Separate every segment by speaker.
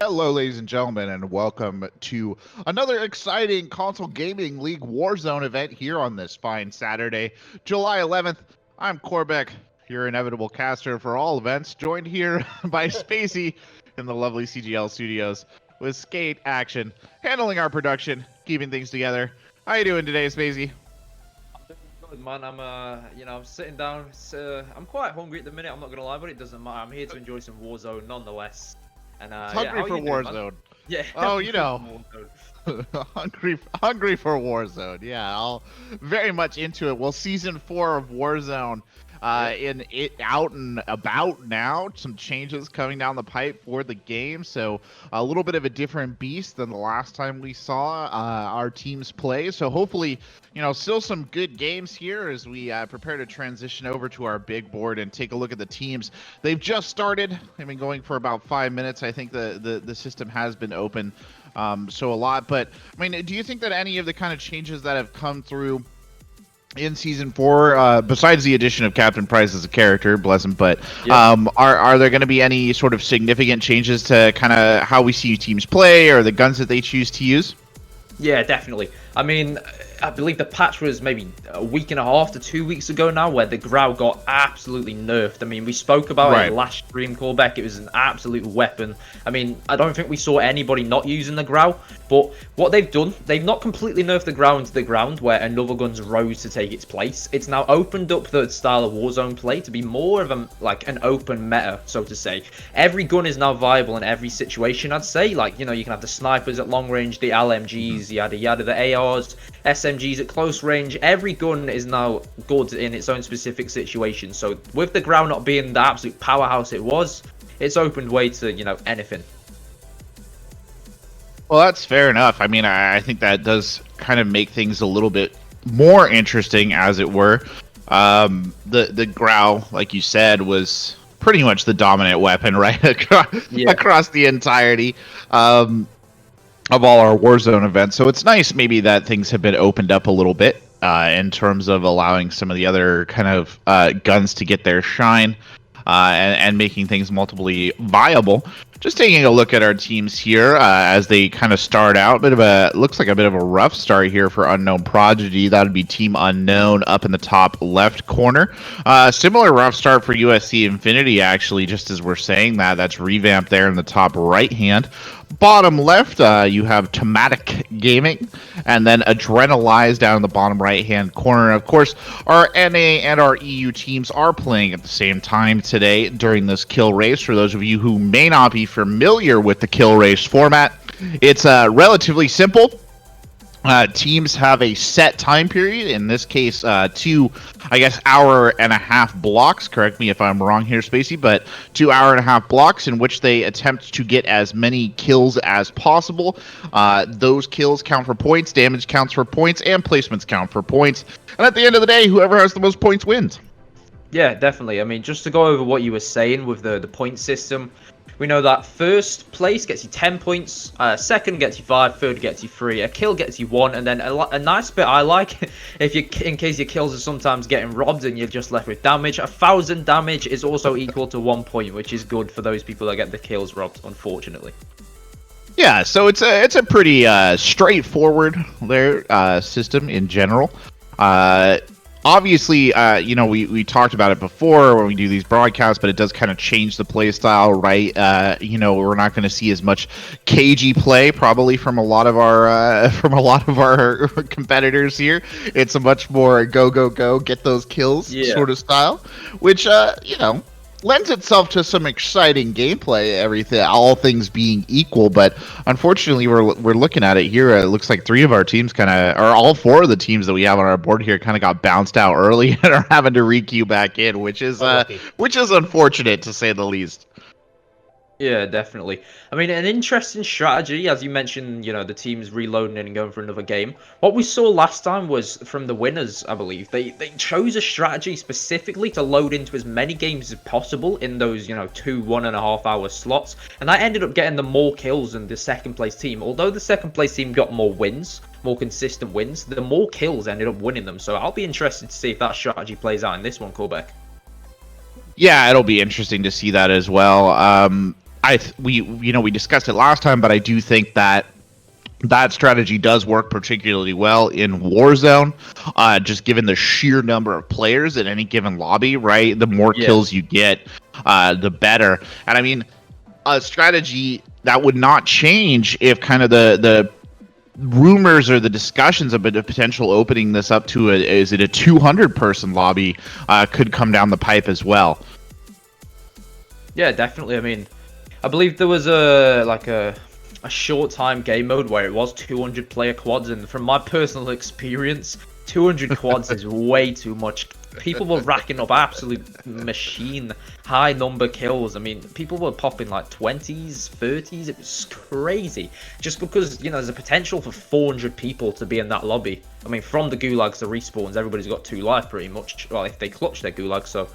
Speaker 1: Hello, ladies and gentlemen, and welcome to another exciting console gaming league Warzone event here on this fine Saturday, July 11th. I'm Corbec, your inevitable caster for all events, joined here by Spacy in the lovely CGL studios with Skate Action, handling our production, keeping things together. How you doing today, Spacy?
Speaker 2: Good man, I'm sitting down. I'm quite hungry at the minute. I'm not gonna lie, but it doesn't matter. I'm here to enjoy some Warzone nonetheless. And
Speaker 1: Hungry
Speaker 2: how
Speaker 1: for
Speaker 2: you doing, man?
Speaker 1: Warzone.
Speaker 2: Yeah.
Speaker 1: Oh, you know.
Speaker 2: Warzone.
Speaker 1: hungry for Warzone. Yeah, I'll very much into it. Well, season 4 of Warzone in it out and about now. Some changes coming down the pipe for the game, so a little bit of a different beast than the last time we saw our teams play. So hopefully, still some good games here as we prepare to transition over to our big board and take a look at the teams. They've just started. They've been going for about 5 minutes. I think the system has been open. So a lot, but I mean, do you think that any of the kind of changes that have come through in season 4, besides the addition of Captain Price as a character, bless him, but are there going to be any sort of significant changes to kind of how we see teams play or the guns that they choose to use?
Speaker 2: Yeah, definitely. I mean, I believe the patch was maybe a week and a half to 2 weeks ago now, where the Grau got absolutely nerfed. I mean, we spoke about it last stream, Corbec. It was an absolute weapon. I mean, I don't think we saw anybody not using the Grau, but what they've done, they've not completely nerfed the Grau into the ground, where another gun's rose to take its place. It's now opened up the style of Warzone play to be more of an open meta, so to say. Every gun is now viable in every situation, I'd say. Like, you can have the snipers at long range, the LMGs, yada yada, the ARs, SMGs at close range. Every gun is now good in its own specific situation. So with the Grau not being the absolute powerhouse it was, it's opened way to, anything.
Speaker 1: Well, that's fair enough. I mean, I think that does kind of make things a little bit more interesting, as it were. The Grau, like you said, was pretty much the dominant weapon, right? Across the entirety of all our Warzone events. So it's nice maybe that things have been opened up a little bit in terms of allowing some of the other kind of guns to get their shine and making things multiply viable. Just taking a look at our teams here as they kind of start out. Looks like a bit of a rough start here for Unknown Prodigy. That would be Team Unknown up in the top left corner. Similar rough start for USC Infinity, actually, just as we're saying that. That's revamped there in the top right hand. Bottom left, you have Tematic Gaming, and then Adrenalize down in the bottom right-hand corner. Of course, our NA and our EU teams are playing at the same time today during this kill race. For those of you who may not be familiar with the kill race format, it's relatively simple. Teams have a set time period, in this case, 2, hour-and-a-half blocks. Correct me if I'm wrong here, Spacy, but 2 hour-and-a-half blocks in which they attempt to get as many kills as possible. Those kills count for points, damage counts for points, and placements count for points. And at the end of the day, whoever has the most points wins.
Speaker 2: Yeah, definitely. I mean, just to go over what you were saying with the point system, we know that first place gets you 10 points, second gets you 5, third gets you 3, a kill gets you 1, and then a nice bit I like, in case your kills are sometimes getting robbed and you're just left with damage, 1,000 damage is also equal to 1 point, which is good for those people that get the kills robbed, unfortunately.
Speaker 1: Yeah, so it's a pretty straightforward system in general. Obviously, we talked about it before when we do these broadcasts, but it does kind of change the play style, right? We're not going to see as much cagey play probably from a lot of our competitors here. It's a much more go, get those kills sort of style, which lends itself to some exciting gameplay, all things being equal. But unfortunately, we're looking at it here. It looks like 3 of our teams all 4 of the teams that we have on our board here kind of got bounced out early and are having to requeue back in, which is unfortunate to say the least.
Speaker 2: Yeah, definitely. I mean, an interesting strategy, as you mentioned, the team's reloading and going for another game. What we saw last time was from the winners, I believe. They chose a strategy specifically to load into as many games as possible in those, 2 1.5 hour slots. And that ended up getting them more kills than the second place team. Although the second place team got more wins, more consistent wins, the more kills ended up winning them. So I'll be interested to see if that strategy plays out in this one, Corbec.
Speaker 1: Yeah, it'll be interesting to see that as well. we discussed it last time, but I do think that strategy does work particularly well in Warzone, just given the sheer number of players in any given lobby, right? The more kills you get, the better. And I mean, a strategy that would not change if kind of the rumors or the discussions of a potential opening this up to is it a 200 person lobby could come down the pipe as well.
Speaker 2: Yeah, definitely. I mean, I believe there was a short time game mode where it was 200 player quads, and from my personal experience, 200 quads is way too much. People were racking up absolute machine high number kills. I mean, people were popping like 20s, 30s. It was crazy. Just because, there's a potential for 400 people to be in that lobby. I mean, from the gulags to respawns, everybody's got 2 life pretty much. Well, if they clutch their gulag, so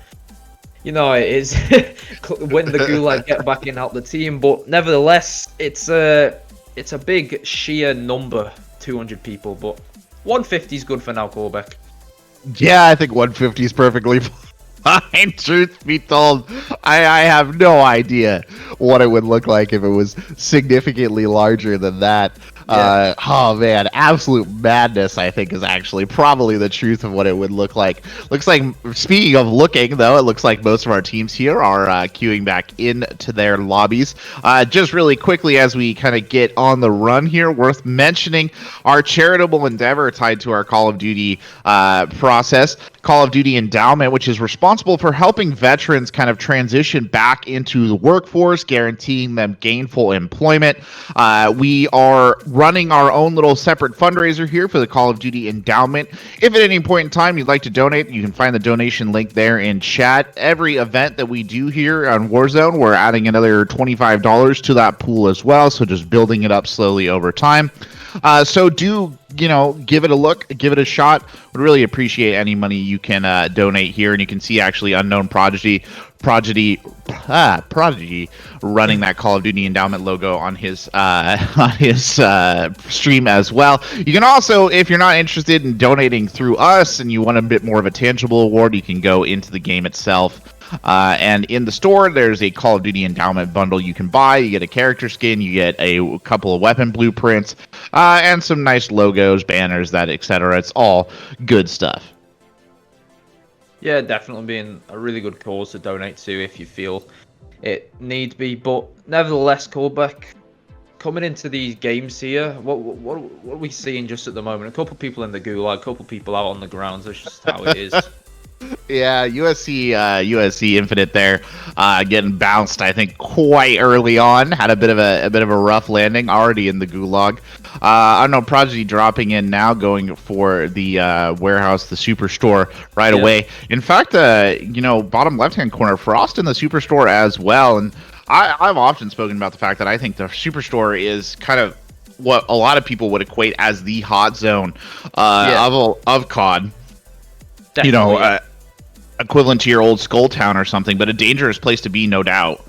Speaker 2: it is win the gulag, get back in, help the team. But nevertheless, it's a big sheer number, 200 people. But 150 is good for now, Corbec.
Speaker 1: Yeah, I think 150 is perfectly fine. Truth be told, I have no idea what it would look like if it was significantly larger than that. Yeah. Oh man, absolute madness, I think, is actually probably the truth of what it would look like. Looks like, speaking of looking, though, it looks like most of our teams here are queuing back into their lobbies. Just really quickly, as we kind of get on the run here, worth mentioning our charitable endeavor tied to our Call of Duty process, Call of Duty Endowment, which is responsible for helping veterans kind of transition back into the workforce, guaranteeing them gainful employment. We are running our own little separate fundraiser here for the Call of Duty Endowment. If at any point in time you'd like to donate, you can find the donation link there in chat. Every event that we do here on Warzone, we're adding another $25 to that pool as well, so just building it up slowly over time. So do, give it a look, give it a shot. Would really appreciate any money you can donate here. And you can see actually Unknown Prodigy running that Call of Duty Endowment logo on his stream as well. You can also, if you're not interested in donating through us and you want a bit more of a tangible award, you can go into the game itself. And in the store, there's a Call of Duty Endowment bundle you can buy. You get a character skin, you get a couple of weapon blueprints, and some nice logos, banners, etc. It's all good stuff.
Speaker 2: Yeah, definitely being a really good cause to donate to if you feel it need be. But nevertheless, Corbec, coming into these games here, what are we seeing just at the moment? A couple of people in the gulag, a couple of people out on the grounds. That's just how it is.
Speaker 1: Yeah, USC Infinite there, getting bounced. I think quite early on, had a bit of a rough landing. Already in the gulag. I don't know, Prodigy dropping in now, going for the warehouse, the superstore right away. In fact, bottom left-hand corner, Frost in the superstore as well. And I've often spoken about the fact that I think the superstore is kind of what a lot of people would equate as the hot zone of COD. Definitely. Equivalent to your old Skull Town or something, but a dangerous place to be, no doubt.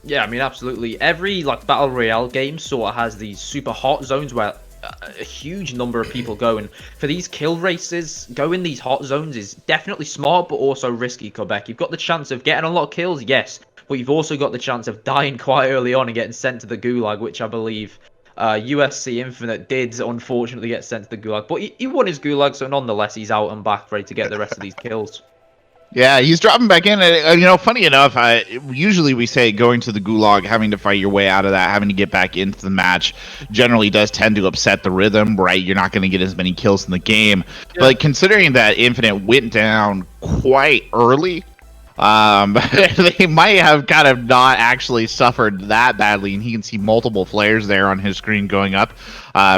Speaker 2: Yeah, I mean, absolutely. Every Battle Royale game sort of has these super hot zones where a huge number of people go, and for these kill races, going these hot zones is definitely smart, but also risky, Corbec. You've got the chance of getting a lot of kills, yes, but you've also got the chance of dying quite early on and getting sent to the gulag, which I believe USC Infinite did unfortunately get sent to the gulag, but he won his gulag, so nonetheless he's out and back ready to get the rest of these kills.
Speaker 1: Yeah, he's dropping back in. Funny enough, usually we say going to the gulag, having to fight your way out of that, having to get back into the match, generally does tend to upset the rhythm, right? You're not going to get as many kills in the game. Yeah. But considering that Infinite went down quite early, they might have kind of not actually suffered that badly, and he can see multiple flares there on his screen going up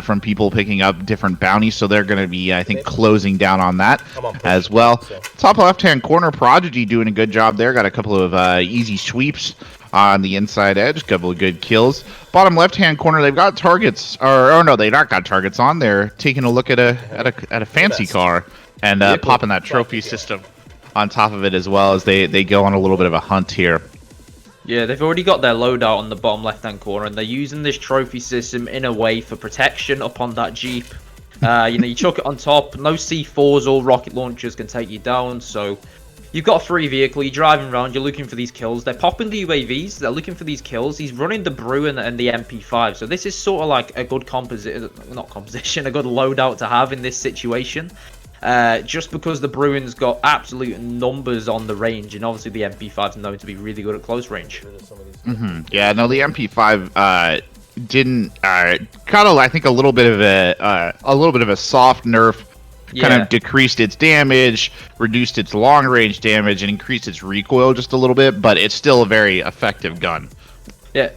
Speaker 1: from people picking up different bounties, so they're going to be, I think, closing down on that as well. Top left-hand corner, Prodigy doing a good job there, got a couple of easy sweeps on the inside edge, a couple of good kills. Bottom left-hand corner, they've got targets, or no, they not got targets on there, taking a look at a fancy car and popping that trophy system on top of it as well, as they go on a little bit of a hunt here.
Speaker 2: Yeah, they've already got their loadout on the bottom left-hand corner, and they're using this trophy system in a way for protection upon that Jeep. You chuck it on top, no C4s or rocket launchers can take you down, so you've got a free vehicle, you're driving around, you're looking for these kills. They're popping the UAVs, they're looking for these kills. He's running the Brew and the MP5. So this is sort of like a good a good loadout to have in this situation. Just because the Bruins got absolute numbers on the range, and obviously the MP5 is known to be really good at close range.
Speaker 1: Yeah, no, the MP5 didn't kind of, I think, a little bit of a soft nerf. Kind of decreased its damage, reduced its long range damage, and increased its recoil just a little bit, but it's still a very effective gun.
Speaker 2: Yeah,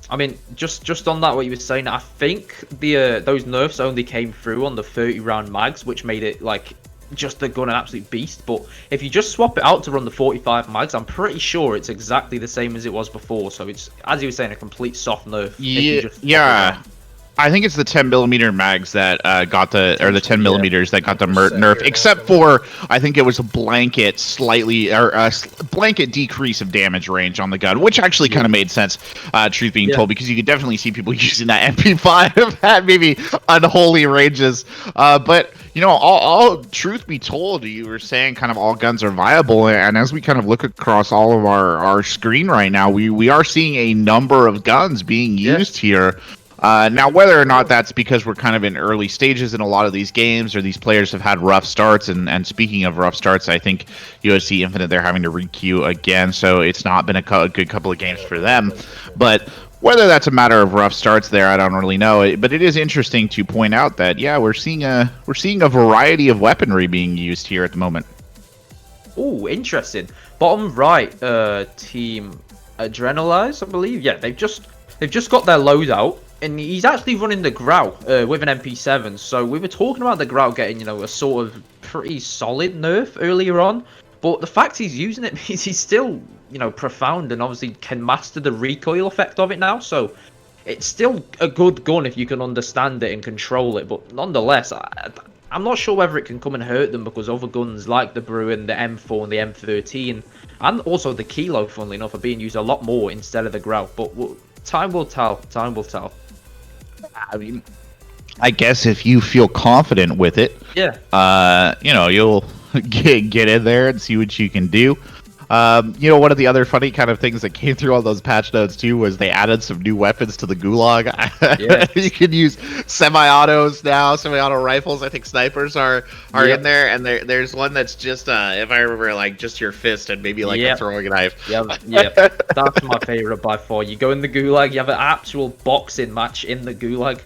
Speaker 2: I mean, just on that, what you were saying, I think those nerfs only came through on the 30-round mags, which made it like just the gun an absolute beast. But if you just swap it out to run the 45 mags, I'm pretty sure it's exactly the same as it was before. So it's, as you were saying, a complete soft nerf.
Speaker 1: Yeah. I think it's the 10mm mags that got the 10mm that got the nerf, except for I think it was a blanket blanket decrease of damage range on the gun, which actually kind of made sense, truth being told, because you could definitely see people using that MP5 at maybe unholy ranges. But you know, all truth be told, you were saying kind of all guns are viable, and as we kind of look across all of our screen right now, we are seeing a number of guns being used here. Now, whether or not that's because we're kind of in early stages in a lot of these games, or these players have had rough starts, and speaking of rough starts, I think UFC Infinite, they're having to requeue again, so it's not been a good couple of games for them. But whether that's a matter of rough starts there, I don't really know. But it is interesting to point out that, yeah, we're seeing a variety of weaponry being used here at the moment.
Speaker 2: Oh, interesting. Bottom right, team Adrenalize, I believe. Yeah, they've just got their loadout. And he's actually running the Grau with an MP7. So we were talking about the Grau getting, you know, a sort of pretty solid nerf earlier on. But the fact he's using it means he's still, you know, profound and obviously can master the recoil effect of it now. So it's still a good gun if you can understand it and control it. But nonetheless, I'm not sure whether it can come and hurt them, because other guns like the Bruin, the M4 and the M13, and also the Kilo, funnily enough, are being used a lot more instead of the Grau. But time will tell. Time will tell.
Speaker 1: I mean, I guess if you feel confident with it, you know, you'll get in there and see what you can do. You know, one of the other funny kind of things that came through all those patch notes too was they added some new weapons to the Gulag. You can use semi-autos now, semi-auto rifles. I think snipers are in there, and there's one that's just, if I remember, like just your fist and maybe like a throwing knife.
Speaker 2: That's my favorite by far. You go in the Gulag, you have an actual boxing match in the Gulag.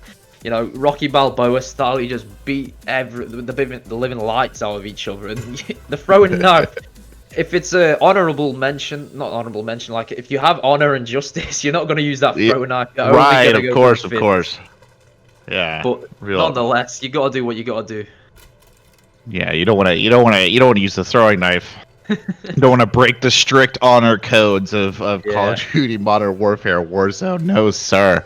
Speaker 2: You know, Rocky Balboa style. You just beat the living lights out of each other, and the throwing knife. If it's a honorable mention, not honorable mention, like if you have honor and justice, you're not going to use that throwing knife.
Speaker 1: Right, of course. Yeah.
Speaker 2: But nonetheless, you got to do what you got to do.
Speaker 1: Yeah, you don't want to use the throwing knife. You don't want to break the strict honor codes of Call of Duty Modern Warfare Warzone. No, sir.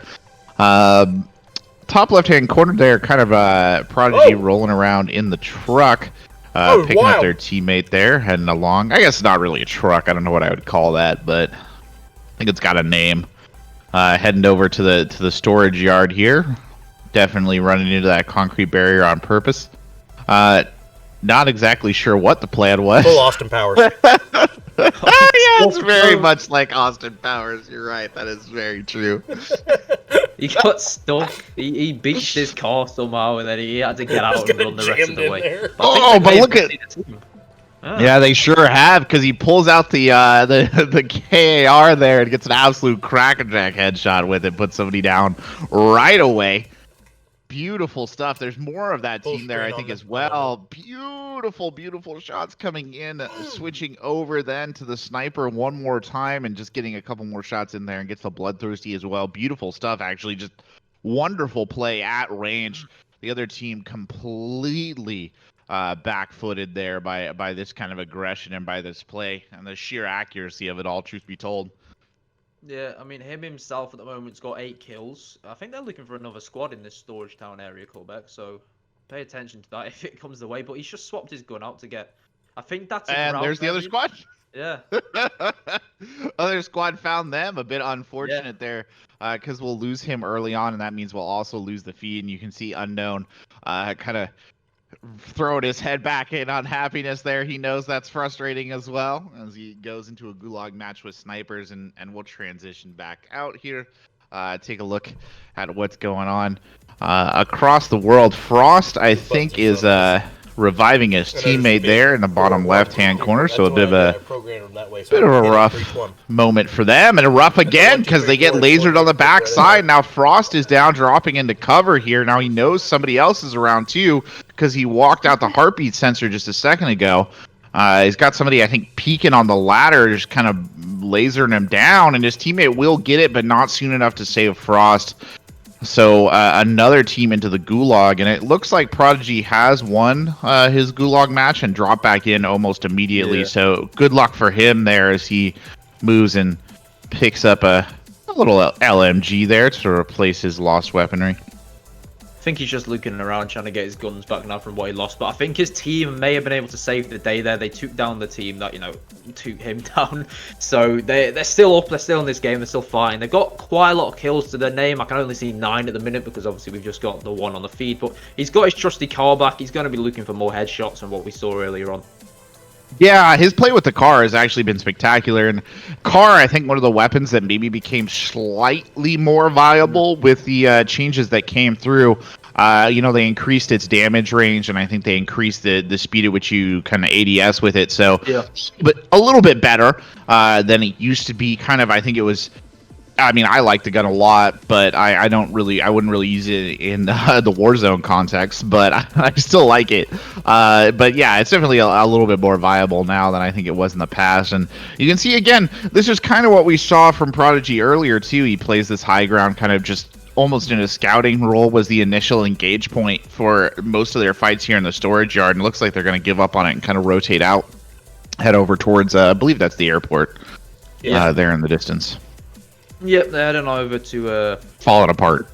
Speaker 1: Top left-hand corner there, kind of Prodigy rolling around in the truck. Picking up their teammate there, heading along. I guess not really a truck. I don't know what I would call that, but I think it's got a name. Heading over to the storage yard here. Definitely running into that concrete barrier on purpose. Not exactly sure what the plan was.
Speaker 3: Full Austin Powers.
Speaker 1: Yeah, it's very much like Austin Powers. You're right. That is very true.
Speaker 2: He got stuck. He beached his car somehow, and then he had to get out and run the rest of the way.
Speaker 1: But look at. Yeah, they sure have, because he pulls out the KAR there and gets an absolute crackerjack headshot with it, puts somebody down right away. Beautiful stuff. There's more of that team there, I think, as well. Beautiful shots coming in, switching over then to the sniper one more time and just getting a couple more shots in there and gets the bloodthirsty as well. Beautiful stuff, actually. Just wonderful play at range. The other team completely back-footed there by this kind of aggression and by this play and the sheer accuracy of it all, truth be told.
Speaker 2: Yeah, I mean, him himself at the moment's got 8 kills. I think they're looking for another squad in this storage town area, Corbec, so pay attention to that if it comes the way. But he's just swapped his gun out to get... I think that's...
Speaker 1: And there's the other squad.
Speaker 2: Yeah.
Speaker 1: Other squad found them. A bit unfortunate there, because we'll lose him early on, and that means we'll also lose the feed. And you can see Unknown kind of throwing his head back in unhappiness there. He knows that's frustrating as well as he goes into a gulag match with snipers, and we'll transition back out here. Take a look at what's going on across the world. Frost, I think, is reviving his teammate there in the bottom left-hand corner, so a bit of a rough moment for them, and a rough again because they get lasered on the backside. Now Frost is down, dropping into cover here. Now he knows somebody else is around too because he walked out the heartbeat sensor just a second ago. He's got somebody, I think, peeking on the ladder, just kind of lasering him down, and his teammate will get it, but not soon enough to save Frost. So another team into the gulag, and it looks like Prodigy has won his gulag match and dropped back in almost immediately. Yeah. So good luck for him there as he moves and picks up a little LMG there to replace his lost weaponry.
Speaker 2: I think he's just looking around trying to get his guns back now from what he lost, but I think his team may have been able to save the day there. They took down the team that, took him down. So they're still up, they're still in this game, they're still fighting. They've got quite a lot of kills to their name. I can only see 9 at the minute because obviously we've just got the 1 on the feed, but he's got his trusty car back. He's going to be looking for more headshots than what we saw earlier on.
Speaker 1: Yeah, his play with the car has actually been spectacular. And car, I think, one of the weapons that maybe became slightly more viable with the changes that came through. They increased its damage range, and I think they increased the speed at which you kind of ADS with it. So, yeah. But a little bit better than it used to be. Kind of, I think it was. I mean, I like the gun a lot, but I wouldn't really use it in the Warzone context, but I still like it. But yeah, it's definitely a little bit more viable now than I think it was in the past. And you can see, again, this is kind of what we saw from Prodigy earlier, too. He plays this high ground kind of just almost in a scouting role, was the initial engage point for most of their fights here in the storage yard. And it looks like they're going to give up on it and kind of rotate out, head over towards, I believe that's the airport there in the distance.
Speaker 2: Yep, they're heading over to
Speaker 1: falling apart.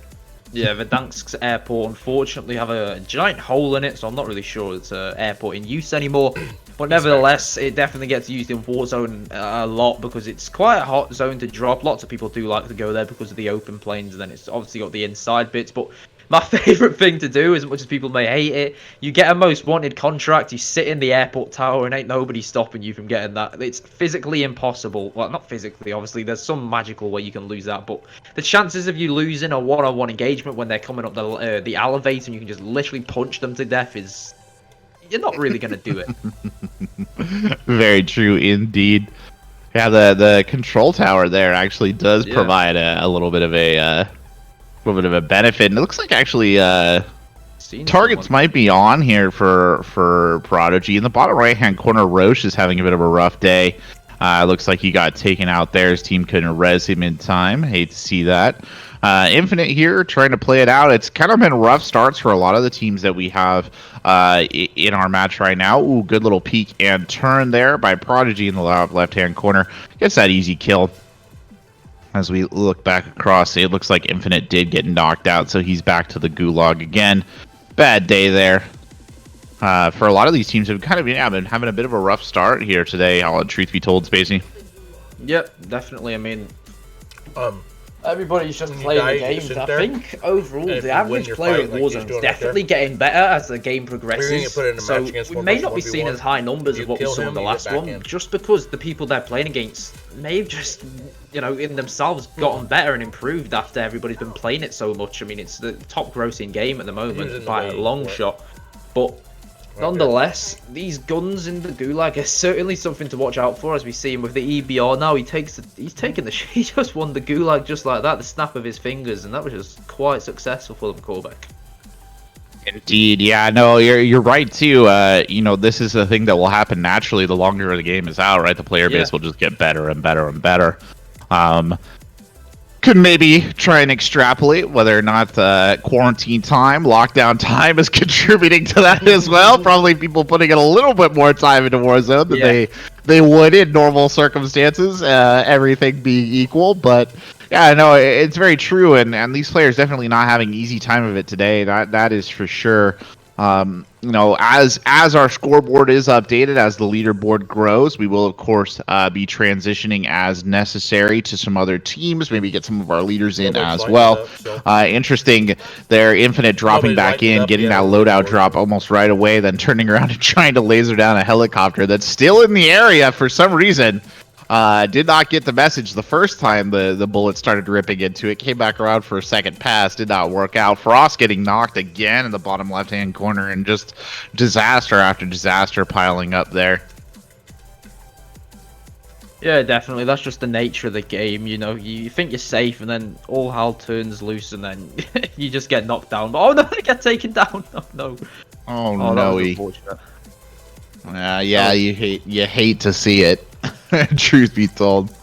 Speaker 2: Yeah, Verdansk's airport unfortunately have a giant hole in it, so I'm not really sure it's an airport in use anymore. But nevertheless, it definitely gets used in Warzone a lot because it's quite a hot zone to drop. Lots of people do like to go there because of the open plains, and then it's obviously got the inside bits. But my favourite thing to do, as much as people may hate it, you get a most wanted contract, you sit in the airport tower, and ain't nobody stopping you from getting that. It's physically impossible. Well, not physically, obviously. There's some magical way you can lose that, but the chances of you losing a one-on-one engagement when they're coming up the elevator and you can just literally punch them to death is... You're not really going to do it.
Speaker 1: Very true indeed. Yeah, the control tower there actually does provide a little bit of a benefit, and it looks like actually targets might be on here for Prodigy. In the bottom right hand corner, Roche is having a bit of a rough day. Looks like he got taken out there. His team couldn't res him in time. Hate to see that. Infinite here trying to play it out. It's kind of been rough starts for a lot of the teams that we have in our match right now. Ooh, good little peek and turn there by Prodigy in the left-hand corner. Gets that easy kill. As we look back across, it looks like Infinite did get knocked out, so he's back to the gulag again. Bad day there. For a lot of these teams have kind of been having a bit of a rough start here today, all truth be told, Spacy.
Speaker 2: Yep, definitely. I mean, everybody's just playing the games. I think overall the average player of Warzone is definitely getting better as the game progresses. So we may not be seeing as high numbers as what we saw in the last one, just because the people they're playing against may have just, in themselves gotten better and improved after everybody's been playing it so much. I mean, it's the top grossing game at the moment by a long shot. But nonetheless, these guns in the gulag are certainly something to watch out for, as we see him with the EBR now. He just won the gulag just like that, the snap of his fingers, and that was just quite successful for them, Corbec.
Speaker 1: Indeed, yeah, no, you're right too. This is a thing that will happen naturally the longer the game is out, right? The player base will just get better and better and better. Could maybe try and extrapolate whether or not quarantine time, lockdown time is contributing to that as well. Probably people putting in a little bit more time into Warzone than they would in normal circumstances, everything being equal. But yeah, no, it's very true, and these players definitely not having easy time of it today. That is for sure. You know, as our scoreboard is updated, as the leaderboard grows, we will of course be transitioning as necessary to some other teams. Maybe get some of our leaders in
Speaker 3: Nobody's
Speaker 1: as
Speaker 3: lighting it
Speaker 1: well.
Speaker 3: up, so.
Speaker 1: Interesting, their Infinite dropping
Speaker 3: Nobody's
Speaker 1: back
Speaker 3: lighting it
Speaker 1: in,
Speaker 3: up
Speaker 1: getting
Speaker 3: yet
Speaker 1: that
Speaker 3: on the
Speaker 1: loadout
Speaker 3: leaderboard.
Speaker 1: drop almost right away, then turning around and trying to laser down a helicopter that's still in the area for some reason. Did not get the message the first time the bullet started ripping into it. Came back around for a second pass. Did not work out. Frost getting knocked again in the bottom left-hand corner, and just disaster after disaster piling up there.
Speaker 2: Yeah, definitely. That's just the nature of the game. You know, you think you're safe, and then all hell turns loose, and then you just get knocked down. But oh no, I get taken down. Oh no.
Speaker 1: Oh,
Speaker 2: Oh, that
Speaker 1: no.
Speaker 2: was unfortunate.
Speaker 1: Yeah, you hate to see it. Truth be told.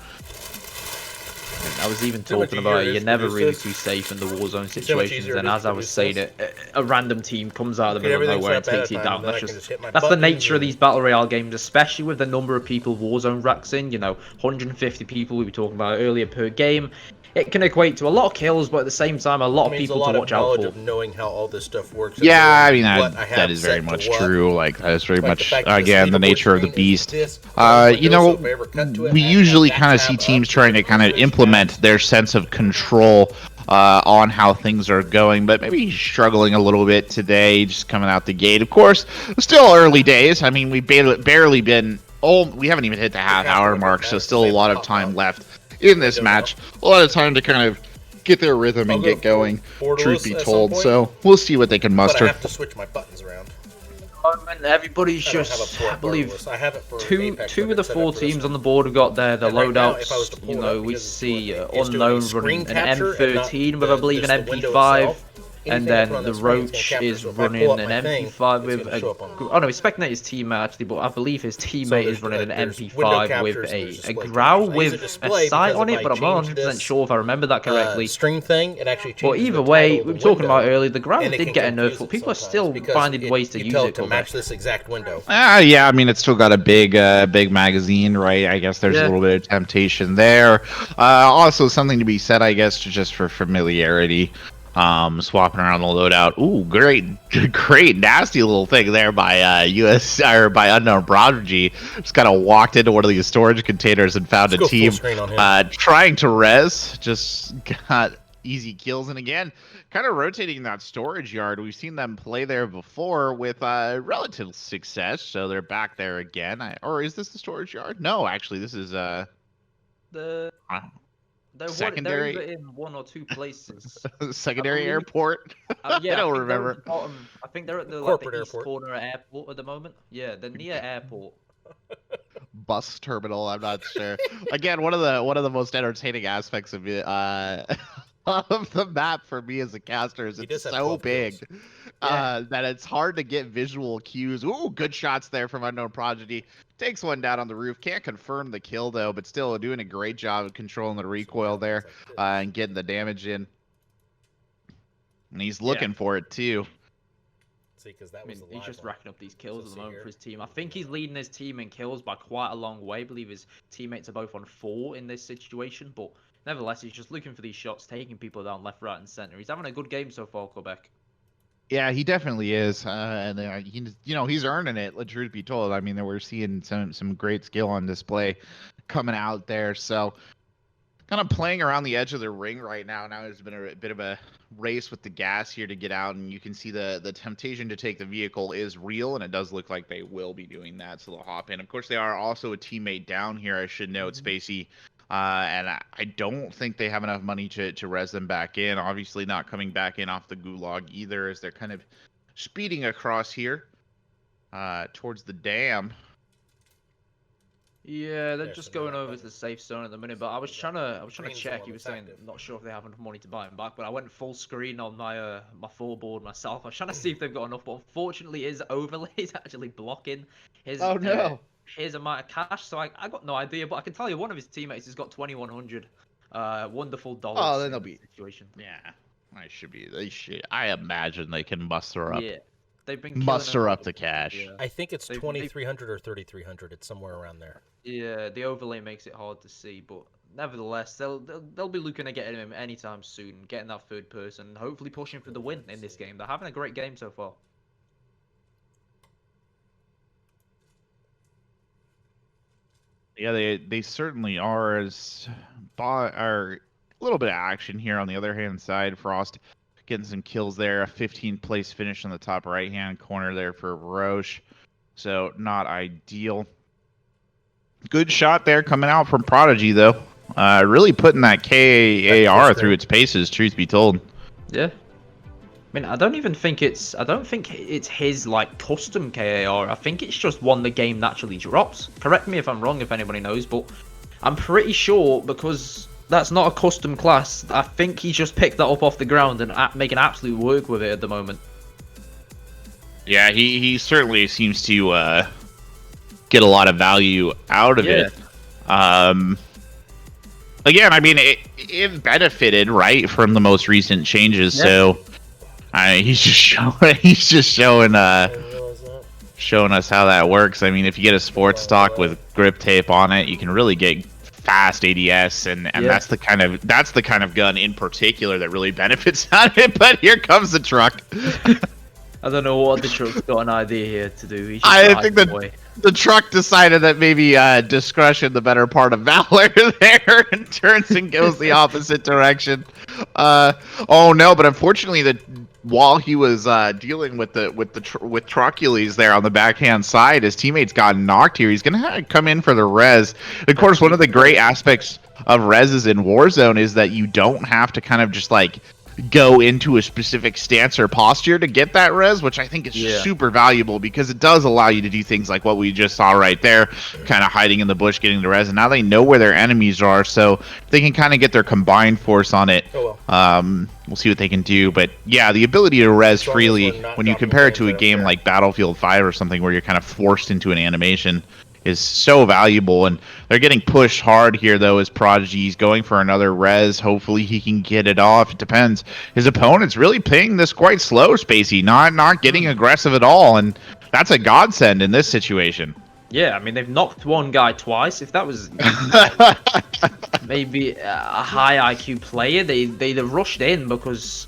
Speaker 2: I was even
Speaker 3: Too much
Speaker 2: talking about it.
Speaker 3: easier
Speaker 2: You're
Speaker 3: to
Speaker 2: never
Speaker 3: produce
Speaker 2: really
Speaker 3: this.
Speaker 2: too safe in the Warzone
Speaker 3: much
Speaker 2: situations,
Speaker 3: easier
Speaker 2: and
Speaker 3: to
Speaker 2: as I was
Speaker 3: produce
Speaker 2: saying
Speaker 3: this.
Speaker 2: it, a random team comes out of the
Speaker 3: Okay,
Speaker 2: middle of
Speaker 3: everything's
Speaker 2: nowhere and
Speaker 3: set up ahead
Speaker 2: takes you
Speaker 3: of time,
Speaker 2: down.
Speaker 3: and then
Speaker 2: That's
Speaker 3: I can just hit my
Speaker 2: that's the
Speaker 3: buttons
Speaker 2: nature of
Speaker 3: and-
Speaker 2: these battle royale games, especially with the number of people Warzone racks in. You know, 150 people we were talking about earlier per game. It can equate to a lot of kills, but at the same time, a lot of
Speaker 3: means a
Speaker 2: people
Speaker 3: lot
Speaker 2: to
Speaker 3: of
Speaker 2: watch out
Speaker 3: knowledge
Speaker 2: for.
Speaker 3: of knowing how all this stuff works. and
Speaker 1: Yeah, I
Speaker 3: knowing
Speaker 1: mean
Speaker 3: what I have
Speaker 1: that is very
Speaker 3: set to
Speaker 1: much
Speaker 3: what.
Speaker 1: true. Like that is very
Speaker 3: Like, the
Speaker 1: much
Speaker 3: fact that this
Speaker 1: again the
Speaker 3: leaderboard
Speaker 1: nature of the
Speaker 3: screen is
Speaker 1: beast.
Speaker 3: this
Speaker 1: You
Speaker 3: window, so
Speaker 1: know,
Speaker 3: if I ever cut to it,
Speaker 1: we
Speaker 3: I
Speaker 1: usually
Speaker 3: have that
Speaker 1: kind of see
Speaker 3: tab
Speaker 1: teams
Speaker 3: up,
Speaker 1: trying to
Speaker 3: because
Speaker 1: kind of
Speaker 3: there's
Speaker 1: implement
Speaker 3: tabs.
Speaker 1: their sense of control on how things are going, but maybe struggling a little bit today, just coming out the gate. Of course, still early days. I mean, we barely been. Oh, we haven't even hit the half-hour mark, so still a lot of time left in this match. A lot of time to kind of get their rhythm and get going. Truth be told, so we'll see what they can
Speaker 3: But I
Speaker 1: muster.
Speaker 3: have to switch my buttons around.
Speaker 2: And everybody's
Speaker 3: I don't have a
Speaker 2: just,
Speaker 3: port
Speaker 2: I believe,
Speaker 3: borderless. I have it for
Speaker 2: two
Speaker 3: Apex,
Speaker 2: two
Speaker 3: but
Speaker 2: of the
Speaker 3: it's set
Speaker 2: four
Speaker 3: up for this
Speaker 2: teams
Speaker 3: one.
Speaker 2: on the board have got their
Speaker 3: And right now, if I was
Speaker 2: loadouts.
Speaker 3: to pull
Speaker 2: You
Speaker 3: it
Speaker 2: know,
Speaker 3: up,
Speaker 2: we
Speaker 3: because it's
Speaker 2: see
Speaker 3: doing the
Speaker 2: Unknown
Speaker 3: screen
Speaker 2: running an
Speaker 3: capture and not
Speaker 2: M13 with, I believe, an
Speaker 3: just the window
Speaker 2: MP5.
Speaker 3: itself.
Speaker 2: And
Speaker 3: Anything I
Speaker 2: then
Speaker 3: put on
Speaker 2: the
Speaker 3: that screen, it's gonna
Speaker 2: Roach
Speaker 3: capture.
Speaker 2: is
Speaker 3: So if I pull
Speaker 2: running
Speaker 3: up
Speaker 2: an
Speaker 3: my thing,
Speaker 2: MP5
Speaker 3: it's
Speaker 2: with
Speaker 3: gonna
Speaker 2: a.
Speaker 3: show up on the
Speaker 2: Oh no, he's specting his teammate actually, but I believe his teammate is running an
Speaker 3: there's window
Speaker 2: MP5 with
Speaker 3: captures and
Speaker 2: a
Speaker 3: there's display
Speaker 2: Growl
Speaker 3: captures. I use
Speaker 2: with a
Speaker 3: display
Speaker 2: sight
Speaker 3: because
Speaker 2: on
Speaker 3: if
Speaker 2: it,
Speaker 3: I
Speaker 2: but I'm not
Speaker 3: change
Speaker 2: 100%
Speaker 3: this,
Speaker 2: sure if I remember that correctly.
Speaker 3: stream thing, it actually
Speaker 2: But
Speaker 3: changes
Speaker 2: either
Speaker 3: the
Speaker 2: way,
Speaker 3: title of
Speaker 2: we were
Speaker 3: the
Speaker 2: talking about
Speaker 3: window,
Speaker 2: earlier, the Growl
Speaker 3: and it
Speaker 2: did
Speaker 3: can
Speaker 2: get a
Speaker 3: confuse
Speaker 2: nerf, but
Speaker 3: it
Speaker 2: people are
Speaker 3: sometimes
Speaker 2: still
Speaker 3: because
Speaker 2: finding ways to
Speaker 3: you
Speaker 2: use
Speaker 3: tell
Speaker 2: it.
Speaker 3: to match this exact window.
Speaker 1: Yeah, I mean it's still got a big magazine, right? I guess there's a
Speaker 2: Yeah.
Speaker 1: little bit of temptation there. Also, something to be said, I guess, just for familiarity. Swapping around the loadout. Ooh, great, nasty little thing there by US or by Unknown Prodigy. Just kind of walked into one of these storage containers and found
Speaker 3: Let's
Speaker 1: a
Speaker 3: go full
Speaker 1: team
Speaker 3: screen on him.
Speaker 1: trying to res. Just got easy kills, and again, kind of rotating that storage yard. We've seen them play there before with relative success, so they're back there again. Or is this the storage yard? No, actually, this is
Speaker 2: The
Speaker 1: uh,
Speaker 2: they're
Speaker 1: secondary.
Speaker 2: either in one or two places.
Speaker 1: secondary
Speaker 2: believe-
Speaker 1: airport.
Speaker 2: Yeah,
Speaker 1: I don't
Speaker 2: think they're at
Speaker 1: remember.
Speaker 2: the bottom. I think they're at the
Speaker 3: Corporate
Speaker 2: east
Speaker 3: airport.
Speaker 2: corner of airport at the moment. Yeah, they're near airport.
Speaker 1: Bus terminal. I'm not sure. Again, one of the most entertaining aspects of it, of the map for me as a caster is
Speaker 3: He
Speaker 1: it's
Speaker 3: does have
Speaker 1: so
Speaker 3: 12
Speaker 1: big
Speaker 3: kills.
Speaker 1: that it's hard to get visual cues. Ooh, good shots there from Unknown Prodigy. Takes one down on the roof. Can't confirm the kill though, but still doing a great job of controlling the recoil there and getting the damage in. And he's looking for it too.
Speaker 3: See, because that
Speaker 2: I mean,
Speaker 3: was the
Speaker 2: he's
Speaker 3: live
Speaker 2: just
Speaker 3: one.
Speaker 2: racking up these kills
Speaker 3: So
Speaker 2: at the
Speaker 3: see
Speaker 2: moment
Speaker 3: here.
Speaker 2: for his team. I think he's leading his team in kills by quite a long way. I believe his teammates are both on 4 in this situation, but nevertheless, he's just looking for these shots, taking people down left, right, and center. He's having a good game so far, Corbec.
Speaker 1: Yeah, he definitely is, and he's earning it. Let truth be told, I mean, we're seeing some great skill on display coming out there. So, kind of playing around the edge of the ring right now. Now there's been a bit of a race with the gas here to get out, and you can see the temptation to take the vehicle is real, and it does look like they will be doing that. So they'll hop in. Of course, they are also a teammate down here. I should note, Spacy. And I don't think they have enough money to res them back in. Obviously not coming back in off the gulag either, as they're kind of speeding across here towards the dam.
Speaker 2: Yeah, they're
Speaker 3: Yeah,
Speaker 2: just
Speaker 3: so
Speaker 2: going
Speaker 3: now
Speaker 2: over to the safe zone at the minute. But I was trying to
Speaker 3: Green's the
Speaker 2: check.
Speaker 3: one
Speaker 2: You were
Speaker 3: that's
Speaker 2: saying
Speaker 3: active.
Speaker 2: not sure if they have enough money to buy him back, but I went full screen on my my full board myself. I was trying to see if they've got enough, but unfortunately, his overlay is actually blocking his
Speaker 1: Oh, no.
Speaker 2: his amount of cash. So I got no idea, but I can tell you one of his teammates has got 2,100 wonderful dollars.
Speaker 1: Oh, then
Speaker 2: in
Speaker 1: they'll
Speaker 2: this
Speaker 1: be
Speaker 2: situation.
Speaker 1: Yeah, they should. I imagine they can muster up
Speaker 2: Yeah, they've been killing
Speaker 1: muster
Speaker 2: him.
Speaker 1: up the cash.
Speaker 2: Yeah.
Speaker 3: I think it's
Speaker 2: They-
Speaker 3: 2,300 or 3,300. It's somewhere around there.
Speaker 2: Yeah, the overlay makes it hard to see, but nevertheless, they'll be looking at getting him anytime soon, getting that third person, and hopefully pushing for the win in this game. They're having a great game so far.
Speaker 1: Yeah, they certainly are. As are a little bit of action here on the other hand side. Frost getting some kills there. A 15th place finish on the top right hand corner there for Roche. So not ideal. Good shot there coming out from Prodigy though. Really putting that KAR through its paces. Truth be told.
Speaker 2: Yeah. I mean, I don't think it's his like custom KAR. I think it's just one the game naturally drops. Correct me if I'm wrong, if anybody knows, but I'm pretty sure because that's not a custom class. I think he just picked that up off the ground and making absolute work with it at the moment.
Speaker 1: Yeah, he certainly seems to get a lot of value out of it. Again, I mean, it benefited right from the most recent changes, so. He's just showing us how that works. I mean, if you get a sports stock with grip tape on it, you can really get fast ADS, and that's the kind of gun in particular that really benefits on it. But here comes the truck.
Speaker 2: I don't know what the truck's got an idea here to do.
Speaker 1: I think the truck decided that maybe discretion, the better part of valor, there, and turns and goes the opposite direction. Oh no! But unfortunately, while he was dealing with Trucules there on the backhand side, his teammates got knocked here. He's gonna come in for the res. And of course, one of the great aspects of reses in Warzone is that you don't have to kind of just like go into a specific stance or posture to get that res, which I think is super valuable because it does allow you to do things like what we just saw right there, kind of hiding in the bush, getting the res, and now they know where their enemies are, so they can kind of get their combined force on it. We'll see what they can do, but yeah, the ability to res freely when you compare it to a game like Battlefield 5 or something where you're kind of forced into an animation is so valuable. And they're getting pushed hard here though as Prodigy's going for another res. Hopefully he can get it off. It depends. His opponent's really playing this quite slow, Spacy, not getting aggressive at all, and that's a godsend in this situation.
Speaker 2: Yeah, I mean, they've knocked one guy twice. If that was maybe a high IQ player, they'd have rushed in because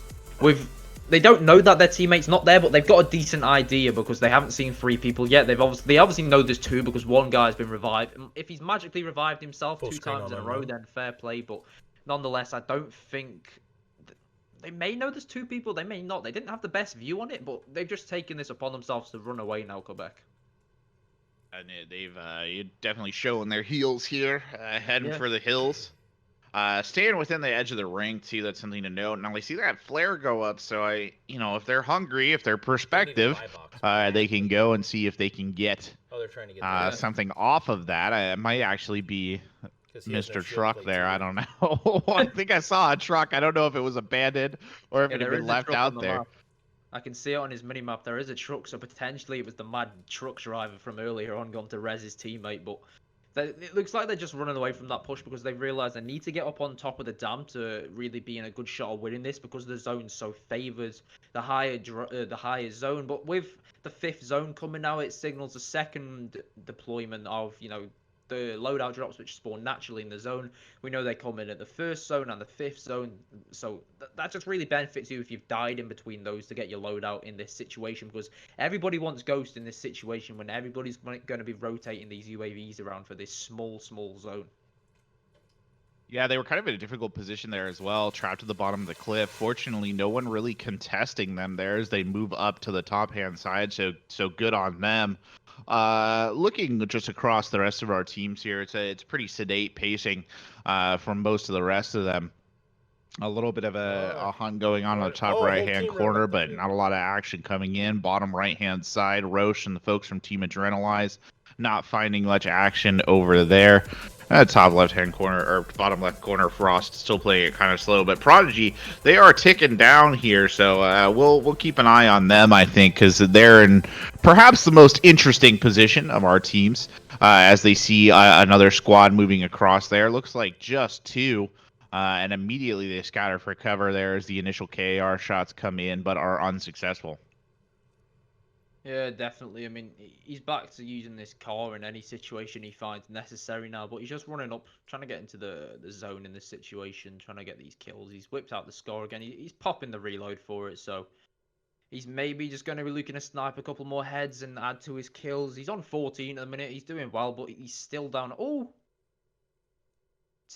Speaker 2: they don't know that their teammate's not there, but they've got a decent idea because they haven't seen 3 people yet. They obviously know there's 2 because one guy's been revived. If he's magically revived himself 2 times in a row, then fair play. But nonetheless, I don't think they may know there's 2 people. They may not. They didn't have the best view on it, but they've just taken this upon themselves to run away now, Corbec.
Speaker 1: And they've definitely showing their heels here, heading for the hills. Staying within the edge of the ring, too, that's something to note. Now, we see that flare go up, so if they're hungry, if they're perspective, they can go and see if they can get something off of that. It might actually be Mr. Truck there. I don't know. I think I saw a truck. I don't know if it was abandoned or if it had been left out there.
Speaker 2: I can see it on his minimap. There is a truck, so potentially it was the mad truck driver from earlier on gone to res his teammate, but it looks like they're just running away from that push because they've realised they need to get up on top of the dam to really be in a good shot of winning this because the zone so favours the higher zone. But with the 5th zone coming now, it signals the second deployment of, the loadout drops which spawn naturally in the zone. We know they come in at the 1st zone and the 5th zone, so that just really benefits you if you've died in between those to get your loadout in this situation, because everybody wants Ghost in this situation when everybody's going to be rotating these UAVs around for this small zone.
Speaker 1: Yeah, they were kind of in a difficult position there as well, trapped at the bottom of the cliff. Fortunately, no one really contesting them there as they move up to the top-hand side, so good on them. Looking just across the rest of our teams here, it's pretty sedate pacing from most of the rest of them. A little bit of a hunt going on the top right-hand corner, but not a lot of action coming in. Bottom right-hand side, Roche and the folks from Team Adrenalize not finding much action over there. Top left-hand corner, or bottom left corner, Frost still playing it kind of slow. But Prodigy, they are ticking down here, so we'll keep an eye on them, I think, because they're in perhaps the most interesting position of our teams as they see another squad moving across there. Looks like just 2. And immediately they scatter for cover there as the initial KAR shots come in, but are unsuccessful.
Speaker 2: Yeah, definitely. I mean, he's back to using this car in any situation he finds necessary now, but he's just running up, trying to get into the zone in this situation, trying to get these kills. He's whipped out the score again. He's popping the reload for it, so he's maybe just going to be looking to snipe a couple more heads and add to his kills. He's on 14 at the minute. He's doing well, but he's still down. Oh,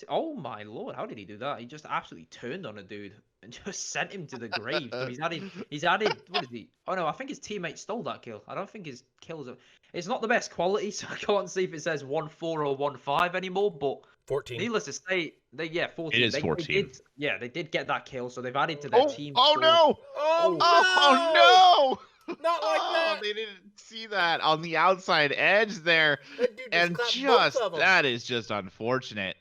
Speaker 2: Oh my lord, how did he do that? He just absolutely turned on a dude and just sent him to the grave. So he's added, what is he? Oh no, I think his teammate stole that kill. I don't think his kills are, it's not the best quality, so I can't see if it says 1-4 or 1-5 anymore, but
Speaker 3: 14.
Speaker 2: needless to say, 14.
Speaker 1: It is 14.
Speaker 2: They did get that kill, so they've added to their team.
Speaker 1: Oh
Speaker 2: score.
Speaker 1: no! Oh no!
Speaker 3: Not like that.
Speaker 1: They didn't see that on the outside edge there.
Speaker 3: That dude
Speaker 1: And
Speaker 3: clapped both of them.
Speaker 1: that is just unfortunate.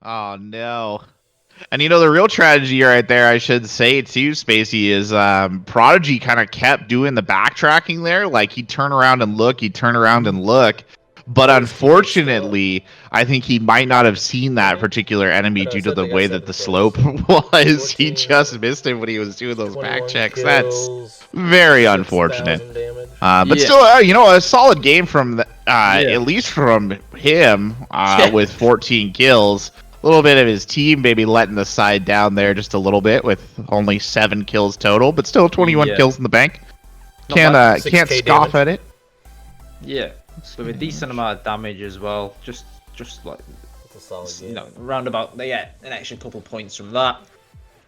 Speaker 1: Oh no. And the real tragedy right there, I should say too, Spacy, is Prodigy kind of kept doing the backtracking there. Like he'd turn around and look, But unfortunately, I think he might not have seen that particular enemy due to the way that the slope was. He just missed him when he was doing those back checks. That's very unfortunate. But still, a solid game from at least from him with 14 kills. A little bit of his team maybe letting the side down there just a little bit with only 7 kills total, but still 21 kills in the bank. Can't scoff at it.
Speaker 2: Yeah, so a decent amount of damage as well. Just like
Speaker 3: That's a solid game.
Speaker 2: round about an extra couple points from that.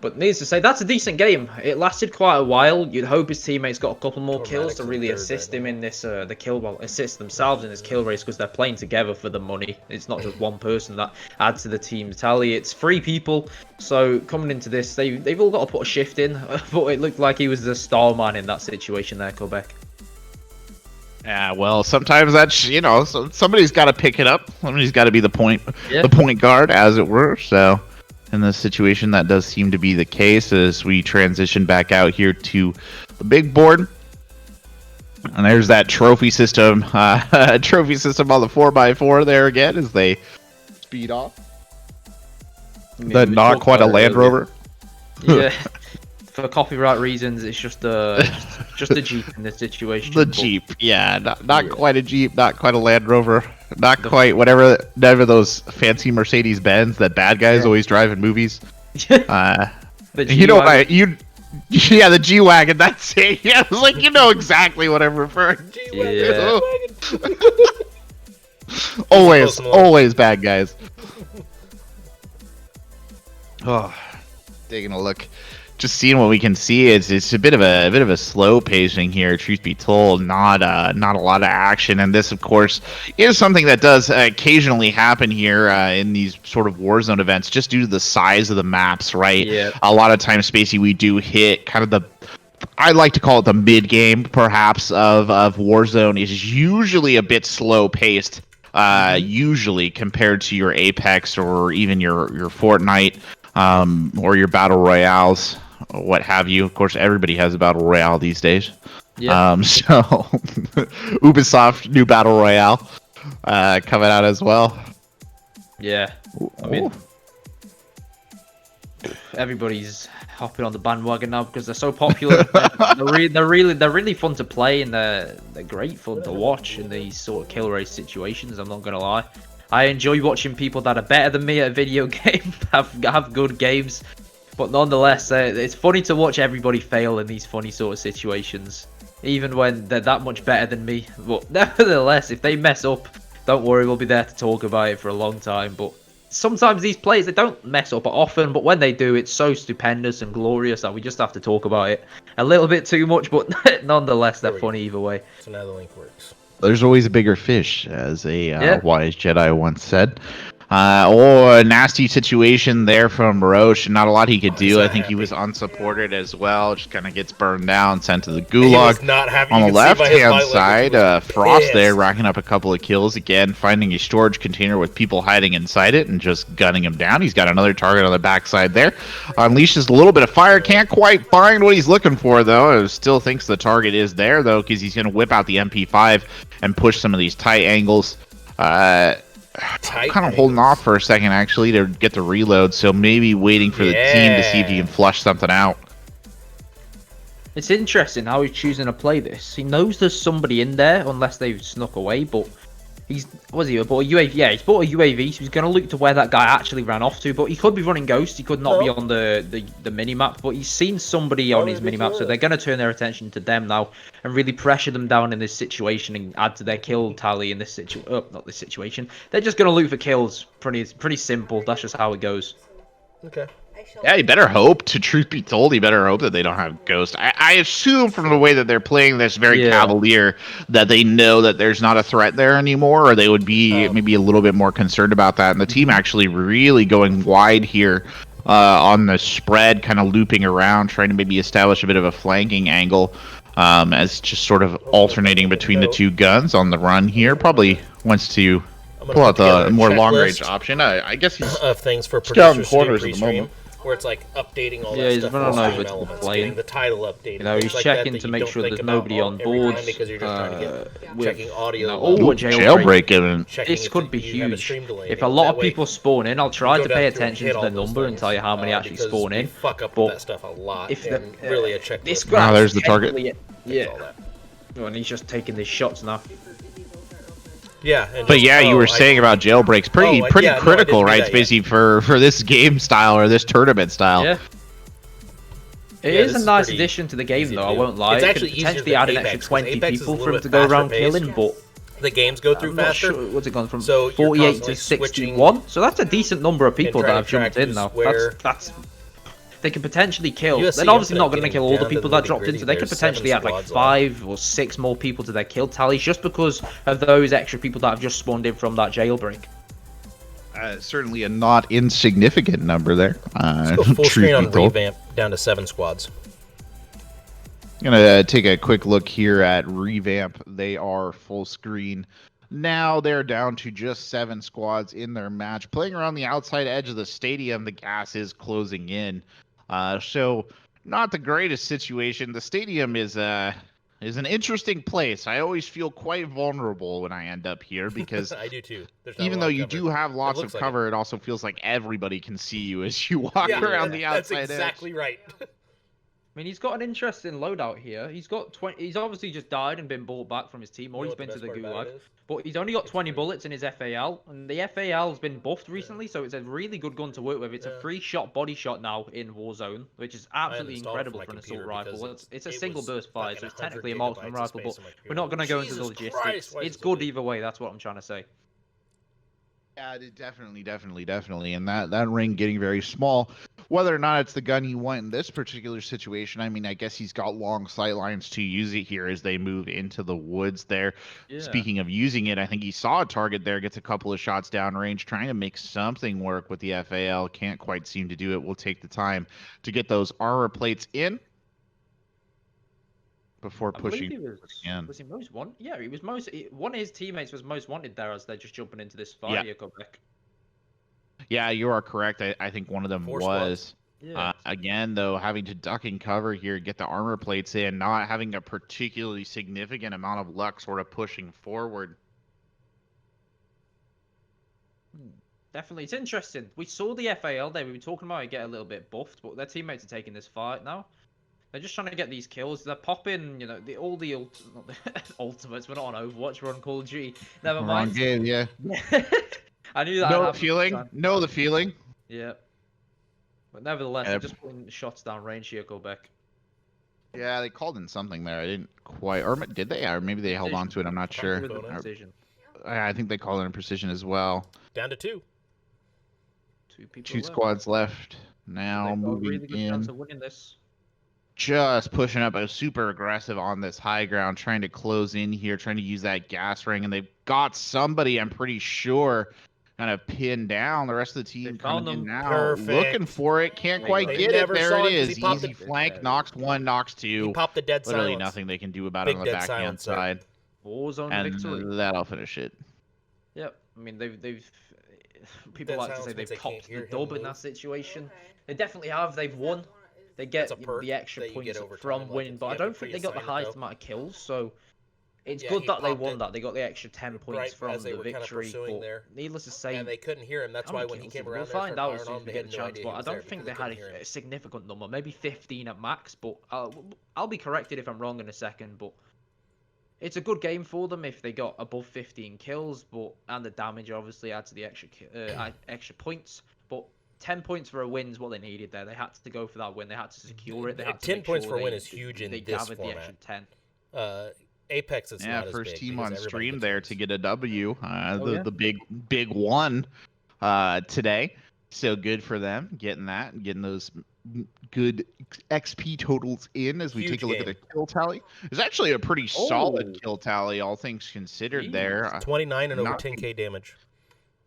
Speaker 2: But needless to say, that's a decent game. It lasted quite a while. You'd hope his teammates got a couple more kills to really assist him in this assist themselves in this kill race, because they're playing together for the money. It's not just one person that adds to the team tally. It's 3 people. So coming into this, they've all got to put a shift in. But it looked like he was the star man in that situation there, Corbec.
Speaker 1: Yeah, well, sometimes that's somebody's got to pick it up. Somebody's got to be the point guard, as it were. So. In this situation, that does seem to be the case as we transition back out here to the big board. And there's that trophy system, on the 4x4 there again as they speed off. Not quite a Land Rover.
Speaker 2: Yeah, for copyright reasons, it's just a Jeep in this situation.
Speaker 1: The Jeep, not quite a Jeep, not quite a Land Rover. Not quite whatever those fancy Mercedes Benz that bad guys always drive in movies. The G-Wagon, that's it. Yeah, it's like exactly what I'm referring to.
Speaker 2: Yeah.
Speaker 1: always bad guys. Oh, taking a look. Just seeing what we can see, it's a bit of a slow pacing here. Truth be told, not a lot of action, and this, of course, is something that does occasionally happen here in these sort of Warzone events, just due to the size of the maps. Right?
Speaker 2: Yeah.
Speaker 1: A lot of times, Spacy, we do hit kind of I like to call it the mid game, perhaps, of Warzone. Is usually a bit slow paced, usually compared to your Apex or even your Fortnite, or your battle royales. What have you. Of course, everybody has a battle royale these days.
Speaker 2: Yeah.
Speaker 1: So Ubisoft new battle royale coming out as well.
Speaker 2: Yeah. I mean, everybody's hopping on the bandwagon now because they're so popular. they're really fun to play, and they're great fun to watch in these sort of kill race situations. I'm not gonna lie. I enjoy watching people that are better than me at a video game have good games. But nonetheless, it's funny to watch everybody fail in these funny sort of situations, even when they're that much better than me. But nevertheless, if they mess up, don't worry, we'll be there to talk about it for a long time. But sometimes these players, they don't mess up often, but when they do, it's so stupendous and glorious that we just have to talk about it a little bit too much. But nonetheless, they're funny either way.
Speaker 3: So now the link works.
Speaker 1: There's always a bigger fish, as a wise Jedi once said. A nasty situation there from Roche. Not a lot he could do. I think he was unsupported as well. Just kind of gets burned down, sent to the gulag. On the left-hand side, Frost there racking up a couple of kills. Again, finding a storage container with people hiding inside it and just gunning him down. He's got another target on the backside there. Unleashes a little bit of fire. Can't quite find what he's looking for, though. Still thinks the target is there, though, because he's going to whip out the MP5 and push some of these tight angles. Kind of holding off for a second, actually, to get the reload, so maybe waiting for the team to see if he can flush something out.
Speaker 2: It's interesting how he's choosing to play this. He knows there's somebody in there, unless they've snuck away, but Was he bought a UAV? Yeah, he's bought a UAV, so he's going to look to where that guy actually ran off to. But he could be running Ghost. He could not be on the mini map. But he's seen somebody on his mini map, so they're going to turn their attention to them now and really pressure them down in this situation and add to their kill tally in this situation. Oh, not this situation. They're just going to loot for kills. Pretty simple. That's just how it goes.
Speaker 3: Okay.
Speaker 1: Yeah, you better hope. To truth be told, you better hope that they don't have Ghost. I assume from the way that they're playing this very cavalier that they know that there's not a threat there anymore, or they would be maybe a little bit more concerned about that. And the team actually really going wide here on the spread, kind of looping around, trying to maybe establish a bit of a flanking angle as just sort of alternating between the two guns on the run here. Probably wants to pull out the more long-range option. I guess he's
Speaker 3: of things for
Speaker 1: scouting
Speaker 3: producers
Speaker 1: corners
Speaker 3: to
Speaker 1: at
Speaker 3: do
Speaker 1: the moment.
Speaker 3: pre-stream, where it's like updating all
Speaker 2: Yeah,
Speaker 3: that
Speaker 2: he's
Speaker 3: stuff.
Speaker 2: running
Speaker 3: all
Speaker 2: over
Speaker 3: stream
Speaker 2: to the
Speaker 3: elements,
Speaker 2: plane.
Speaker 3: getting the title updated.
Speaker 2: You know,
Speaker 3: things
Speaker 2: he's
Speaker 3: like
Speaker 2: checking
Speaker 3: that
Speaker 2: to
Speaker 3: you
Speaker 2: make
Speaker 3: don't
Speaker 2: sure
Speaker 3: think
Speaker 2: there's
Speaker 3: about
Speaker 2: nobody on
Speaker 3: every
Speaker 2: board.
Speaker 3: time because you're just trying to get checking audio.
Speaker 2: a
Speaker 1: jailbreak even.
Speaker 3: checking
Speaker 2: This
Speaker 3: if
Speaker 2: could be
Speaker 3: you have a
Speaker 2: huge.
Speaker 3: stream delay.
Speaker 2: If a lot
Speaker 3: That
Speaker 2: of
Speaker 3: way
Speaker 2: people spawn in, I'll try
Speaker 3: you
Speaker 2: to
Speaker 3: don't
Speaker 2: pay
Speaker 3: have
Speaker 2: attention
Speaker 3: hit
Speaker 2: to
Speaker 3: all
Speaker 2: the
Speaker 3: those
Speaker 2: number and
Speaker 3: things,
Speaker 2: tell you how many actually
Speaker 3: because
Speaker 2: spawn
Speaker 3: we
Speaker 2: in.
Speaker 3: fuck up
Speaker 2: But
Speaker 3: that stuff a lot.
Speaker 2: if
Speaker 3: And really a checklist.
Speaker 2: this
Speaker 1: Ah, there's the target.
Speaker 2: Yeah.
Speaker 3: all that.
Speaker 2: Oh, and he's just taking these shots now.
Speaker 3: Yeah, and
Speaker 1: But
Speaker 3: just-
Speaker 1: yeah, you were saying about jailbreaks, pretty
Speaker 3: yeah, no, I didn't
Speaker 1: critical,
Speaker 3: do
Speaker 1: right,
Speaker 3: that yet.
Speaker 1: Spacy, for this game style or this tournament style.
Speaker 2: Yeah. It
Speaker 3: Yeah,
Speaker 2: is
Speaker 3: this
Speaker 2: a
Speaker 3: is
Speaker 2: nice
Speaker 3: pretty
Speaker 2: addition to the game,
Speaker 3: easy
Speaker 2: though.
Speaker 3: to
Speaker 2: I
Speaker 3: do.
Speaker 2: won't lie.
Speaker 3: It's
Speaker 2: It could
Speaker 3: actually easier
Speaker 2: potentially
Speaker 3: than
Speaker 2: add an
Speaker 3: Apex,
Speaker 2: extra
Speaker 3: 'cause
Speaker 2: 20
Speaker 3: Apex is
Speaker 2: people
Speaker 3: a
Speaker 2: for
Speaker 3: little
Speaker 2: him
Speaker 3: bit
Speaker 2: to go around
Speaker 3: faster paced.
Speaker 2: killing, but
Speaker 3: the games go through
Speaker 2: I'm not
Speaker 3: faster.
Speaker 2: sure. What's it gone from?
Speaker 3: So you're
Speaker 2: 48 to
Speaker 3: constantly
Speaker 2: 61. So that's a decent number of people that
Speaker 3: trying
Speaker 2: have
Speaker 3: to track
Speaker 2: jumped in
Speaker 3: who's
Speaker 2: now.
Speaker 3: where.
Speaker 2: That's they can potentially kill.
Speaker 3: USC
Speaker 2: They're obviously
Speaker 3: ended
Speaker 2: not
Speaker 3: up
Speaker 2: going to
Speaker 3: getting
Speaker 2: kill all the
Speaker 3: down to
Speaker 2: people
Speaker 3: the
Speaker 2: that dropped in,
Speaker 3: nitty-gritty.
Speaker 2: so they could
Speaker 3: There's
Speaker 2: potentially
Speaker 3: 7
Speaker 2: add like
Speaker 3: squads
Speaker 2: 5 or 6 more people to their kill tallies just because of those extra people that have just spawned in from that jailbreak.
Speaker 1: Certainly a not insignificant number there.
Speaker 3: Let's go full
Speaker 1: truth
Speaker 3: screen
Speaker 1: be
Speaker 3: on
Speaker 1: told.
Speaker 3: revamp down to 7 squads.
Speaker 1: Gonna take a quick look here at revamp. They are full screen. Now they're down to just 7 squads in their match. Playing around the outside edge of the stadium, the gas is closing in. So not the greatest situation. The stadium is an interesting place. I always feel quite vulnerable when I end up here because
Speaker 3: I do too. There's not a
Speaker 1: even
Speaker 3: lot
Speaker 1: though
Speaker 3: of
Speaker 1: you
Speaker 3: cover.
Speaker 1: do have lots of
Speaker 3: looks like
Speaker 1: cover, it also feels like everybody can see you as you walk around the outside
Speaker 3: That's exactly right.
Speaker 2: I mean, he's got an interesting loadout here. He's got 20. He's obviously just died and been brought back from his team, or
Speaker 3: You know
Speaker 2: he's
Speaker 3: what
Speaker 2: been
Speaker 3: the
Speaker 2: to the
Speaker 3: best part about
Speaker 2: gulag.
Speaker 3: it is?
Speaker 2: But he's only got 20 bullets in his FAL, and the FAL has been buffed recently, so it's a really good gun to work with. It's a 3-shot body shot now in Warzone, which is absolutely
Speaker 3: installed it for
Speaker 2: incredible
Speaker 3: my
Speaker 2: for an
Speaker 3: computer
Speaker 2: assault rifle.
Speaker 3: because
Speaker 2: It's a
Speaker 3: it
Speaker 2: single
Speaker 3: was
Speaker 2: burst fire,
Speaker 3: fucking
Speaker 2: so it's technically a
Speaker 3: 100
Speaker 2: marksman
Speaker 3: gigabytes of
Speaker 2: rifle, but
Speaker 3: space on my
Speaker 2: we're not going to go into the
Speaker 3: Jesus
Speaker 2: logistics.
Speaker 3: Christ, why is
Speaker 2: It's
Speaker 3: it so
Speaker 2: good
Speaker 3: big?
Speaker 2: either way. That's what I'm trying to say.
Speaker 1: Yeah, definitely. And that ring getting very small. Whether or not it's the gun you want in this particular situation, I mean, I guess he's got long sight lines to use it here as they move into the woods there.
Speaker 2: Yeah.
Speaker 1: Speaking of using it, I think he saw a target there, gets a couple of shots downrange, trying to make something work with the FAL. Can't quite seem to do it. We'll take the time to get those armor plates in before
Speaker 2: I believe
Speaker 1: pushing.
Speaker 2: he was he most wanted? Yeah, he was one of his teammates was most wanted there as they're just jumping into this fight here, Corbec.
Speaker 1: Yeah, you are correct. I think one of them
Speaker 3: 4
Speaker 1: was.
Speaker 3: squads.
Speaker 2: Yeah.
Speaker 1: Again, though, having to duck and cover here, get the armor plates in, not having a particularly significant amount of luck sort of pushing forward.
Speaker 2: Definitely, it's interesting. We saw the FAL there. We were talking about it get a little bit buffed, but their teammates are taking this fight now. They're just trying to get these kills. They're popping, you know, all the ultimates. We're not on Overwatch. We're on Call of Duty. Never
Speaker 1: Wrong
Speaker 2: mind.
Speaker 1: game, yeah.
Speaker 2: I knew that.
Speaker 1: Know the feeling.
Speaker 2: Yeah. But nevertheless, they're just putting shots down range here, Corbec.
Speaker 1: Yeah, they called in something there. I didn't quite, or did they? Or maybe they held on to it. I'm not sure.
Speaker 2: With the precision.
Speaker 1: I think they called in precision as well.
Speaker 3: Down to 2.
Speaker 2: 2 people.
Speaker 1: 2 squads left. Now
Speaker 2: They've got a
Speaker 1: moving
Speaker 2: really good
Speaker 1: in.
Speaker 2: chance of winning this.
Speaker 1: Just pushing up, super aggressive on this high ground, trying to close in here, trying to use that gas ring, and they've got somebody, I'm pretty sure, kind of pinned down. The rest of the team coming in now,
Speaker 3: Perfect.
Speaker 1: looking for it, can't quite
Speaker 3: They
Speaker 1: get it.
Speaker 3: never
Speaker 1: There
Speaker 3: saw
Speaker 1: it
Speaker 3: it 'cause
Speaker 1: is,
Speaker 3: he popped
Speaker 1: easy
Speaker 3: it.
Speaker 1: flank, knocks 1, knocks 2.
Speaker 3: He popped the dead
Speaker 1: Literally
Speaker 3: silence.
Speaker 1: nothing they can do about
Speaker 3: Big
Speaker 1: it on the
Speaker 3: dead
Speaker 1: backhand
Speaker 3: silence there.
Speaker 1: side.
Speaker 2: Warzone
Speaker 1: And
Speaker 2: victory.
Speaker 1: that'll finish it.
Speaker 2: Yep. I mean, they've people
Speaker 3: Dead
Speaker 2: like to say
Speaker 3: silence means
Speaker 2: they've
Speaker 3: they can't
Speaker 2: popped the
Speaker 3: hear him
Speaker 2: dub in
Speaker 3: move.
Speaker 2: that situation. They definitely have. They've won. They get
Speaker 3: That's a perk
Speaker 2: the extra
Speaker 3: that you get
Speaker 2: points
Speaker 3: over time,
Speaker 2: from
Speaker 3: like,
Speaker 2: winning,
Speaker 3: if
Speaker 2: but
Speaker 3: you
Speaker 2: I
Speaker 3: have
Speaker 2: don't
Speaker 3: to
Speaker 2: think they got the
Speaker 3: pre-assign
Speaker 2: highest
Speaker 3: them.
Speaker 2: amount of kills. So it's
Speaker 3: Yeah,
Speaker 2: good
Speaker 3: he
Speaker 2: that they
Speaker 3: popped
Speaker 2: won
Speaker 3: it
Speaker 2: that. They got the extra 10 points
Speaker 3: right
Speaker 2: from
Speaker 3: as they
Speaker 2: the
Speaker 3: were kind of
Speaker 2: victory.
Speaker 3: pursuing
Speaker 2: But
Speaker 3: there.
Speaker 2: needless to say,
Speaker 3: And they couldn't hear him. That's
Speaker 2: how
Speaker 3: why
Speaker 2: many
Speaker 3: when he
Speaker 2: kills
Speaker 3: came
Speaker 2: did-
Speaker 3: around
Speaker 2: we'll
Speaker 3: there,
Speaker 2: find
Speaker 3: started
Speaker 2: out
Speaker 3: firing
Speaker 2: as soon
Speaker 3: on
Speaker 2: as
Speaker 3: him,
Speaker 2: we
Speaker 3: they
Speaker 2: get
Speaker 3: had
Speaker 2: the
Speaker 3: no
Speaker 2: chance.
Speaker 3: idea
Speaker 2: But
Speaker 3: he
Speaker 2: I
Speaker 3: was there
Speaker 2: don't think they
Speaker 3: because
Speaker 2: had
Speaker 3: couldn't hear him.
Speaker 2: a significant number, maybe 15 at max. But I'll be corrected if I'm wrong in a second. But it's a good game for them if they got above 15 kills, and the damage obviously adds to the extra points. But 10 points for a win is what they needed there. They had to go for that win. They had to secure it. They had to
Speaker 3: 10 points for a win is huge in
Speaker 2: they
Speaker 3: this
Speaker 2: gathered
Speaker 3: format.
Speaker 2: The extra 10.
Speaker 3: Apex, it's not as
Speaker 1: first
Speaker 3: big
Speaker 1: team
Speaker 3: because
Speaker 1: on
Speaker 3: everybody
Speaker 1: stream
Speaker 3: gets
Speaker 1: there
Speaker 3: wins.
Speaker 1: to get a W.
Speaker 2: Yeah.
Speaker 1: The big one today. So good for them getting that and getting those good XP totals in as we
Speaker 3: Huge
Speaker 1: take a look
Speaker 3: game.
Speaker 1: at the kill tally. It's actually a pretty solid kill tally, all things considered.
Speaker 2: Jeez.
Speaker 1: There,
Speaker 3: 29 and over
Speaker 1: not-
Speaker 3: 10k damage.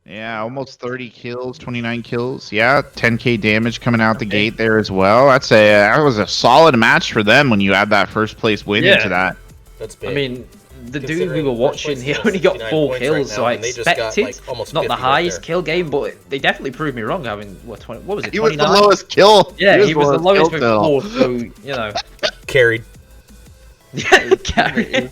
Speaker 1: Yeah, almost 30 kills, 29 kills. Yeah, 10k damage coming out the gate there as well. That was a solid match for them when you add that first place win into that.
Speaker 3: That's big.
Speaker 2: I mean, the dude we
Speaker 3: Considering
Speaker 2: were
Speaker 3: first
Speaker 2: watching,
Speaker 3: place
Speaker 2: he
Speaker 3: is
Speaker 2: only got
Speaker 3: 69
Speaker 2: 4
Speaker 3: points
Speaker 2: kills,
Speaker 3: right
Speaker 2: so
Speaker 3: now,
Speaker 2: I
Speaker 3: and they just got,
Speaker 2: expected
Speaker 3: like, almost
Speaker 2: not the
Speaker 3: 50 right
Speaker 2: highest
Speaker 3: there.
Speaker 2: kill game, but they definitely proved me wrong. Having what 20? What was it?
Speaker 1: He was the
Speaker 2: 29?
Speaker 1: lowest kill.
Speaker 2: Yeah, he was the lowest
Speaker 1: kill total.
Speaker 2: before, so you know.
Speaker 3: Carried.
Speaker 2: Yeah, carry.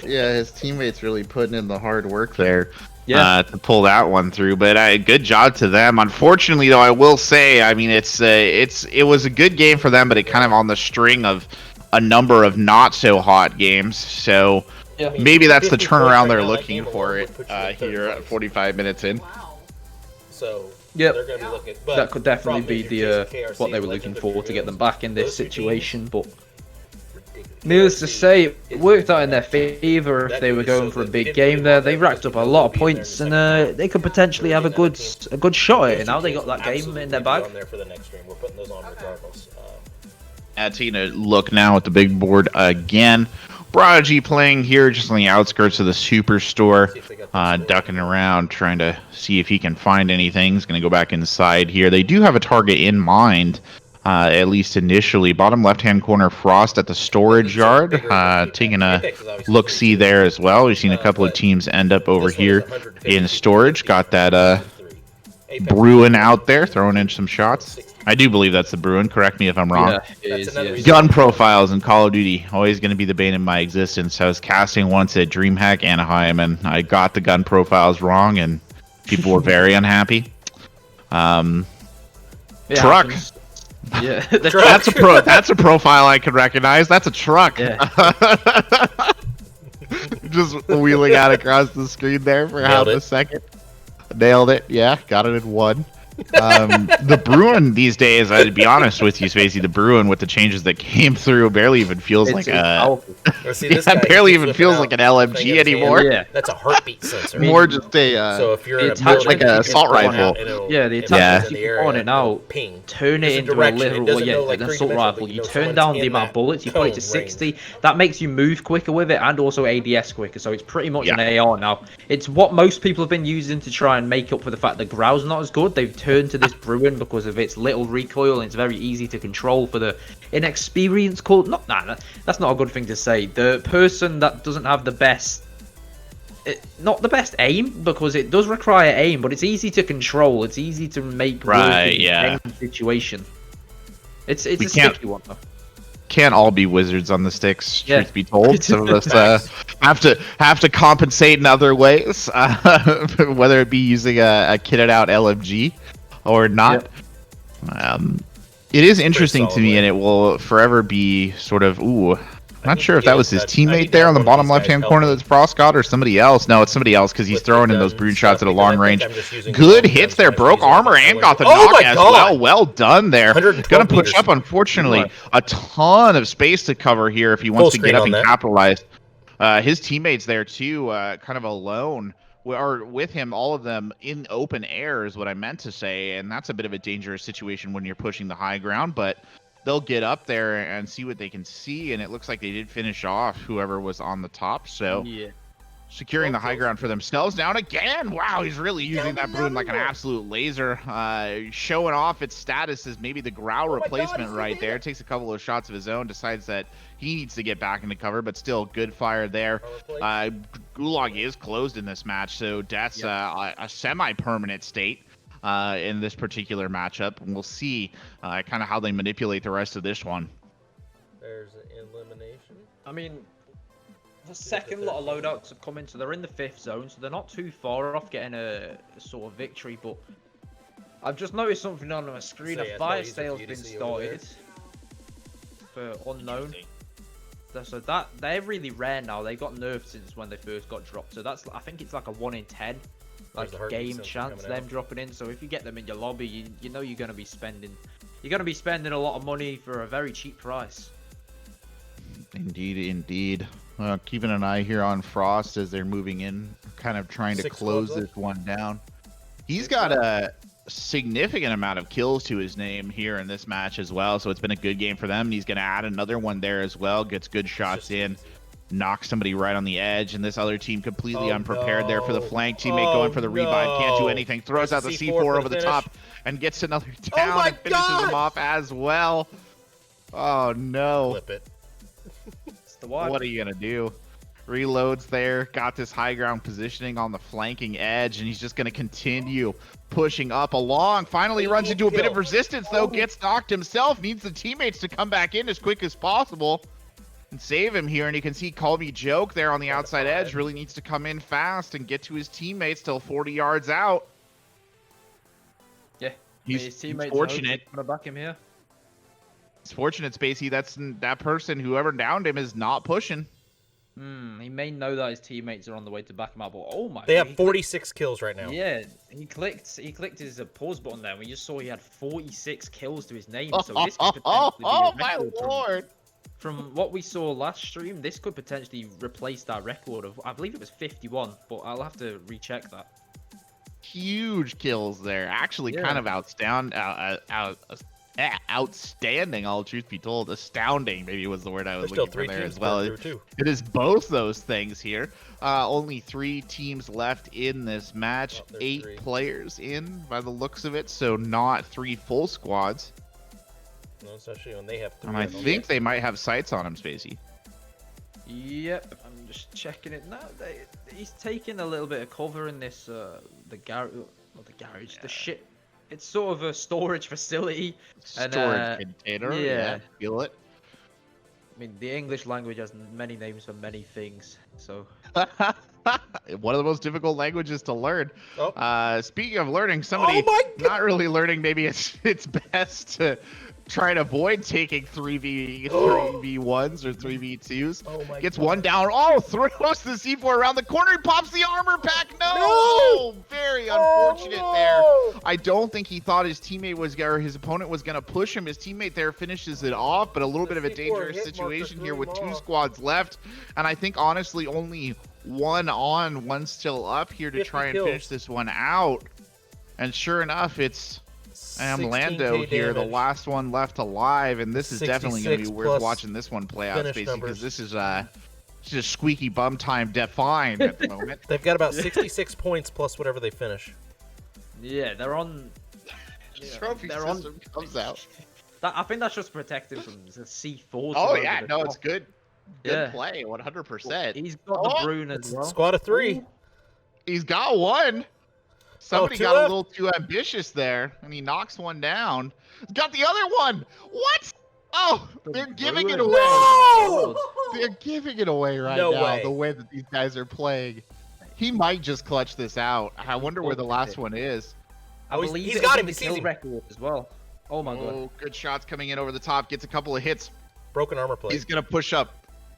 Speaker 1: Yeah, his teammates really putting in the hard work there.
Speaker 2: Yeah.
Speaker 1: To pull that one through, but good job to them. Unfortunately, though, I will say, I mean, it was a good game for them, but it kind of on the string of a number of not so hot games. So
Speaker 2: Yeah.
Speaker 1: maybe that's the
Speaker 3: 50
Speaker 1: turnaround
Speaker 3: points
Speaker 1: they're
Speaker 3: right now, that
Speaker 1: looking
Speaker 3: game
Speaker 1: for
Speaker 3: alone
Speaker 1: it
Speaker 3: would put you in third
Speaker 1: here at
Speaker 3: place.
Speaker 1: 45 minutes in.
Speaker 3: So
Speaker 2: Yep.
Speaker 3: they're going to be looking. But
Speaker 2: That could definitely
Speaker 3: problem
Speaker 2: be
Speaker 3: is you're
Speaker 2: the
Speaker 3: chasing KRC,
Speaker 2: what they were
Speaker 3: Legend
Speaker 2: looking
Speaker 3: of
Speaker 2: for to get them
Speaker 3: Heroes.
Speaker 2: back in this
Speaker 3: Those two teams,
Speaker 2: situation, but
Speaker 3: ridiculous.
Speaker 2: needless to
Speaker 3: KRC
Speaker 2: say, it
Speaker 3: is
Speaker 2: worked out in their
Speaker 3: ridiculous.
Speaker 2: favor if
Speaker 3: That
Speaker 2: they
Speaker 3: dude
Speaker 2: were
Speaker 3: is
Speaker 2: going
Speaker 3: so
Speaker 2: for a
Speaker 3: good.
Speaker 2: big
Speaker 3: He didn't
Speaker 2: game
Speaker 3: really
Speaker 2: there.
Speaker 3: want
Speaker 2: They
Speaker 3: that
Speaker 2: racked
Speaker 3: because
Speaker 2: up a
Speaker 3: he
Speaker 2: lot
Speaker 3: knows
Speaker 2: of
Speaker 3: he'll be in there
Speaker 2: points,
Speaker 3: in
Speaker 2: and
Speaker 3: the second round.
Speaker 2: they could potentially have a
Speaker 3: Really
Speaker 2: good
Speaker 3: good
Speaker 2: a good shot at it.
Speaker 3: Those
Speaker 2: Now
Speaker 3: two
Speaker 2: they
Speaker 3: teams
Speaker 2: got that game
Speaker 3: absolutely
Speaker 2: in their
Speaker 3: be
Speaker 2: bag.
Speaker 3: on there for the next stream. We're putting those on regardless.
Speaker 1: Taking a look now at the big board again. Prodigy playing here just on the outskirts of the superstore,
Speaker 3: See if they got that score.
Speaker 1: ducking around, trying to see if he can find anything. He's going to go back inside here. They do have a target in mind, at least initially. Bottom left-hand corner, Frost at the storage yard, taking a look-see there as well. We've seen a couple of teams end up over
Speaker 3: This one is
Speaker 1: here
Speaker 3: 150,
Speaker 1: in storage. Got that
Speaker 3: Apex
Speaker 1: Bruin out there, throwing in some shots. I do believe that's the Bruin. Correct me if I'm wrong.
Speaker 2: Yeah, it
Speaker 3: That's
Speaker 2: is.
Speaker 3: another
Speaker 2: Yeah.
Speaker 3: reason-
Speaker 1: Gun profiles in Call of Duty, always going to be the bane of my existence. I was casting once at DreamHack Anaheim, and I got the gun profiles wrong, and people were very unhappy.
Speaker 2: It
Speaker 1: Truck.
Speaker 2: happens. Yeah,
Speaker 1: That's a profile I can recognize. That's a truck.
Speaker 2: Yeah.
Speaker 1: Just wheeling out across the screen there for half
Speaker 3: Nailed it.
Speaker 1: a second. Nailed it. Yeah, got it in one. The Bruin these days, I'd be honest with you, Spacy, the Bruin with the changes that came through barely even feels like
Speaker 2: It's
Speaker 1: a
Speaker 2: powerful.
Speaker 3: Or see, this
Speaker 1: Yeah,
Speaker 3: guy, he
Speaker 1: barely
Speaker 3: keeps
Speaker 1: even
Speaker 3: whipping
Speaker 1: feels
Speaker 3: out
Speaker 1: like an
Speaker 3: the
Speaker 1: LMG
Speaker 3: thing in his hand.
Speaker 1: anymore.
Speaker 2: Yeah.
Speaker 3: That's a heartbeat sensor.
Speaker 1: More just a
Speaker 3: So if you're
Speaker 2: The
Speaker 3: in a
Speaker 2: attachment
Speaker 3: building,
Speaker 1: like a
Speaker 3: you
Speaker 1: assault
Speaker 3: can put one
Speaker 1: rifle.
Speaker 3: out and it'll-
Speaker 2: Yeah, the
Speaker 3: if
Speaker 1: attachment
Speaker 3: it's in
Speaker 2: you
Speaker 3: the
Speaker 2: put
Speaker 3: area,
Speaker 2: on it now,
Speaker 3: it'll ping.
Speaker 2: turn it
Speaker 3: There's a
Speaker 2: into a
Speaker 3: direction. It
Speaker 2: literal,
Speaker 3: doesn't
Speaker 2: yeah,
Speaker 3: know, like,
Speaker 2: an assault
Speaker 3: three-dimensional,
Speaker 2: rifle.
Speaker 3: but
Speaker 2: You
Speaker 3: know
Speaker 2: turn
Speaker 3: someone's
Speaker 2: down the
Speaker 3: in
Speaker 2: amount of
Speaker 3: that
Speaker 2: bullets, you put it to
Speaker 3: cone
Speaker 2: 60. That makes you move quicker with it, and also ADS quicker. So it's pretty much an
Speaker 1: Yeah.
Speaker 2: AR now. It's what most people have been using to try and make up for the fact that Grau's not as good. They've turned to this Bruin because of its little recoil, and it's very easy to control for the inexperienced called. That's not a good thing to say. The person that doesn't have the best. Not the best aim, because it does require aim, but it's easy to control. It's easy to make work
Speaker 1: Right,
Speaker 2: in
Speaker 1: yeah.
Speaker 2: any situation. It's
Speaker 1: We
Speaker 2: a
Speaker 1: can't-
Speaker 2: sticky one though.
Speaker 1: Can't all be wizards on the sticks,
Speaker 2: Yeah.
Speaker 1: truth be told. Some of us have to compensate in other ways, whether it be using a kitted out LMG or not. It is interesting to
Speaker 3: solid
Speaker 1: me,
Speaker 3: way.
Speaker 1: and it will forever be sort of not
Speaker 3: need
Speaker 1: sure
Speaker 3: to
Speaker 1: if that
Speaker 3: get
Speaker 1: was his
Speaker 3: that- I need
Speaker 1: teammate
Speaker 3: to
Speaker 1: there
Speaker 3: have
Speaker 1: on the
Speaker 3: one of
Speaker 1: bottom
Speaker 3: these guys
Speaker 1: left-hand
Speaker 3: help
Speaker 1: corner
Speaker 3: me.
Speaker 1: that's Frost God, or somebody else. No, it's somebody else because he's
Speaker 3: With the
Speaker 1: throwing in those
Speaker 3: gun
Speaker 1: Bruin
Speaker 3: stuff,
Speaker 1: shots at a
Speaker 3: because
Speaker 1: long
Speaker 3: I think
Speaker 1: range.
Speaker 3: I'm just using
Speaker 1: Good
Speaker 3: long
Speaker 1: hits
Speaker 3: guns
Speaker 1: there,
Speaker 3: when I
Speaker 1: broke
Speaker 3: use it.
Speaker 1: armor and got the
Speaker 3: Oh
Speaker 1: knock
Speaker 3: my
Speaker 1: as
Speaker 3: God!
Speaker 1: well. Well done there.
Speaker 3: 112
Speaker 1: Gonna push
Speaker 3: meters.
Speaker 1: up, unfortunately. A ton of space to cover here if he wants to
Speaker 3: screen
Speaker 1: get up
Speaker 3: on
Speaker 1: and
Speaker 3: that.
Speaker 1: capitalize. His teammates there too, kind of alone, are with him, all of them in open air is what I meant to say, and that's a bit of a dangerous situation when you're pushing the high ground, but they'll get up there and see what they can see, and it looks like they did finish off whoever was on the top, so
Speaker 2: Yeah.
Speaker 1: securing the high ground for themselves. Down again. Wow, he's really using that Bruin like an absolute laser, showing off its status as maybe the Grau replacement right there. Takes a couple of shots of his own, decides that he needs to get back into cover, but still good fire there. Gulag is closed in this match, so that's a semi-permanent state in this particular matchup, and we'll see kind of how they manipulate the rest of this one.
Speaker 3: There's an elimination.
Speaker 2: I mean, the second lot of loadouts have come in, so they're in the 5th zone, so they're not too far off getting a sort of victory, but I've just noticed something on my screen.
Speaker 3: So, yeah,
Speaker 2: A
Speaker 3: it's
Speaker 2: fire
Speaker 3: not easy for
Speaker 2: sale's
Speaker 3: you to
Speaker 2: been
Speaker 3: see over there.
Speaker 2: started for unknown. So they're really rare now. They got nerfed since when they first got dropped. So I think it's like a 1 in 10 like game chance them dropping in. So if you get them in your lobby, you know you're gonna be spending a lot of money for a very cheap price.
Speaker 1: Indeed. Keeping an eye here on Frost as they're moving in, kind of trying to close this one down. He's got a significant amount of kills to his name here in this match as well, so it's been a good game for them. He's going to add another one there as well, gets good shots in, knocks somebody right on the edge, and this other team completely unprepared there for the flank. Teammate going for the revive, can't do anything, throws out the C4 over the top, and gets another down and finishes him off as well. Oh no.
Speaker 3: Flip it.
Speaker 2: It's the one.
Speaker 1: What are you going to do? Reloads there, got this high ground positioning on the flanking edge, and he's just going to continue pushing up along. Finally runs into a bit of resistance, though, gets knocked himself, needs the teammates to come back in as quick as possible and save him here. And you can see Call Me Joke there on the outside edge, really needs to come in fast and get to his teammates till 40 yards out.
Speaker 2: Yeah,
Speaker 1: he's fortunate.
Speaker 2: Gonna back him here.
Speaker 1: It's fortunate, Spacy. That person, whoever downed him, is not pushing.
Speaker 2: He may know that his teammates are on the way to back him up, but oh my!
Speaker 3: They have 46 kills right now.
Speaker 2: Yeah, he clicked his pause button there. We just saw he had 46 kills to his name. So this could potentially be
Speaker 1: my lord!
Speaker 2: From what we saw last stream, this could potentially replace that record of, I believe it was 51, but I'll have to recheck that.
Speaker 1: Huge kills there, actually, kind of outstanding, all truth be told. Astounding maybe was the word I was looking for there as well. It is both those things here. Only 3 teams left in this match, 8 players in by the looks of it, so not 3 full squads.
Speaker 3: No, especially when they have 3.
Speaker 1: And I think they might have sights on him, Spacy.
Speaker 2: Yep, I'm just checking it now. He's taking a little bit of cover in this the ship. It's sort of a storage facility.
Speaker 1: Storage container, yeah, feel it.
Speaker 2: I mean, the English language has many names for many things, so...
Speaker 1: One of the most difficult languages to learn.
Speaker 3: Oh.
Speaker 1: Speaking of learning, somebody not really learning, maybe it's best to try and avoid taking 3v1s or 3v2s.
Speaker 3: Oh my
Speaker 1: Gets
Speaker 3: God.
Speaker 1: one down. Oh, throws the C4 around the corner. He pops the armor pack. No! Very unfortunate there. I don't think he thought his teammate was, or his opponent was going to push him. His teammate there finishes it off, but a little bit of a dangerous situation here with 2 squads left. And I think, honestly, only one on, one still up here to try and finish this one out. And sure enough, it's Lando here, the last one left alive, and this is definitely going to be worth watching this one play out, Spacy, because this is just squeaky bum time defined at the moment.
Speaker 3: They've got about 66 points plus whatever they finish.
Speaker 2: Yeah, they're on.
Speaker 1: Trophy system comes out.
Speaker 2: I think that's just protected from the C4.
Speaker 1: Oh yeah, no, it's good. Good play, 100%.
Speaker 2: He's got the Brune as well.
Speaker 3: Squad of 3.
Speaker 1: He's got one. Somebody got a little too ambitious there, and he knocks one down. He's got the other one. What? Oh, they're giving it away.
Speaker 3: No!
Speaker 1: They're giving it away right now, the way that these guys are playing. He might just clutch this out. I wonder where the last one is.
Speaker 2: I believe
Speaker 3: he's got him.
Speaker 2: The kill record as well. Oh my god.
Speaker 1: Good shots coming in over the top. Gets a couple of hits.
Speaker 3: Broken armor plate.
Speaker 1: He's going to push up.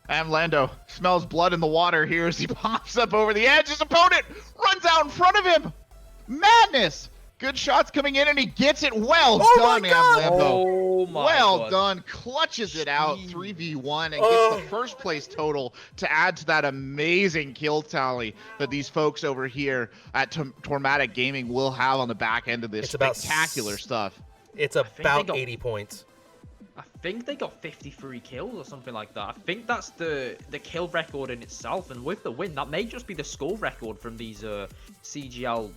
Speaker 1: And Lando smells blood in the water here as he pops up over the edge. His opponent runs out in front of him. Madness! Good shots coming in, and he gets it. Well done, Lambo.
Speaker 2: Oh my
Speaker 1: well done. Clutches it out 3v1 and gets the first place total to add to that amazing kill tally that these folks over here at Tormatic Gaming will have on the back end of this. Spectacular stuff.
Speaker 3: It's about 80 points.
Speaker 2: I think they got 53 kills or something like that. I think that's the kill record in itself, and with the win, that may just be the score record from these CGL,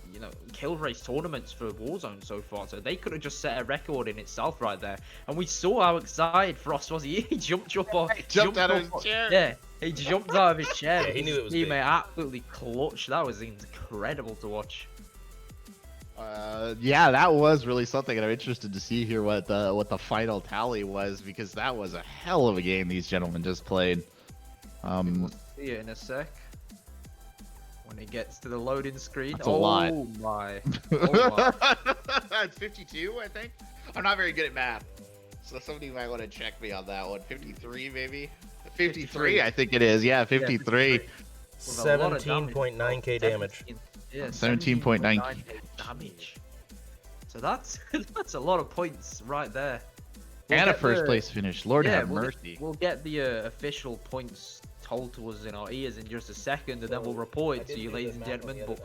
Speaker 2: kill race tournaments for Warzone so far. So they could have just set a record in itself right there. And we saw how excited Frost was. He jumped up off.
Speaker 1: He jumped out of his chair.
Speaker 2: Yeah, he jumped out of his chair.
Speaker 3: Yeah, he knew it was
Speaker 2: big. Absolutely clutch. That was incredible to watch.
Speaker 1: Yeah, that was really something, and I'm interested to see here what the final tally was, because that was a hell of a game these gentlemen just played.
Speaker 2: We'll see it in a sec when it gets to the loading screen.
Speaker 1: That's a lot.
Speaker 2: Oh my!
Speaker 1: It's 52, I think. I'm not very good at math. So somebody might want to check me on that one. 53 maybe? 53 I think it is. Yeah, 53.
Speaker 3: 17.9k damage.
Speaker 2: Yeah,
Speaker 1: 17.9k
Speaker 2: damage. So that's that's a lot of points right there.
Speaker 1: And a first place finish. Lord have mercy.
Speaker 2: We'll get the official points told to us in our ears in just a second, and then we'll report it to you, ladies and gentlemen. But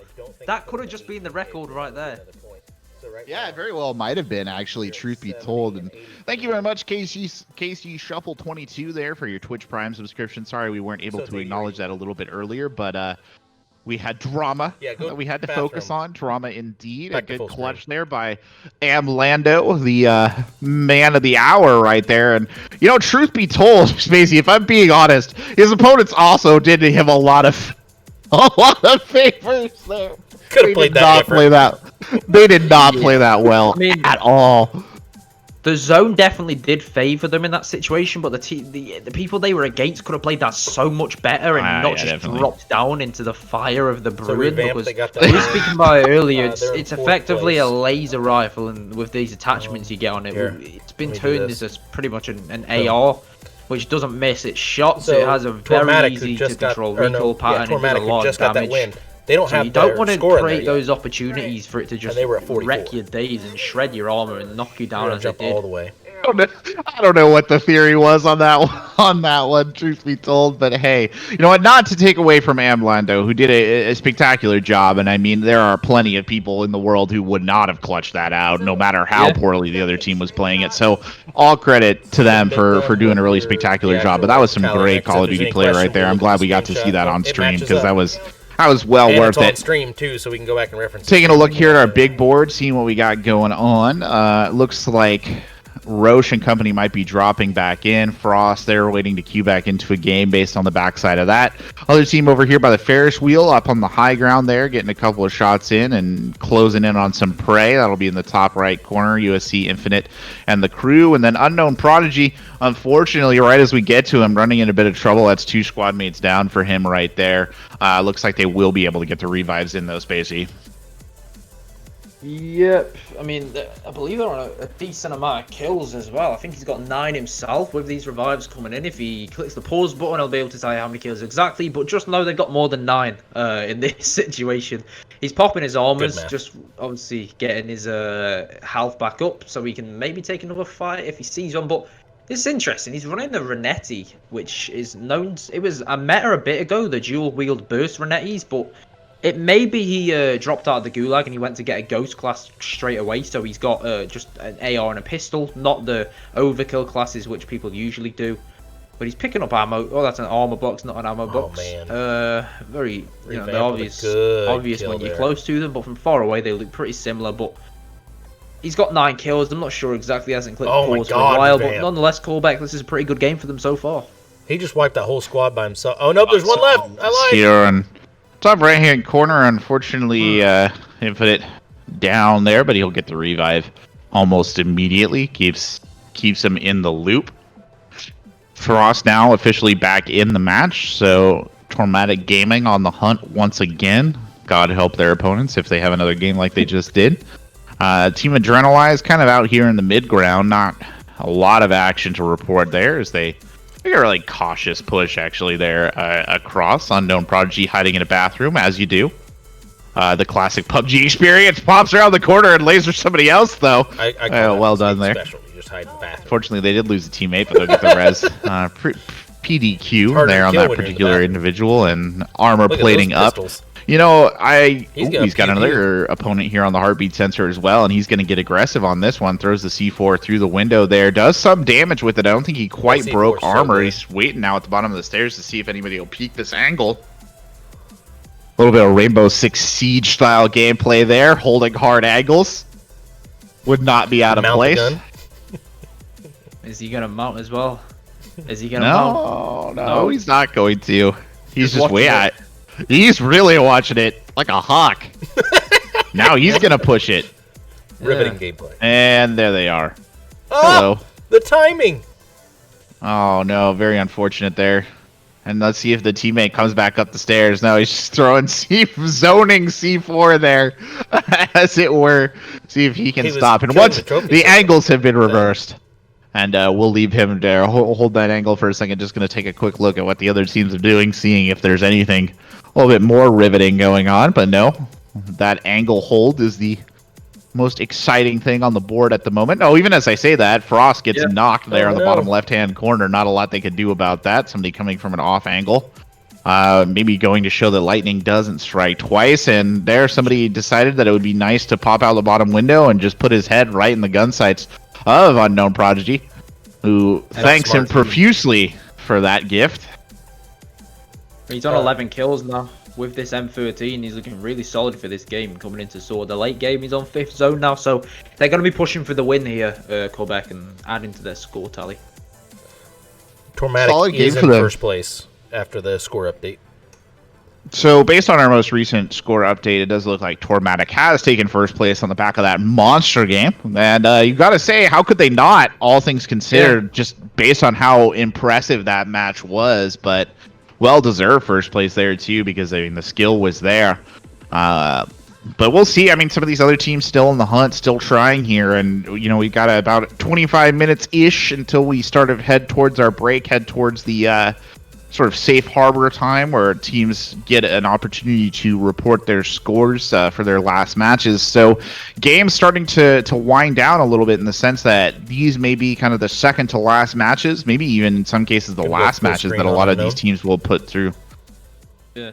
Speaker 2: that could have just been the record right there.
Speaker 1: Yeah, it very well might have been, actually, truth be told. And thank you very much, KC Shuffle 22 there for your Twitch Prime subscription. Sorry we weren't able to acknowledge that a little bit earlier, but we had drama that we had to focus on. Drama indeed. A good clutch there by Lando, the man of the hour right there. And, you know, truth be told, Spacy, if I'm being honest, his opponents also did him a lot of favors there.
Speaker 3: Could have played that.
Speaker 1: They did not play that well at all.
Speaker 2: The zone definitely did favor them in that situation, but the people they were against could have played that so much better and not just dropped down into the fire of the Bruin. Because we were speaking about it earlier, it's effectively a laser rifle, and with these attachments you get on it, it's been turned into pretty much an AR, which doesn't miss its shots. It has a very easy to control recoil pattern. It does a lot of damage.
Speaker 3: They don't
Speaker 2: so
Speaker 3: have
Speaker 2: you don't want to create
Speaker 3: those
Speaker 2: those opportunities for it to just wreck your days and shred your armor and knock you down as it did.
Speaker 3: All the way.
Speaker 1: I don't know what the theory was on that one, truth be told, but hey, you know what? Not to take away from Amlando, who did a spectacular job, and I mean, there are plenty of people in the world who would not have clutched that out, no matter how poorly the other team was playing it. So, all credit to them for doing a really spectacular job. But that was some great Call of Duty play right there. I'm glad we got to see that on stream because that was well worth it.
Speaker 3: On stream too, so we can go back and reference.
Speaker 1: Taking a look here at our big board, seeing what we got going on. Looks like Roche and company might be dropping back in. Frost there waiting to queue back into a game based on the backside of that. Other team over here by the Ferris wheel up on the high ground there, getting a couple of shots in and closing in on some prey. That'll be in the top right corner. USC Infinite and the crew. And then Unknown Prodigy, unfortunately, right as we get to him, running in a bit of trouble. That's 2 squad mates down for him right there. Looks like they will be able to get the revives in though, Spacey.
Speaker 2: Yep, I mean, I believe they're on a decent amount of kills as well. I think he's got 9 himself with these revives coming in. If he clicks the pause button, I'll be able to tell you how many kills exactly, but just know they've got more than 9 in this situation. He's popping his armors, just obviously getting his health back up so he can maybe take another fight if he sees one, but this is interesting. He's running the Renetti, which is known. It was a meta a bit ago, the dual-wield burst Renettis, but it maybe he dropped out of the gulag and he went to get a ghost class straight away, so he's got just an AR and a pistol, not the overkill classes which people usually do. But he's picking up ammo. Oh, that's an armor box, not an ammo box.
Speaker 3: Man.
Speaker 2: Very, you know, they're obvious when you're close to them, but from far away they look pretty similar. But he's got 9 kills. I'm not sure exactly. He hasn't clicked pause for a while, but nonetheless, Corbec, this is a pretty good game for them so far.
Speaker 3: He just wiped that whole squad by himself. Oh no, there's one left. I lied.
Speaker 1: Here on top right hand corner, unfortunately, Infinite down there, but he'll get the revive almost immediately. Keeps him in the loop. Frost now officially back in the match, so Tormatic Gaming on the hunt once again. God help their opponents if they have another game like they just did. Team Adrenalize kind of out here in the mid ground, not a lot of action to report there as they make a really cautious push actually there across. Unknown Prodigy hiding in a bathroom, as you do. The classic PUBG experience, pops around the corner and lasers somebody else though. Well done there. Fortunately, they did lose a teammate, but they'll get the res. PDQ there on that particular individual, and armor plating up. You know, he's got another opponent here on the heartbeat sensor as well, and he's going to get aggressive on this one. Throws the C4 through the window there. Does some damage with it. I don't think he quite broke armor. He's waiting now at the bottom of the stairs to see if anybody will peek this angle. A little bit of Rainbow Six Siege style gameplay there. Holding hard angles. Would not be out of place.
Speaker 2: Is he going to mount as well? Is he going to mount?
Speaker 1: No, he's not going to. He's just waiting. He's really watching it like a hawk. Now he's going to push it.
Speaker 3: Riveting gameplay.
Speaker 1: And there they are.
Speaker 3: Oh,
Speaker 1: hello.
Speaker 3: The timing.
Speaker 1: Oh, no. Very unfortunate there. And let's see if the teammate comes back up the stairs. No, he's just throwing zoning C4 there, as it were. See if he can stop. And once the angles have been reversed. And we'll leave him there. Hold that angle for a second. Just going to take a quick look at what the other teams are doing, seeing if there's anything a little bit more riveting going on. But no, that angle hold is the most exciting thing on the board at the moment. Oh, even as I say that, Frost gets knocked there on the bottom left-hand corner. Not a lot they could do about that. Somebody coming from an off angle. Maybe going to show that lightning doesn't strike twice. And there, somebody decided that it would be nice to pop out the bottom window and just put his head right in the gun sights of Unknown Prodigy, who thanks him profusely for that gift.
Speaker 2: He's on 11 kills now with this M13. He's looking really solid for this game coming into Sword. The late game, he's on 5th zone now, so they're going to be pushing for the win here, Corbec, and adding to their score tally.
Speaker 3: Tormatic is in first place after the score update.
Speaker 1: So, based on our most recent score update, it does look like Tormatic has taken first place on the back of that monster game. And you got to say, how could they not, all things considered, just based on how impressive that match was. But well-deserved first place there, too, because, I mean, the skill was there. But we'll see. I mean, some of these other teams still in the hunt, still trying here. And, you know, we got about 25 minutes-ish until we start to head towards our break, head towards the sort of safe harbor time where teams get an opportunity to report their scores for their last matches. So games starting to wind down a little bit in the sense that these may be kind of the second to last matches, maybe even in some cases the last matches that a lot of these teams will put through.
Speaker 2: Yeah. I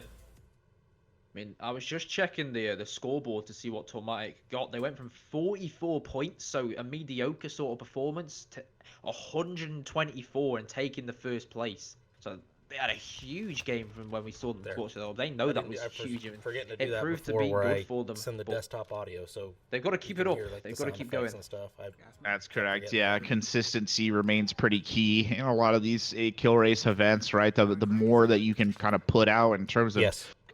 Speaker 2: mean, I was just checking the scoreboard to see what Tormatic got. They went from 44 points, so a mediocre sort of performance, to 124 and taking the first place. So they had a huge game from when we saw them torch. They know that was huge.
Speaker 3: Forgetting to do that
Speaker 2: proved to
Speaker 3: before
Speaker 2: be
Speaker 3: where
Speaker 2: good
Speaker 3: I
Speaker 2: for them.
Speaker 3: send the desktop audio, so
Speaker 2: they've got to keep it up.
Speaker 3: Hear, like,
Speaker 2: they've got to keep going.
Speaker 3: And stuff.
Speaker 1: That's correct. Yeah, consistency remains pretty key in a lot of these kill race events, right? The more that you can kind of put out in terms of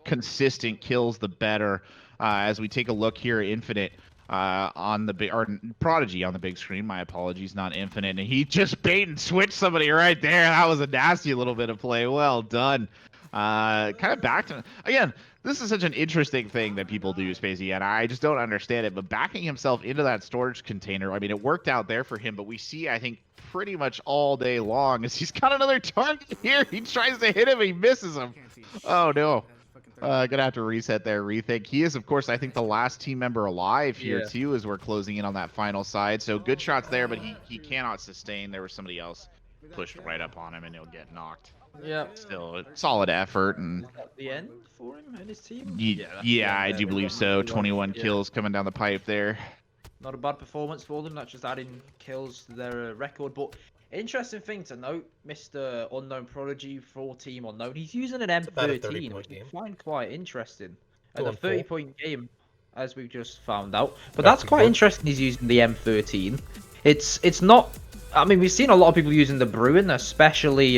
Speaker 1: consistent kills, the better. As we take a look here, Infinite on the big, or Prodigy on the big screen. My apologies, not Infinite. And he just bait and switched somebody right there. That was a nasty little bit of play. Well done. Kind of back to again. This is such an interesting thing that people do, Spacy, and I just don't understand it. But backing himself into that storage container, I mean, it worked out there for him. But we see, I think, pretty much all day long as he's got another target here. He tries to hit him, he misses him. Oh no. Gonna have to reset there, rethink. He is, of course, I think the last team member alive here too, as we're closing in on that final side. So good shots there, but he cannot sustain. There was somebody else pushed right up on him, and he'll get knocked.
Speaker 2: Yeah.
Speaker 1: Still a solid effort, and
Speaker 2: is that the end for him and his team.
Speaker 1: Yeah, I do believe so. 21 kills coming down the pipe there.
Speaker 2: Not a bad performance for them. That's just adding kills to their record, but. Interesting thing to note, Mr. Unknown Prodigy for Team Unknown. He's using an M13, which I find quite interesting. And a 30-point game, as we've just found out. But that's quite interesting he's using the M13. It's not... I mean, we've seen a lot of people using the Bruin, especially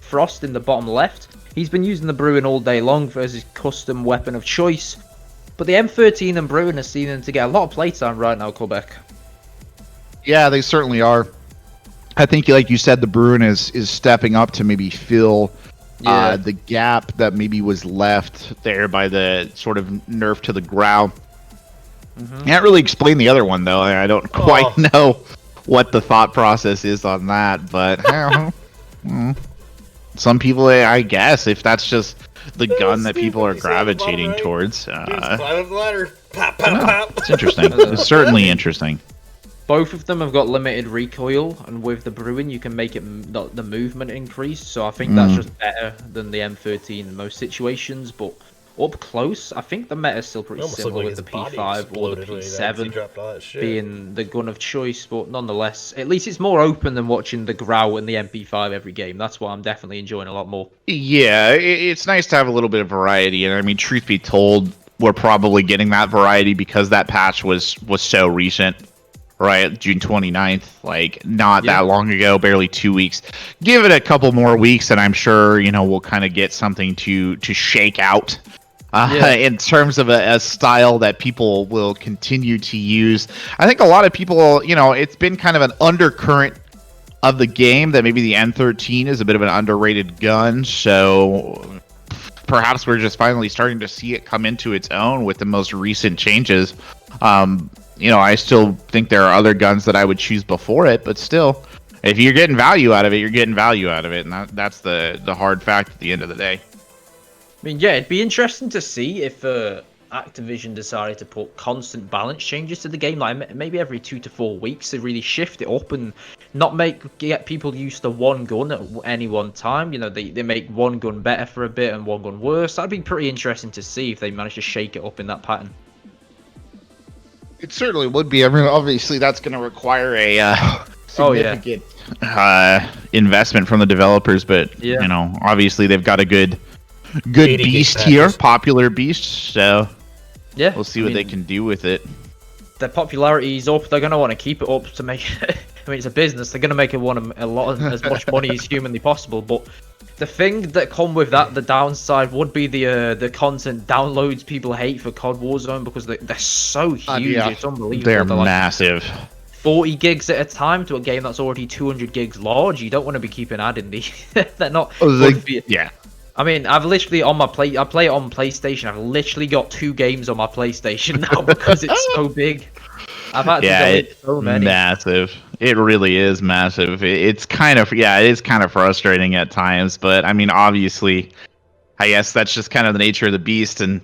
Speaker 2: Frost in the bottom left. He's been using the Bruin all day long as his custom weapon of choice. But the M13 and Bruin are seeming to get a lot of playtime right now, Corbec.
Speaker 1: Yeah, they certainly are. I think, like you said, the Bruin is stepping up to maybe fill the gap that maybe was left there by the sort of nerf to the Grau. Can't really explain the other one, though. I don't quite know what the thought process is on that, but some people, I guess, if that's just the gun that people are gravitating towards. It's interesting. It's certainly interesting.
Speaker 2: Both of them have got limited recoil, and with the Bruin, you can make it the movement increase. So I think that's just better than the M13 in most situations. But up close, I think the meta is still pretty similar with the P5 or the P7 being the gun of choice. But nonetheless, at least it's more open than watching the Grau and the MP5 every game. That's what I'm definitely enjoying a lot more. Yeah,
Speaker 1: it's nice to have a little bit of variety. And I mean, truth be told, we're probably getting that variety because that patch was so recent. Right, June 29th, like not that long ago, barely 2 weeks. Give it a couple more weeks, and I'm sure we'll kind of get something to shake out in terms of a style that people will continue to use. I think a lot of people, it's been kind of an undercurrent of the game that maybe the M13 is a bit of an underrated gun. So perhaps we're just finally starting to see it come into its own with the most recent changes. I still think there are other guns that I would choose before it, but still, if you're getting value out of it, you're getting value out of it, and that's the hard fact at the end of the day.
Speaker 2: I mean, yeah, it'd be interesting to see if Activision decided to put constant balance changes to the game, like maybe every 2 to 4 weeks, to really shift it up and not get people used to one gun at any one time. They make one gun better for a bit and one gun worse. That'd be pretty interesting to see if they manage to shake it up in that pattern.
Speaker 1: It certainly would be. I mean, obviously, that's going to require a significant investment from the developers, but obviously they've got a good beast here, popular beast. So
Speaker 2: yeah,
Speaker 1: we'll see what they can do with it.
Speaker 2: Their popularity is up. They're going to want to keep it up to make. I mean, it's a business. They're going to make it want as much money as humanly possible. But the thing that come with that, the downside would be the content downloads people hate for COD Warzone, because they're so huge. It's unbelievable.
Speaker 1: They're massive.
Speaker 2: 40 gigs at a time to a game that's already 200 gigs large. You don't want to be keeping adding these. They're not.
Speaker 1: Yeah.
Speaker 2: I mean, I've literally I play it on PlayStation. I've literally got 2 games on my PlayStation now because it's so big. I've had to delete so many.
Speaker 1: Massive. It really is massive. It is kind of frustrating at times, but I mean, obviously, I guess that's just kind of the nature of the beast, and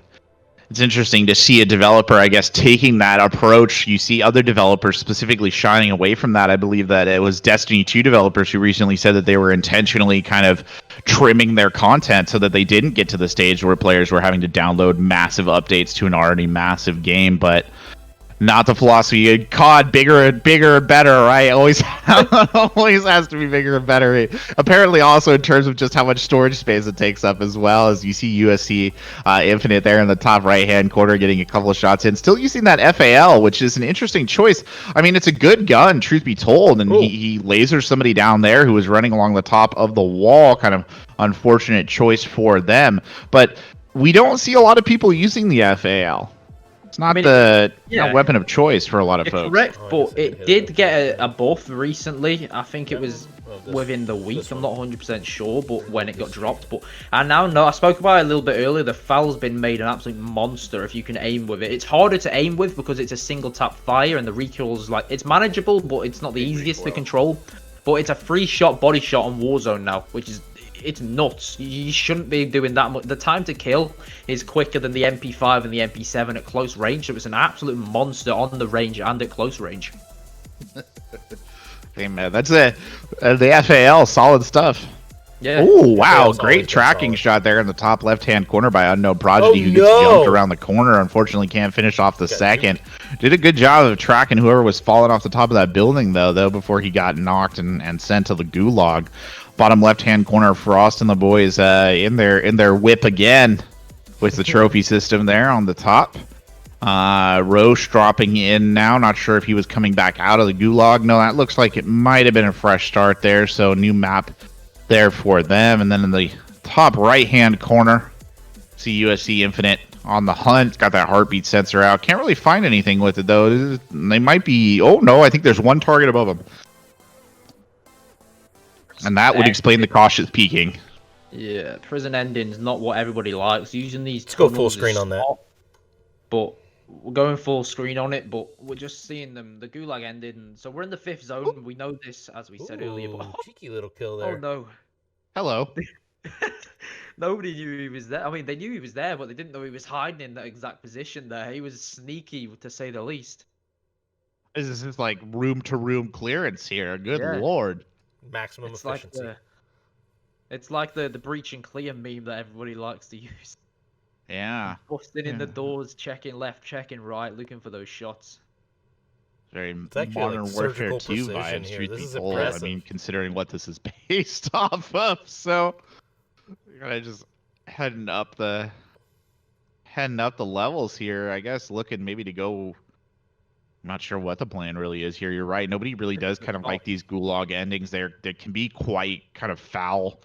Speaker 1: it's interesting to see a developer, I guess, taking that approach. You see other developers specifically shying away from that. I believe that it was Destiny 2 developers who recently said that they were intentionally kind of trimming their content so that they didn't get to the stage where players were having to download massive updates to an already massive game. But not the philosophy. COD, bigger and better, right? Always has to be bigger and better. Apparently, also in terms of just how much storage space it takes up, as well as you see USC Infinite there in the top right-hand corner getting a couple of shots in. Still using that FAL, which is an interesting choice. I mean, it's a good gun, truth be told, and he lasers somebody down there who was running along the top of the wall. Kind of unfortunate choice for them, but we don't see a lot of people using the FAL. It's not the weapon of choice for a lot of folks.
Speaker 2: Correct, but it did get a buff recently. I think it was within the week. I'm not 100% sure, but when it got dropped. But I now know, I spoke about it a little bit earlier, the FAL's been made an absolute monster if you can aim with it. It's harder to aim with because it's a single tap fire, and the recoil's like, it's manageable, but it's not the easiest to control. But it's a free shot body shot on Warzone now, which is, it's nuts. You shouldn't be doing that much. The time to kill is quicker than the MP5 and the MP7 at close range. So it's an absolute monster on the range and at close range.
Speaker 1: Hey man, that's the FAL, solid stuff.
Speaker 2: Yeah.
Speaker 1: Oh wow, great tracking shot there in the top left-hand corner by Unknown Prodigy, who gets jumped around the corner. Unfortunately, can't finish off the second. Did a good job of tracking whoever was falling off the top of that building, though, before he got knocked and sent to the gulag. Bottom left-hand corner, Frost and the boys in their whip again with the trophy system there on the top. Roche dropping in now. Not sure if he was coming back out of the gulag. No, that looks like it might have been a fresh start there. So new map there for them. And then in the top right-hand corner, see USC Infinite on the hunt. It's got that heartbeat sensor out. Can't really find anything with it, though. They might be... Oh, no, I think there's one target above them. And that would explain the cautious peeking.
Speaker 2: Yeah, prison ending's not what everybody likes. Using these...
Speaker 3: Let's go full screen on that.
Speaker 2: But we're going full screen on it, but we're just seeing them. The gulag ending. So we're in the 5th zone. We know this, as we said earlier. But...
Speaker 3: cheeky little kill there.
Speaker 2: Oh, no.
Speaker 1: Hello.
Speaker 2: Nobody knew he was there. I mean, they knew he was there, but they didn't know he was hiding in that exact position there. He was sneaky, to say the least.
Speaker 1: This is like room-to-room clearance here. Good lord.
Speaker 3: Maximum efficiency.
Speaker 2: It's like the breach and clear meme that everybody likes to use.
Speaker 1: Yeah.
Speaker 2: Busting in the doors, checking left, checking right, looking for those shots.
Speaker 1: Very Modern
Speaker 3: like
Speaker 1: Warfare 2 vibes,
Speaker 3: here.
Speaker 1: truth
Speaker 3: This
Speaker 1: be
Speaker 3: is
Speaker 1: told.
Speaker 3: impressive.
Speaker 1: I mean, considering what this is based off of. So, you're kind of just heading up the levels here. I guess looking maybe to go... I'm not sure what the plan really is here. You're right. Nobody really does kind of like these gulag endings. They can be quite kind of foul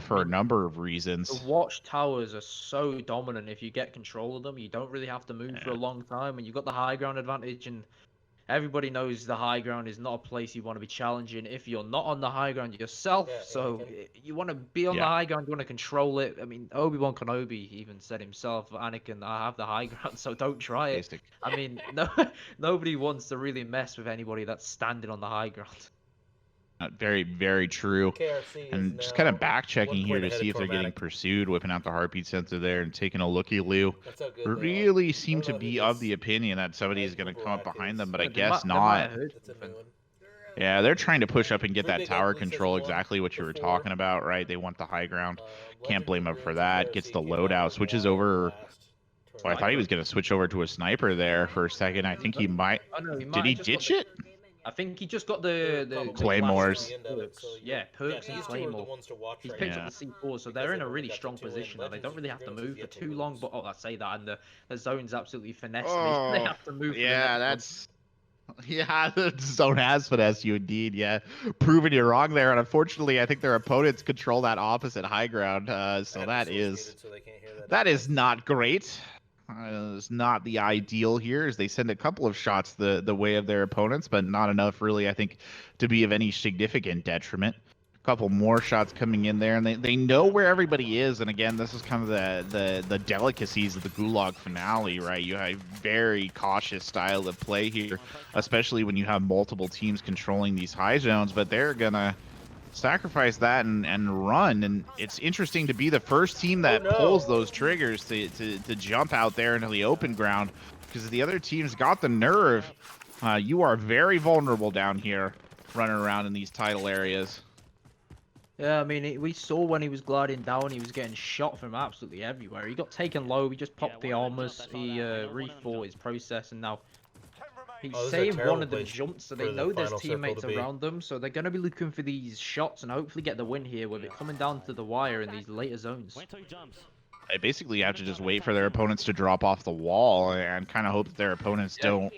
Speaker 1: for a number of reasons.
Speaker 2: The watchtowers are so dominant. If you get control of them, you don't really have to move for a long time, and you've got the high ground advantage. And everybody knows the high ground is not a place you want to be challenging if you're not on the high ground yourself. So you want to be on the high ground, you want to control it. I mean, Obi-Wan Kenobi even said himself, Anakin, I have the high ground, so don't try it. I mean, nobody wants to really mess with anybody that's standing on the high ground.
Speaker 1: Very, very true.
Speaker 3: KRC
Speaker 1: and just kind of back checking here to see if they're getting pursued, whipping out the heartbeat sensor there and taking a looky-loo. Really seem to be of the opinion that somebody is going to come up behind them, but I guess not. Yeah, they're trying to push up and get that tower control, exactly what you were talking about, right? They want the high ground. Can't blame them for that. Gets the loadout, switches over. Oh, I thought he was going to switch over to a sniper there for a second. I think he might. Did he ditch it?
Speaker 2: I think he just got the
Speaker 1: Claymores.
Speaker 2: Perks. Yeah, perks and Claymore. He's picked up the C4, so they're in a really strong position now. They don't really have to move for too long, but I say that, and the zone's absolutely finessed. They have to move.
Speaker 1: Yeah, that's... Yeah, the zone has finessed you indeed, yeah. Proving you wrong there, and unfortunately, I think their opponents control that opposite high ground, so that is not great. It's not the ideal here, as they send a couple of shots the way of their opponents, but not enough really, I think, to be of any significant detriment. A couple more shots coming in there, and they know where everybody is, and again, this is kind of the delicacies of the Gulag finale, right? You have very cautious style of play here, especially when you have multiple teams controlling these high zones, but they're gonna sacrifice that and run, and it's interesting to be the first team that pulls those triggers to jump out there into the open ground, because the other team's got the nerve. You are very vulnerable down here running around in these tidal areas.
Speaker 2: Yeah, I mean, we saw when he was gliding down, he was getting shot from absolutely everywhere. He got taken low, he just popped the armors, he rethought his process, and now he saved one of the jumps, so they know there's teammates around them, so they're going to be looking for these shots and hopefully get the win here with it coming down to the wire in these later zones.
Speaker 1: They basically have to just wait for their opponents to drop off the wall and kind of hope that their opponents don't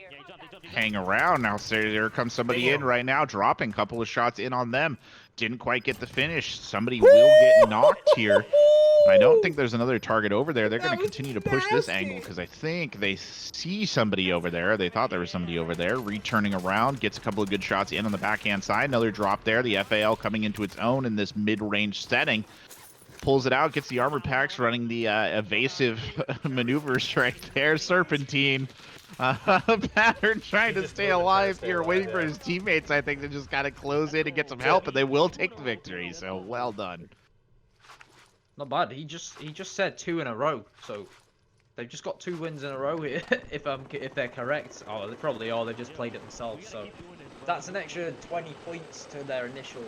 Speaker 1: hang around. Now, so there comes somebody in right now, dropping a couple of shots in on them. Didn't quite get the finish. Somebody will get knocked here. I don't think there's another target over there. They're going to continue to push this angle because I think they see somebody over there. They thought there was somebody over there. Returning around, gets a couple of good shots in on the backhand side. Another drop there. The FAL coming into its own in this mid-range setting. Pulls it out, gets the armor packs, running the evasive maneuvers right there. Serpentine pattern, trying to stay alive here, waiting for his teammates, I think, to just kind of close in and get some help, and they will take the victory, so well done.
Speaker 2: Not bad. He just said 2 in a row, so they've just got 2 wins in a row here. if they're correct, oh, they probably are. They just played it themselves. So that's an extra 20 points to their initial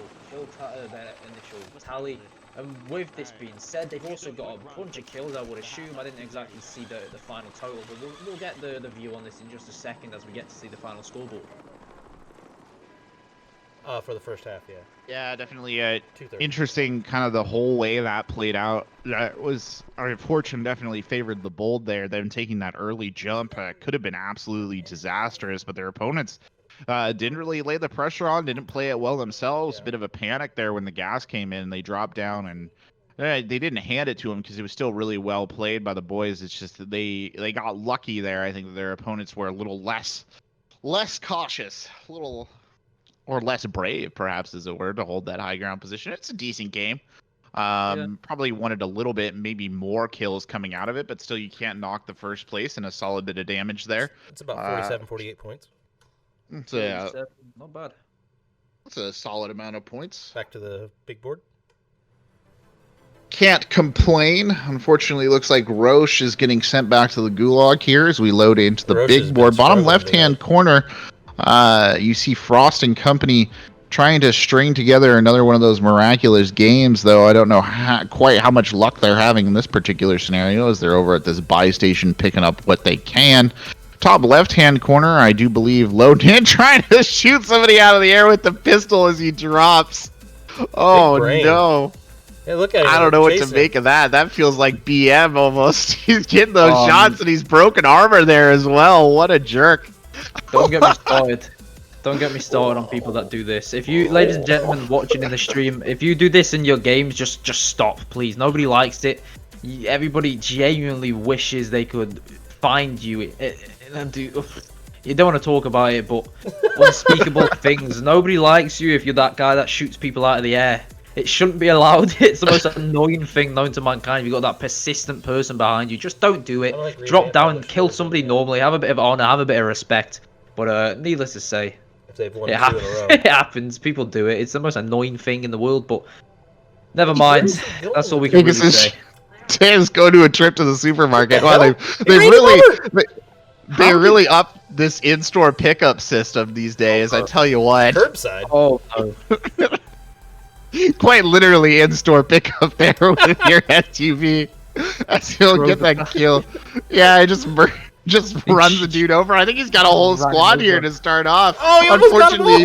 Speaker 2: tally. And with this being said, they've also got a bunch of kills, I would assume. I didn't exactly see the final total, but we'll get the view on this in just a second as we get to see the final scoreboard.
Speaker 3: For the first half, yeah.
Speaker 1: Yeah, definitely interesting kind of the whole way that played out. That was, our fortune definitely favored the Bold there. Them taking that early jump could have been absolutely disastrous, but their opponents didn't really lay the pressure on, didn't play it well themselves. Bit of a panic there when the gas came in. They dropped down, and they didn't hand it to them because it was still really well played by the boys. It's just that they got lucky there. I think that their opponents were a little less cautious, a little... or less brave, perhaps, is a word, to hold that high ground position. It's a decent game. Probably wanted a little bit, maybe more kills coming out of it, but still you can't knock the first place and a solid bit of damage there.
Speaker 3: It's about 47, 48 points.
Speaker 2: Not bad.
Speaker 1: That's a solid amount of points.
Speaker 3: Back to the big board.
Speaker 1: Can't complain. Unfortunately, looks like Roche is getting sent back to the Gulag here as we load into the big board. Bottom left-hand corner, you see Frost and company trying to string together another one of those miraculous games, though I don't know quite how much luck they're having in this particular scenario as they're over at this buy station picking up what they can. Top left-hand corner, I do believe Loden trying to shoot somebody out of the air with the pistol as he drops. Oh, no.
Speaker 3: Hey, look at him.
Speaker 1: I don't know what to make of that. That feels like BM almost. He's getting those shots and he's broken armor there as well. What a jerk.
Speaker 2: Don't get me started. Don't get me started on people that do this. If you, ladies and gentlemen watching in the stream, if you do this in your games, just stop, please. Nobody likes it. Everybody genuinely wishes they could find you and do. you don't want to talk about it, but unspeakable things. Nobody likes you if you're that guy that shoots people out of the air. It shouldn't be allowed. It's the most annoying thing known to mankind. You've got that persistent person behind you. Just don't do it.
Speaker 3: Like
Speaker 2: Drop down, kill somebody normally. Have a bit of honor. Have a bit of respect. But needless to say,
Speaker 3: If they've won
Speaker 2: it,
Speaker 3: 2 in a row.
Speaker 2: it happens. People do it. It's the most annoying thing in the world. But never mind. That's all we can really say.
Speaker 1: Tim's going to a trip to the supermarket. Wow, they really up this in-store pickup system these days. I tell you what.
Speaker 3: Curbside.
Speaker 2: Oh no.
Speaker 1: Quite literally in-store pickup there with your SUV. As he'll get that kill. Yeah, I just runs the dude over. I think he's got a whole squad here to start off.
Speaker 3: Oh,
Speaker 1: unfortunately,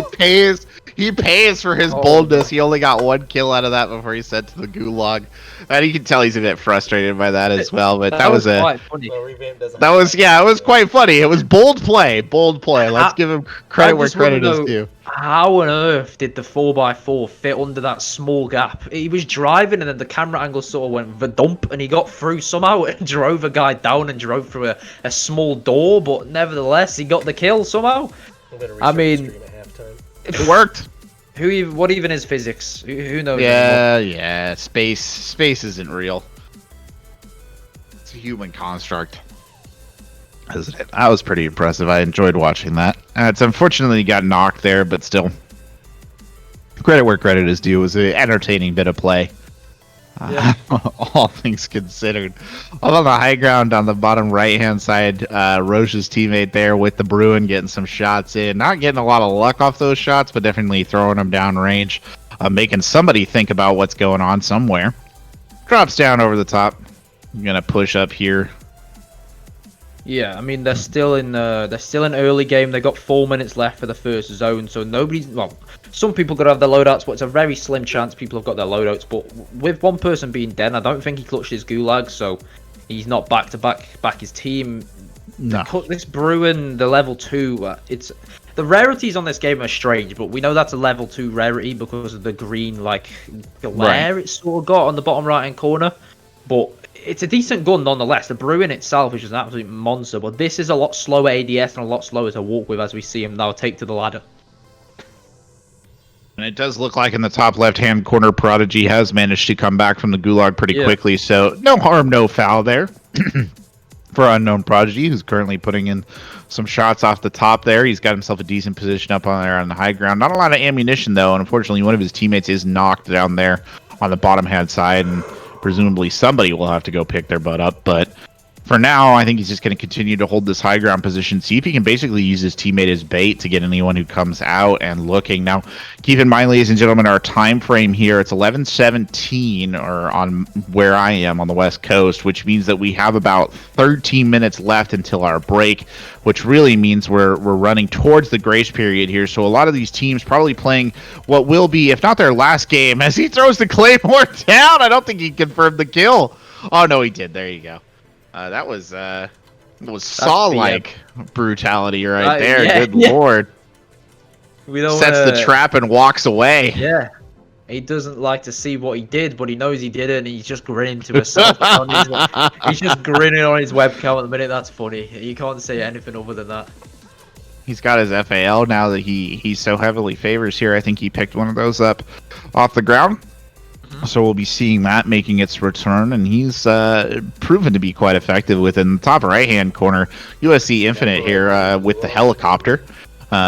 Speaker 1: he pays for his boldness. He only got 1 kill out of that before he sent to the gulag. And you can tell he's a bit frustrated by that as well. But that was
Speaker 2: quite funny.
Speaker 1: it was quite funny. It was bold play. Let's give him credit where credit is due.
Speaker 2: How on earth did the 4x4 fit under that small gap? He was driving and then the camera angle sort of went vadump and he got through somehow and drove a guy down and drove through a small door, but nevertheless he got the kill somehow. I mean,
Speaker 1: it worked.
Speaker 2: What even is physics? Who knows?
Speaker 1: Yeah. Space isn't real. It's a human construct. Isn't it? That was pretty impressive. I enjoyed watching that. It's unfortunately got knocked there, but still, credit where credit is due. It was an entertaining bit of play.
Speaker 2: Yeah.
Speaker 1: All things considered. Up on the high ground on the bottom right-hand side, Roche's teammate there with the Bruin getting some shots in. Not getting a lot of luck off those shots, but definitely throwing them down range. Making somebody think about what's going on somewhere. Drops down over the top. I'm going to push up here.
Speaker 2: Yeah, I mean they're still in early game. They got 4 minutes left for the first zone, so some people could have their loadouts, but it's a very slim chance people have got their loadouts. But with one person being dead, I don't think he clutched his gulag, so he's not back his team.
Speaker 1: No.
Speaker 2: This Bruin, the level 2, it's the rarities on this game are strange, but we know that's a level 2 rarity because of the green glare it's sort of got on the bottom right hand corner. But it's a decent gun nonetheless. The Bruin itself is just an absolute monster, but this is a lot slower ADS and a lot slower to walk with as we see him now take to the ladder.
Speaker 1: And it does look like in the top left-hand corner, Prodigy has managed to come back from the gulag pretty quickly, so no harm, no foul there for Unknown Prodigy, who's currently putting in some shots off the top there. He's got himself a decent position up on there on the high ground. Not a lot of ammunition, though, and unfortunately one of his teammates is knocked down there on the bottom-hand side, and presumably somebody will have to go pick their butt up, but for now, I think he's just going to continue to hold this high ground position, see if he can basically use his teammate as bait to get anyone who comes out and looking. Now, keep in mind, ladies and gentlemen, our time frame here, it's 11:17 or on where I am on the West Coast, which means that we have about 13 minutes left until our break, which really means we're running towards the grace period here. So a lot of these teams probably playing what will be, if not their last game, as he throws the Claymore down. I don't think he confirmed the kill. Oh, no, he did. There you go. That was Saw-like brutality right there.
Speaker 2: Yeah,
Speaker 1: Good lord.
Speaker 2: We don't
Speaker 1: Sets the trap and walks away.
Speaker 2: Yeah. He doesn't like to see what he did, but he knows he did it, and he's just grinning to himself. He's just grinning on his webcam at the minute. That's funny. You can't say anything other than that.
Speaker 1: He's got his FAL now that he so heavily favors here. I think he picked one of those up off the ground. So we'll be seeing that making its return, and he's proven to be quite effective within the top right-hand corner. USC Infinite here with the helicopter.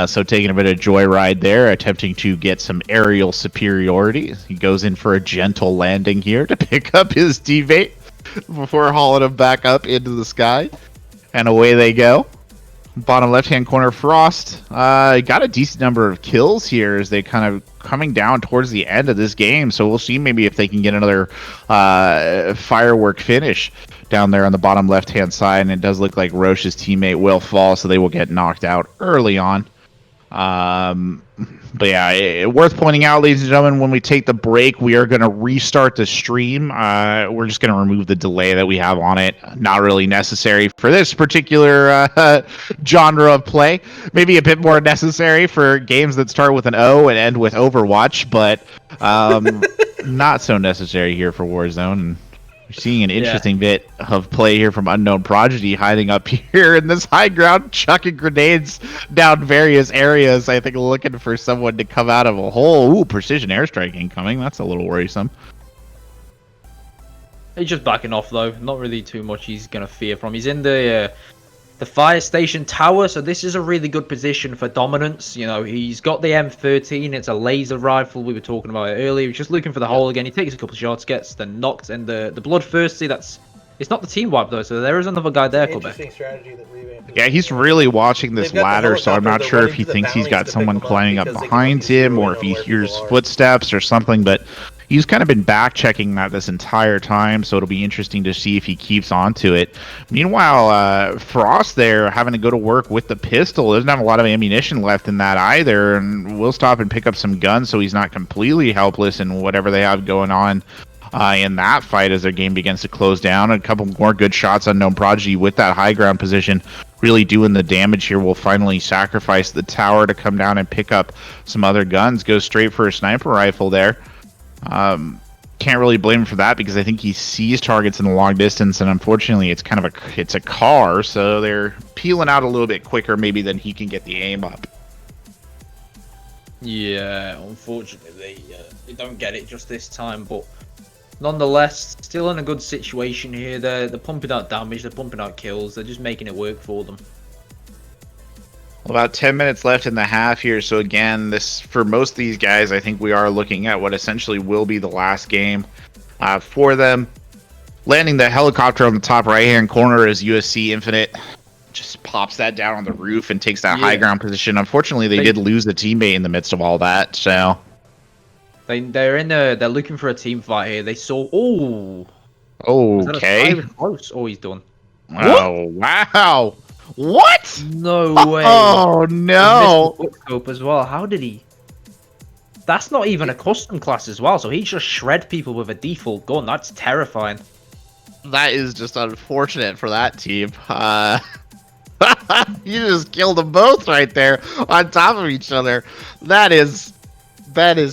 Speaker 1: So taking a bit of joyride there, attempting to get some aerial superiority. He goes in for a gentle landing here to pick up his teammate before hauling him back up into the sky. And away they go. Bottom left-hand corner, Frost got a decent number of kills here as they kind of coming down towards the end of this game. So we'll see maybe if they can get another firework finish down there on the bottom left-hand side. And it does look like Roche's teammate will fall, so they will get knocked out early on. But yeah, worth pointing out, ladies and gentlemen, when we take the break, we are going to restart the stream. We're just going to remove the delay that we have on it. Not really necessary for this particular genre of play. Maybe a bit more necessary for games that start with an O and end with Overwatch, but not so necessary here for Warzone. And We're seeing an interesting bit of play here from Unknown Prodigy hiding up here in this high ground, chucking grenades down various areas. I think looking for someone to come out of a hole. Ooh, precision airstrike incoming. That's a little worrisome.
Speaker 2: He's just backing off though. Not really too much he's gonna fear from. He's in the fire station tower, so this is a really good position for dominance. You know, he's got the M13. It's a laser rifle. We were talking about it earlier. He's just looking for the hole again. He takes a couple shots, gets the knocked, and the bloodthirsty. It's not the team wipe though, so there is another guy there.
Speaker 3: Interesting strategy that Revamp.
Speaker 1: Yeah, he's really watching this ladder, so I'm not sure if he thinks he's got someone climbing up behind him or if he hears footsteps or something, but he's kind of been back checking that this entire time, so it'll be interesting to see if he keeps on to it. Meanwhile, Frost there having to go to work with the pistol. Doesn't have a lot of ammunition left in that either, and we'll stop and pick up some guns so he's not completely helpless in whatever they have going on in that fight as their game begins to close down. A couple more good shots. Unknown Prodigy with that high ground position really doing the damage here. Will finally sacrifice the tower to come down and pick up some other guns. Goes straight for a sniper rifle there. Can't really blame him for that because I think he sees targets in the long distance, and unfortunately it's kind of it's a car, so they're peeling out a little bit quicker maybe than he can get the aim up.
Speaker 2: Yeah, unfortunately they don't get it just this time, but nonetheless still in a good situation here. They're pumping out damage, they're pumping out kills, they're just making it work for them.
Speaker 1: About 10 minutes left in the half here, so again, this for most of these guys, I think we are looking at what essentially will be the last game for them. Landing the helicopter on the top right-hand corner as USC Infinite just pops that down on the roof and takes that high ground position. Unfortunately, they did lose a teammate in the midst of all that, so
Speaker 2: they're looking for a team fight here. They saw
Speaker 1: okay.
Speaker 2: Close. Oh, he's done.
Speaker 1: Oh, wow. What?
Speaker 2: No way.
Speaker 1: Oh no.
Speaker 2: Scope as well. How did he? That's not even a custom class as well, so he just shred people with a default gun. That's terrifying.
Speaker 1: That is just unfortunate for that team. You just killed them both right there on top of each other. That is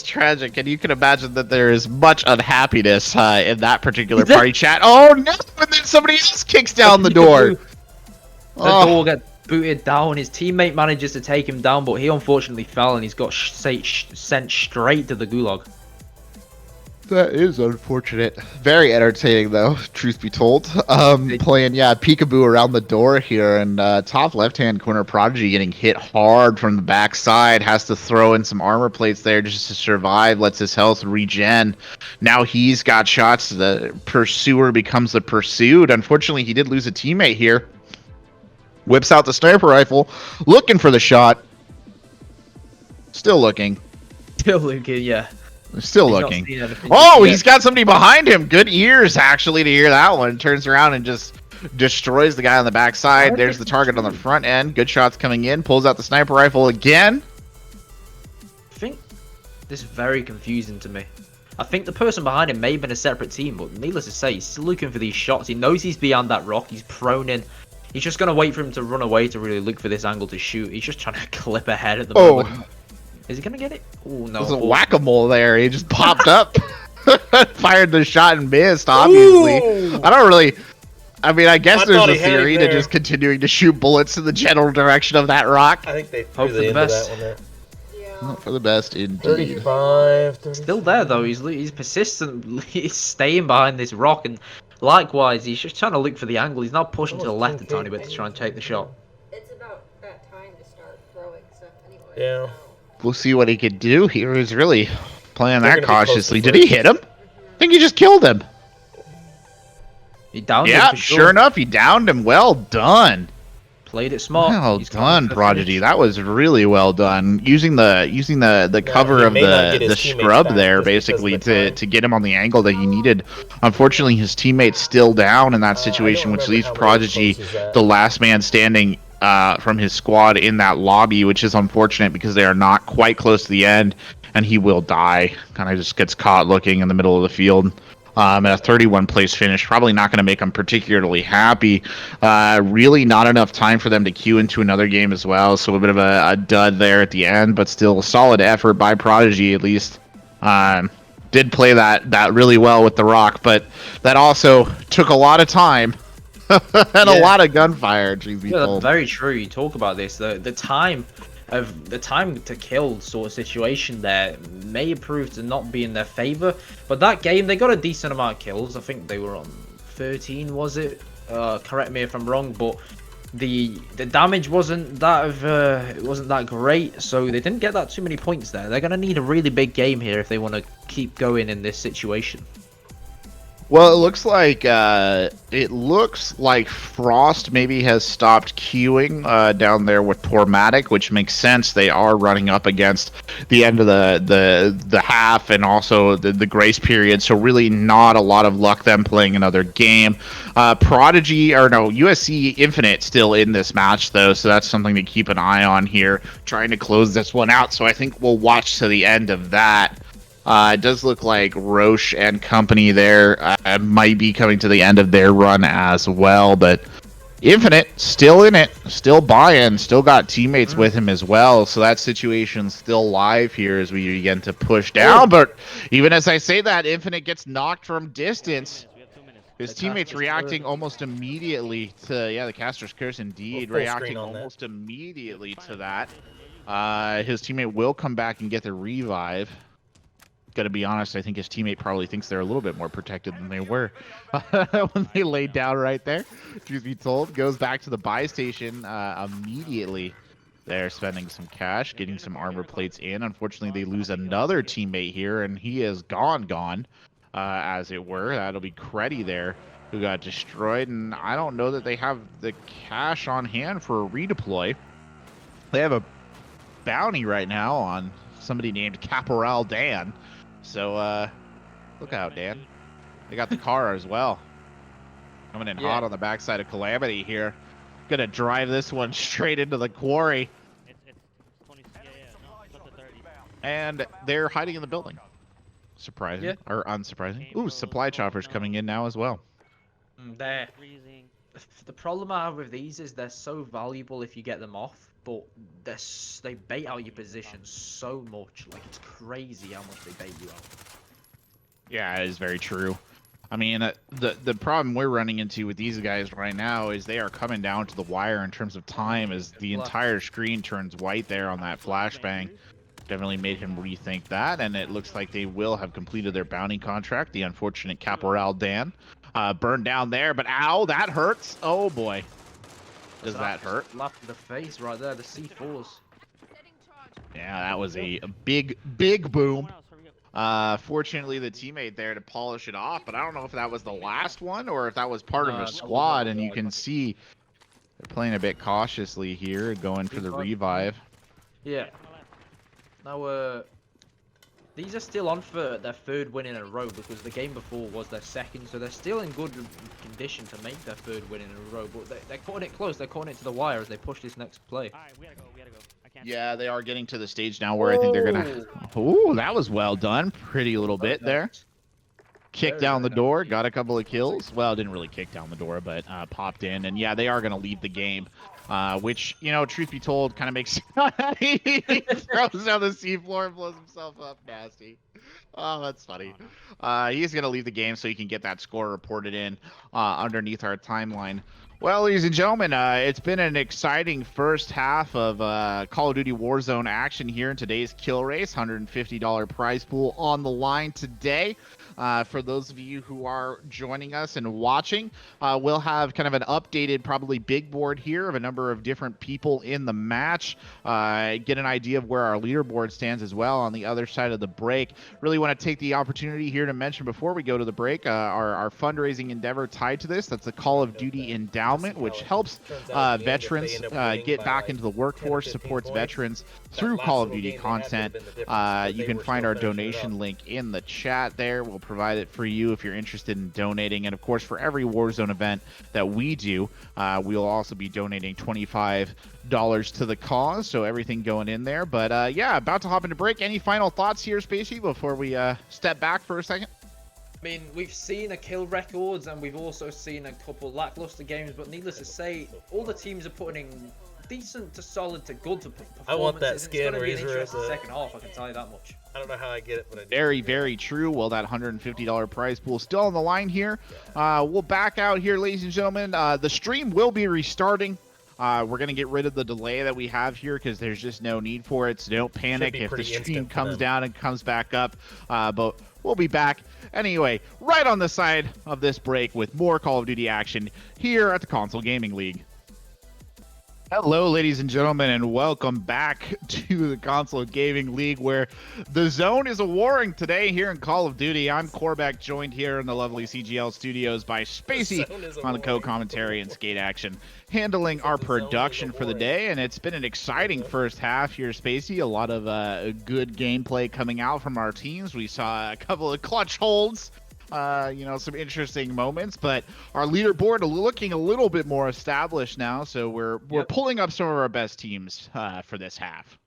Speaker 1: tragic, and you can imagine that there is much unhappiness in that particular party chat. Oh no! And then somebody else kicks down the door.
Speaker 2: The door gets booted down. His teammate manages to take him down, but he unfortunately fell, and he's got sent straight to the gulag.
Speaker 1: That is unfortunate. Very entertaining, though, truth be told. Playing, peekaboo around the door here, and top left-hand corner Prodigy getting hit hard from the backside. Has to throw in some armor plates there just to survive. Lets his health regen. Now he's got shots. The pursuer becomes the pursued. Unfortunately, he did lose a teammate here. Whips out the sniper rifle, looking for the shot. Still looking.
Speaker 2: Still looking, yeah.
Speaker 1: Still looking. Oh, he's got somebody behind him. Good ears, actually, to hear that one. Turns around and just destroys the guy on the backside. There's the target on the front end. Good shots coming in. Pulls out the sniper rifle again.
Speaker 2: I think this is very confusing to me. I think the person behind him may have been a separate team, but needless to say, he's still looking for these shots. He knows he's beyond that rock. He's prone in. He's just going to wait for him to run away to really look for this angle to shoot. He's just trying to clip ahead at the moment. Is he going to get it? Oh, no.
Speaker 1: There's a whack-a-mole there. He just popped up. Fired the shot and missed, obviously. Ooh. I guess there's a theory to just continuing to shoot bullets in the general direction of that rock.
Speaker 3: I think they threw the best. That one there.
Speaker 1: Not for the best, indeed.
Speaker 3: 35.
Speaker 2: Still there, though. He's persistent. He's staying behind this rock, and likewise, he's just trying to look for the angle. He's not pushing to the left a tiny bit to try and take the shot.
Speaker 4: It's about that time to start throwing stuff anyway.
Speaker 3: Yeah.
Speaker 1: We'll see what he could do. He was really playing that cautiously. Did he hit him? I think he just killed him.
Speaker 2: He downed him.
Speaker 1: Yeah, sure enough, he downed him. Well done.
Speaker 2: Played it smart.
Speaker 1: Well done, Prodigy. That was really well done. Using the cover of the scrub there, basically, to get him on the angle that he needed. Unfortunately, his teammate's still down in that situation, which leaves Prodigy the last man standing from his squad in that lobby, which is unfortunate because they are not quite close to the end, and he will die. Kind of just gets caught looking in the middle of the field. A 31 place finish, probably not going to make them particularly happy. Really not enough time for them to queue into another game as well, so a bit of a dud there at the end, but still a solid effort by Prodigy at least. did play that really well with the rock, but that also took a lot of time and a lot of gunfire. Truth be told.
Speaker 2: Very true. You talk about this. The time to kill sort of situation there may have proved to not be in their favor. But that game, they got a decent amount of kills. I think they were on 13, was it? Correct me if I'm wrong, but the damage wasn't that great, so they didn't get that too many points there. They're gonna need a really big game here if they want to keep going in this situation.
Speaker 1: Well, it looks like Frost maybe has stopped queuing down there with Tormatic, which makes sense. They are running up against the end of the half and also the grace period, so really not a lot of luck them playing another game. USC Infinite still in this match though, so that's something to keep an eye on here, trying to close this one out. So I think we'll watch to the end of that. It does look like Roche and company there might be coming to the end of their run as well, but Infinite still in it, still buying, still got teammates with him as well, so that situation's still live here as we begin to push down. But even as I say that, Infinite gets knocked from distance. His teammates reacting almost immediately to, the Caster's Curse indeed, reacting almost immediately to that. His teammate will come back and get the revive. Gonna be honest, I think his teammate probably thinks they're a little bit more protected than they were when they laid down right there. Truth be told, goes back to the buy station immediately. They're spending some cash, getting some armor plates in. Unfortunately, they lose another teammate here, and he is gone, as it were. That'll be Creddy there, who got destroyed, and I don't know that they have the cash on hand for a redeploy. They have a bounty right now on somebody named Caporal Dan. So, look out, Dan. They got the car as well. Coming in hot on the backside of Calamity here. Gonna drive this one straight into the quarry. And they're hiding in the building. Surprising, or unsurprising. Ooh, supply choppers coming in now as well.
Speaker 2: The problem I have with these is they're so valuable if you get them off, but they bait out your position so much. Like, it's crazy how much they bait you out.
Speaker 1: Yeah, it is very true. I mean, the problem we're running into with these guys right now is they are coming down to the wire in terms of time as the entire screen turns white there on that flashbang. Definitely made him rethink that, and it looks like they will have completed their bounty contract. The unfortunate Caporal Dan burned down there, but ow, that hurts. Oh boy, does that hurt?
Speaker 2: Left to the face right there, the C4s.
Speaker 1: Yeah, that was a big boom. Fortunately, the teammate there to polish it off, but I don't know if that was the last one or if that was part of a squad, and you can see they're playing a bit cautiously here, going for the revive.
Speaker 2: Yeah. Now, these are still on for their third win in a row because the game before was their second, so they're still in good condition to make their third win in a row, but they're cutting it close. They're cutting it to the wire as they push this next play.
Speaker 5: All right, we gotta go.
Speaker 1: Yeah, they are getting to the stage now where I think they're gonna... Ooh, that was well done. Pretty little bit there. Kicked down the door, got a couple of kills. Well, didn't really kick down the door, but popped in. And yeah, they are gonna leave the game. Which, truth be told, kind of makes he throws down the seafloor and blows himself up nasty. Oh, that's funny. He's going to leave the game so he can get that score reported in underneath our timeline. Well, ladies and gentlemen, it's been an exciting first half of Call of Duty Warzone action here in today's kill race. $150 prize pool on the line today. For those of you who are joining us and watching, we'll have kind of an updated, probably big board here of a number of different people in the match. Get an idea of where our leaderboard stands as well on the other side of the break. Really want to take the opportunity here to mention before we go to the break, our fundraising endeavor tied to this. That's the Call of Duty Endowment, which helps veterans get back into the workforce, supports veterans through Call of Duty content. You can find our donation link in the chat there. We'll provide it for you if you're interested in donating. And of course, for every Warzone event that we do, we'll also be donating $25 to the cause. So everything going in there. But yeah, about to hop into break. Any final thoughts here, Spacy, before we step back for a second?
Speaker 2: I mean, we've seen a kill records and we've also seen a couple lackluster games, but needless to say, all the teams are putting in decent to solid to good to performances.
Speaker 3: I want that
Speaker 2: It's
Speaker 3: skin
Speaker 2: going to be an
Speaker 3: Razor
Speaker 2: interesting
Speaker 3: as a-
Speaker 2: second half, I can tell you that much.
Speaker 3: I don't know how I get it, but I do.
Speaker 1: Very, very true. Well, that $150 prize pool still on the line here. We'll back out here, ladies and gentlemen. The stream will be restarting. We're going to get rid of the delay that we have here because there's just no need for it. So don't panic if the stream comes down and comes back up. But we'll be back anyway, right on the side of this break with more Call of Duty action here at the Console Gaming League. Hello, ladies and gentlemen, and welcome back to the Console Gaming League, where the zone is warring today here in Call of Duty. I'm Corbec, joined here in the lovely CGL studios by Spacy on the co-commentary and skate action, handling our production for the day. And it's been an exciting first half here, Spacy. A lot of good gameplay coming out from our teams. We saw a couple of clutch holds. Some interesting moments, but our leaderboard looking a little bit more established now, so we're pulling up some of our best teams for this half.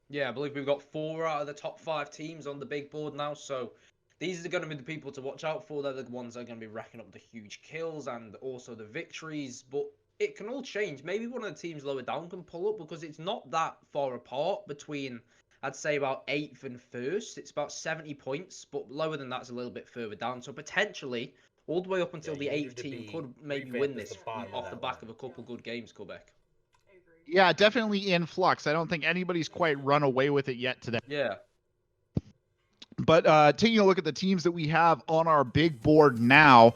Speaker 2: Yeah, I believe we've got 4 out of the top 5 teams on the big board now, so these are going to be the people to watch out for. They're the ones that are going to be racking up the huge kills and also the victories, but it can all change. Maybe one of the teams lower down can pull up because it's not that far apart between, I'd say, about 8th and 1st. It's about 70 points, but lower than that's a little bit further down. So potentially, all the way up until the 8th team could maybe win this off the back of a couple good games, Corbec.
Speaker 1: Yeah, definitely in flux. I don't think anybody's quite run away with it yet today.
Speaker 2: Yeah.
Speaker 1: But taking a look at the teams that we have on our big board now,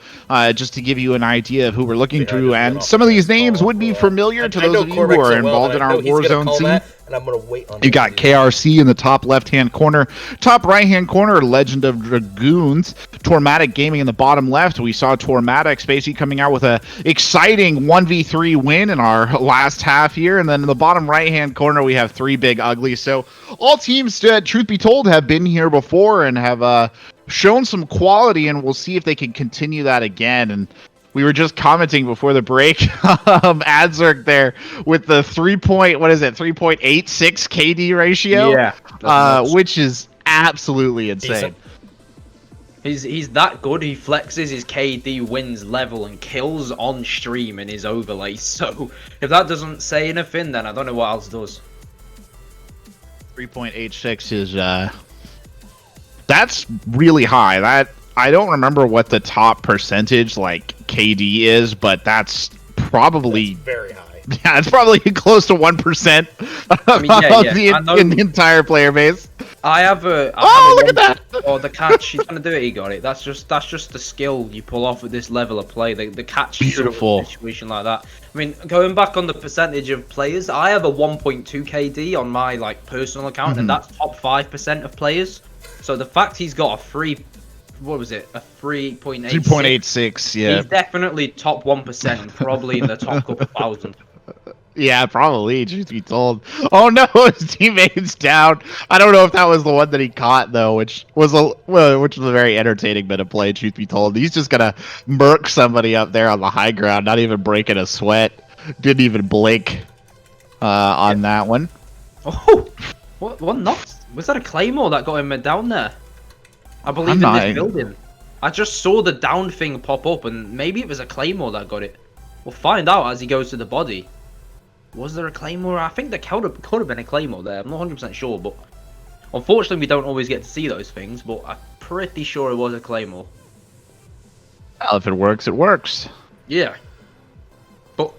Speaker 1: just to give you an idea of who we're looking through, and some of these names would be familiar to those of you who are involved in our Warzone scene.
Speaker 3: And I'm gonna wait on
Speaker 1: you got KRC in the top left-hand corner. Top right-hand corner, Legend of Dragoons. Tormatic Gaming in the bottom left. We saw Tormatic Spacy coming out with a exciting 1v3 win in our last half here. And then in the bottom right-hand corner, we have 3 Big Uglies. So all teams, truth be told, have been here before and have shown some quality, and we'll see if they can continue that again. And we were just commenting before the break, Adzerk there with the 3.86 KD ratio, which is absolutely insane.
Speaker 2: He's that good. He flexes his KD wins level and kills on stream in his overlays. So if that doesn't say anything, then I don't know what else does.
Speaker 1: 3.86 is that's really high. That I don't remember what the top percentage like KD is, but that's probably
Speaker 3: very high.
Speaker 1: Yeah, it's probably close to 1% in the entire player base.
Speaker 2: I have a.
Speaker 1: Look at that!
Speaker 2: Oh, the catch. She's gonna do it. He got it. That's just the skill you pull off at this level of play. The catch.
Speaker 1: Beautiful
Speaker 2: situation like that. I mean, going back on the percentage of players, I have a 1.2 KD on my personal account, and that's top 5% of players. So the fact he's got a 3.86.
Speaker 1: 3.86, yeah.
Speaker 2: He's definitely top 1%, probably in the top couple thousand.
Speaker 1: Yeah, probably, truth be told. Oh no, his teammate's down. I don't know if that was the one that he caught though, which was a very entertaining bit of play, truth be told. He's just gonna murk somebody up there on the high ground, not even breaking a sweat. Didn't even blink on that one.
Speaker 2: Oh, what knocked? Was that a claymore that got him down there? I believe in this building. I just saw the down thing pop up, and maybe it was a claymore that got it. We'll find out as he goes to the body. Was there a claymore? I think there could have been a claymore there. I'm not 100% sure, but unfortunately we don't always get to see those things, but I'm pretty sure it was a claymore.
Speaker 1: Well, if it works, it works.
Speaker 2: Yeah. But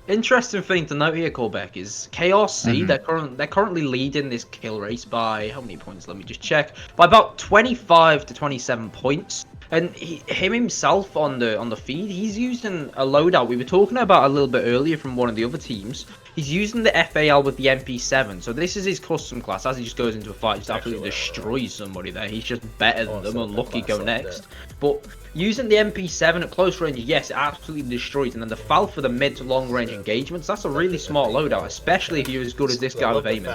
Speaker 2: interesting thing to note here, Corbec, is KRC, they're currently leading this kill race by how many points? Let me just check. By about 25 to 27 points. And him himself on the feed, he's using a loadout we were talking about a little bit earlier from one of the other teams. He's using the FAL with the MP7, so this is his custom class. As he just goes into a fight, just absolutely destroys somebody there. He's just better than them. Unlucky go next. But using the MP7 at close range, yes, it absolutely destroys. And then the FAL for the mid to long range engagements, that's a really smart loadout, especially if you're as good as this guy with aiming.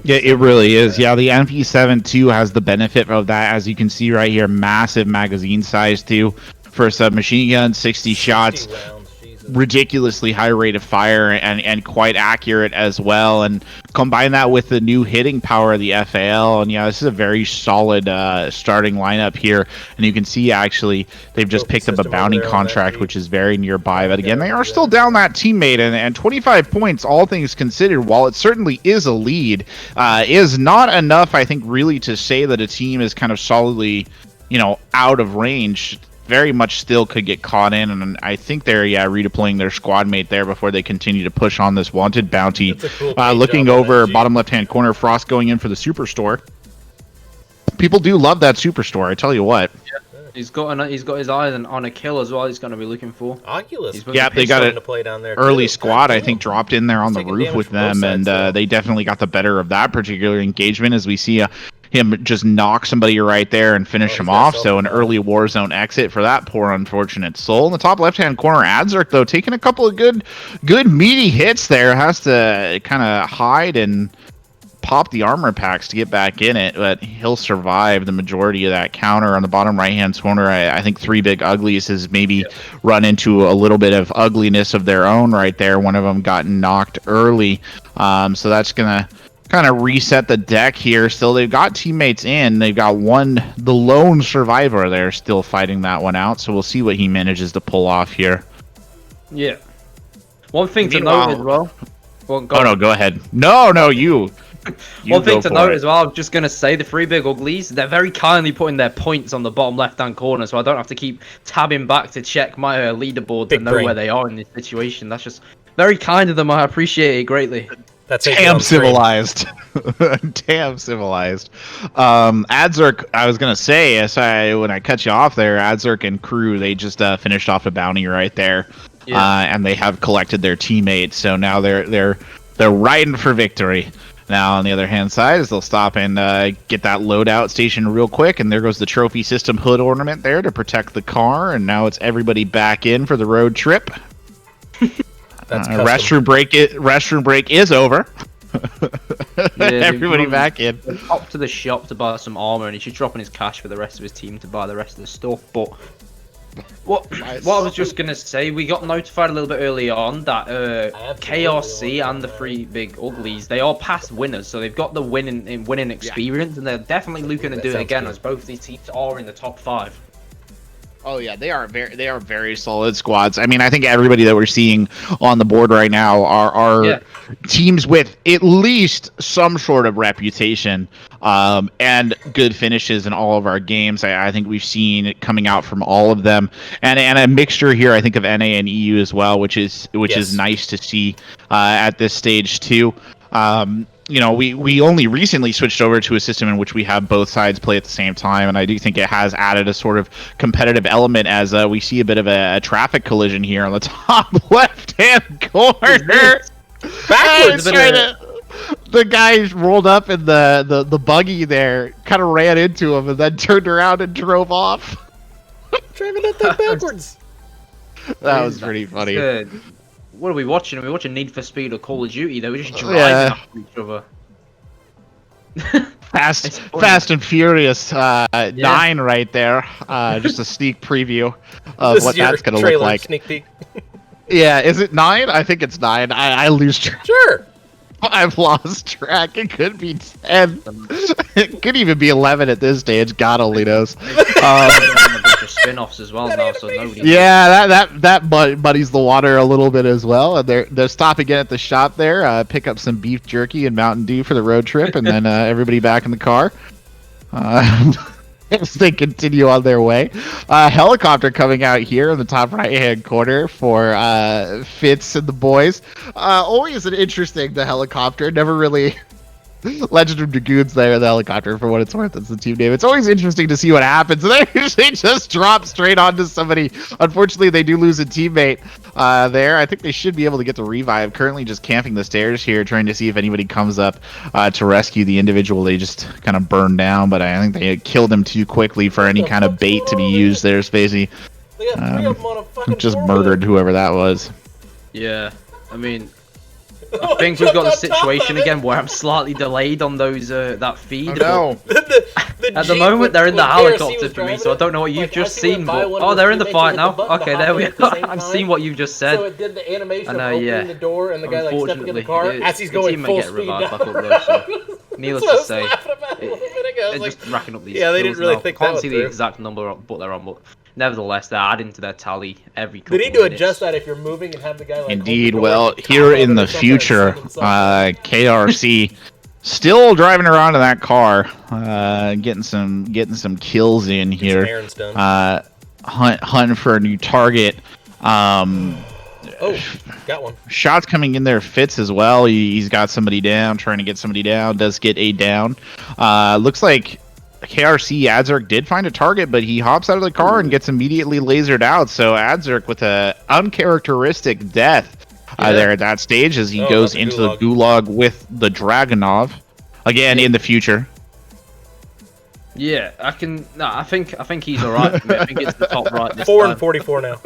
Speaker 1: Yeah, it really is. Yeah, the MP7 too has the benefit of that, as you can see right here, massive magazine size too for a submachine gun, 60 shots.
Speaker 3: Rounds,
Speaker 1: ridiculously high rate of fire and quite accurate as well. And combine that with the new hitting power of the FAL, and yeah, this is a very solid starting lineup here. And you can see actually they've just picked up a bounty contract, which is very nearby. But again, they are still down that teammate, and 25 points, all things considered, while it certainly is a lead, is not enough, I think, really to say that a team is kind of solidly, you know, out of range. Very much still could get caught in, and I think they're redeploying their squad mate there before they continue to push on this wanted bounty.
Speaker 3: Cool
Speaker 1: looking over bottom left hand corner, Frost going in for the superstore. People do love that superstore, I tell you what.
Speaker 2: Yeah. He's got his eyes on a kill as well. He's going to be looking for
Speaker 3: Oculus.
Speaker 1: Yeah, they got
Speaker 3: to play down there
Speaker 1: early
Speaker 3: too.
Speaker 1: squad. I think dropped in there on the roof with them, and they definitely got the better of that particular engagement as we see him just knock somebody right there and finish him off. So an early Warzone exit for that poor unfortunate soul. In the top left-hand corner, Adzerk, though, taking a couple of good meaty hits there. Has to kind of hide and pop the armor packs to get back in it, but he'll survive the majority of that counter. On the bottom right-hand corner, I think Three Big Uglies has maybe run into a little bit of ugliness of their own right there. One of them got knocked early. So that's going to kind of reset the deck here. Still, they've got teammates in. They've got the lone survivor there still fighting that one out. So we'll see what he manages to pull off here.
Speaker 2: Yeah. One thing to note as well.
Speaker 1: Go ahead. No, you.
Speaker 2: One thing to note as well, I'm just going to say the Three Big Uglies, they're very kindly putting their points on the bottom left-hand corner, so I don't have to keep tabbing back to check my leaderboard to know where they are in this situation. That's just very kind of them. I appreciate it greatly.
Speaker 3: That's
Speaker 1: damn civilized. Damn civilized. Adzerk, I was gonna say, when I cut you off there, Adzerk and crew, they just finished off a bounty right there, and they have collected their teammates. So now they're riding for victory. Now on the other hand side, is they'll stop and get that loadout station real quick, and there goes the trophy system hood ornament there to protect the car. And now it's everybody back in for the road trip. Restroom break is over. Everybody back in.
Speaker 2: Up to the shop to buy some armor, and he should drop in his cash for the rest of his team to buy the rest of the stuff. But what I was just gonna say, we got notified a little bit early on that KRC and the Three Big Uglies, they are past winners, so they've got the winning experience, and they're definitely looking to do it again, as both these teams are in the top 5.
Speaker 1: Oh yeah, they are very solid squads. I mean, I think everybody that we're seeing on the board right now are teams with at least some sort of reputation and good finishes in all of our games. I think we've seen it coming out from all of them, and a mixture here, I think, of NA and EU as well, which is nice to see at this stage too. You know, we only recently switched over to a system in which we have both sides play at the same time, and I do think it has added a sort of competitive element as we see a bit of a traffic collision here on the top left-hand corner. Backwards, the guy rolled up in the buggy there, kind of ran into him, and then turned around and drove off.
Speaker 3: Driving at that backwards.
Speaker 1: That was pretty funny.
Speaker 2: Good. What are we watching? Are we watching Need for Speed or Call of Duty? They were just driving after each other.
Speaker 1: Fast and Furious 9 right there. Just a sneak preview of what that's going to look like.
Speaker 3: Sneak peek.
Speaker 1: Yeah, is it 9? I think it's 9. I lose track.
Speaker 3: Sure.
Speaker 1: I've lost track. It could be 10. It could even be 11 at this stage. God only knows.
Speaker 2: A bunch of spin-offs as well now, so nobody.
Speaker 1: Yeah, that muddies the water a little bit as well. And they're stopping in at the shop there, pick up some beef jerky and Mountain Dew for the road trip, and then everybody back in the car. As they continue on their way. Helicopter coming out here in the top right-hand corner for Fitz and the boys. Always an interesting, the helicopter. Never really... Legend of Dragoons there, the helicopter, for what it's worth. That's the team name. It's always interesting to see what happens. They usually just drop straight onto somebody. Unfortunately, they do lose a teammate there. I think they should be able to get the revive. Currently just camping the stairs here, trying to see if anybody comes up to rescue the individual they just kind of burned down, but I think they killed him too quickly for any kind of bait to be used there, Spacy.
Speaker 3: They got 3 of them on a fucking
Speaker 1: just murdered whoever that was.
Speaker 2: Yeah, I mean... I think we've got the situation again where I'm slightly delayed on those that feed.
Speaker 1: Oh, no.
Speaker 2: At the moment, they're in the helicopter for me, so I don't know what you've just seen. But, oh, they're in the fight now. Okay, there we are. I've seen what you've just said.
Speaker 3: So it did the animation of opening the door and the guy like stepping in the car as he's going full speed down.
Speaker 2: Needless to say, they're just racking up these.
Speaker 3: Yeah, they didn't really think that
Speaker 2: Can't see the
Speaker 3: through.
Speaker 2: exact number but they're on, but nevertheless, they're adding to their tally every couple
Speaker 3: They need to
Speaker 2: minutes.
Speaker 3: adjust that if you're moving and have the guy like.
Speaker 1: Indeed. Well, here in the future, KRC still driving around in that car, getting some kills in here. Hunting for a new target.
Speaker 3: Oh, got one.
Speaker 1: Shots coming in there. Fitz as well. He's got somebody down, trying to get somebody down. Does get a down. Looks like KRC Adzerk did find a target, but he hops out of the car and gets immediately lasered out. So Adzerk with a uncharacteristic death there at that stage as he goes into the gulag with the Dragunov again in the future.
Speaker 2: Yeah, I think he's alright. I think it's the top right this
Speaker 3: 4
Speaker 2: time.
Speaker 3: and 44 now.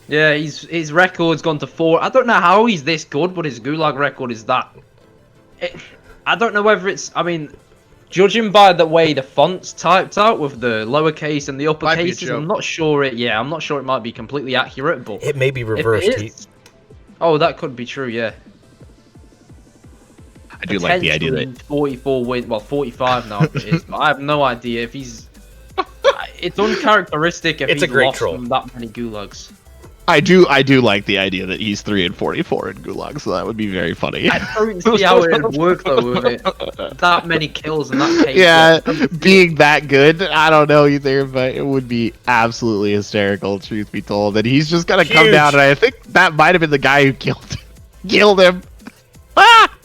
Speaker 2: Yeah, his record's gone to 4. I don't know how he's this good, but his gulag record is that. I don't know whether it's. I mean, judging by the way the font's typed out with the lowercase and the uppercases, I'm not sure it. Yeah, I'm not sure it might be completely accurate, but
Speaker 3: it may be reversed.
Speaker 2: Oh, that could be true. Yeah.
Speaker 1: I do like the idea that
Speaker 2: 44 win. Well, 45 now. It is, but I have no idea if he's. It's uncharacteristic if
Speaker 3: it's
Speaker 2: he's
Speaker 3: a great
Speaker 2: lost
Speaker 3: troll.
Speaker 2: from that many gulags.
Speaker 1: I do like the idea that he's 3 and 44 in gulag, so that would be very funny.
Speaker 2: I don't see how it would work though with it. That many kills in that case.
Speaker 1: Yeah, being that good, I don't know either, but it would be absolutely hysterical, truth be told. That he's just gonna come down, and I think that might have been the guy who killed him. Ah!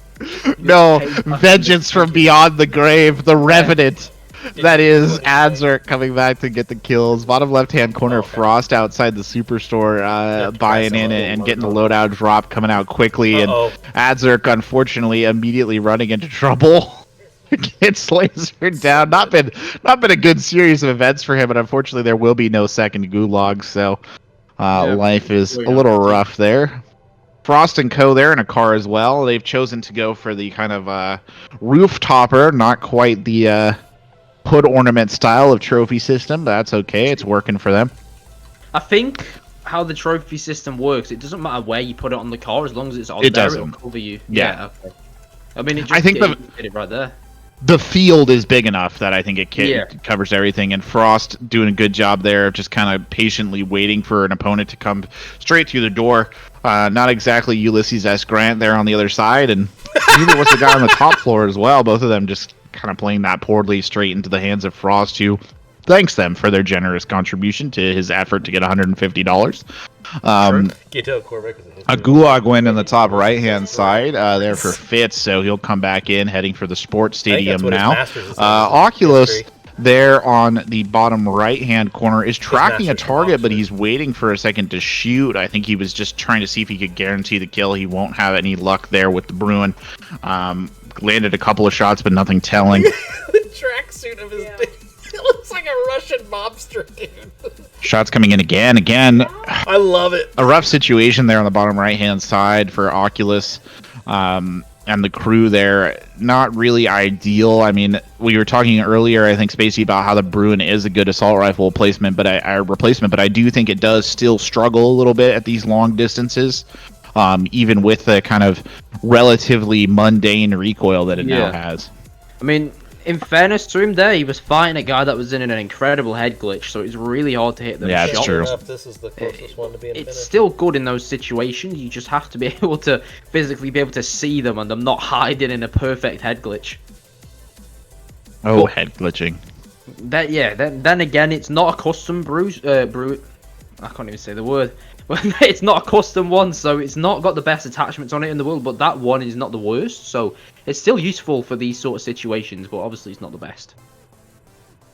Speaker 1: No, vengeance from beyond the grave, the revenant. That is Adzerk coming back to get the kills. Bottom left-hand corner, Frost outside the superstore, buying in and getting the loadout drop coming out quickly. And Adzerk, unfortunately, immediately running into trouble. Gets lasered down. Not been a good series of events for him, but unfortunately, there will be no second gulag. So life is a little rough there. Frost and Co. They're in a car as well. They've chosen to go for the kind of roof topper, not quite the hood ornament style of trophy system, but that's okay. It's working for them.
Speaker 2: I think how the trophy system works, it doesn't matter where you put it on the car as long as it's on there. It'll cover you. Yeah. Okay. I mean, I think get it right there.
Speaker 1: The field is big enough that I think it covers everything, and Frost doing a good job there of just kind of patiently waiting for an opponent to come straight through the door. Not exactly Ulysses S. Grant there on the other side, and neither was the guy on the top floor as well. Both of them just kind of playing that poorly straight into the hands of Frost, who thanks them for their generous contribution to his effort to get $150. A gulag win in the top right-hand side there for Fitz, so he'll come back in, heading for the sports stadium now. Oculus there on the bottom right-hand corner is tracking a target, but he's waiting for a second to shoot. I think he was just trying to see if he could guarantee the kill. He won't have any luck there with the Bruin. Landed a couple of shots, but nothing telling.
Speaker 3: The tracksuit of his dude. It looks like a Russian mobster, dude.
Speaker 1: Shots coming in again.
Speaker 3: I love it.
Speaker 1: A rough situation there on the bottom right-hand side for Oculus and the crew there. Not really ideal. I mean, we were talking earlier, I think, Spacy, about how the Bruin is a good assault rifle replacement, but I do think it does still struggle a little bit at these long distances. Even with the kind of relatively mundane recoil that it now has.
Speaker 2: I mean, in fairness to him there, he was fighting a guy that was in an incredible head glitch, so it's really hard to hit them shots.
Speaker 1: It's true.
Speaker 3: This is the closest one to being
Speaker 2: it's still good in those situations. You just have to be able to physically be able to see them and them not hiding in a perfect head glitch.
Speaker 1: Oh, head glitching.
Speaker 2: Then again, it's not a custom brew. I can't even say the word. It's not a custom one, so it's not got the best attachments on it in the world, but that one is not the worst, so it's still useful for these sort of situations, but obviously it's not the best.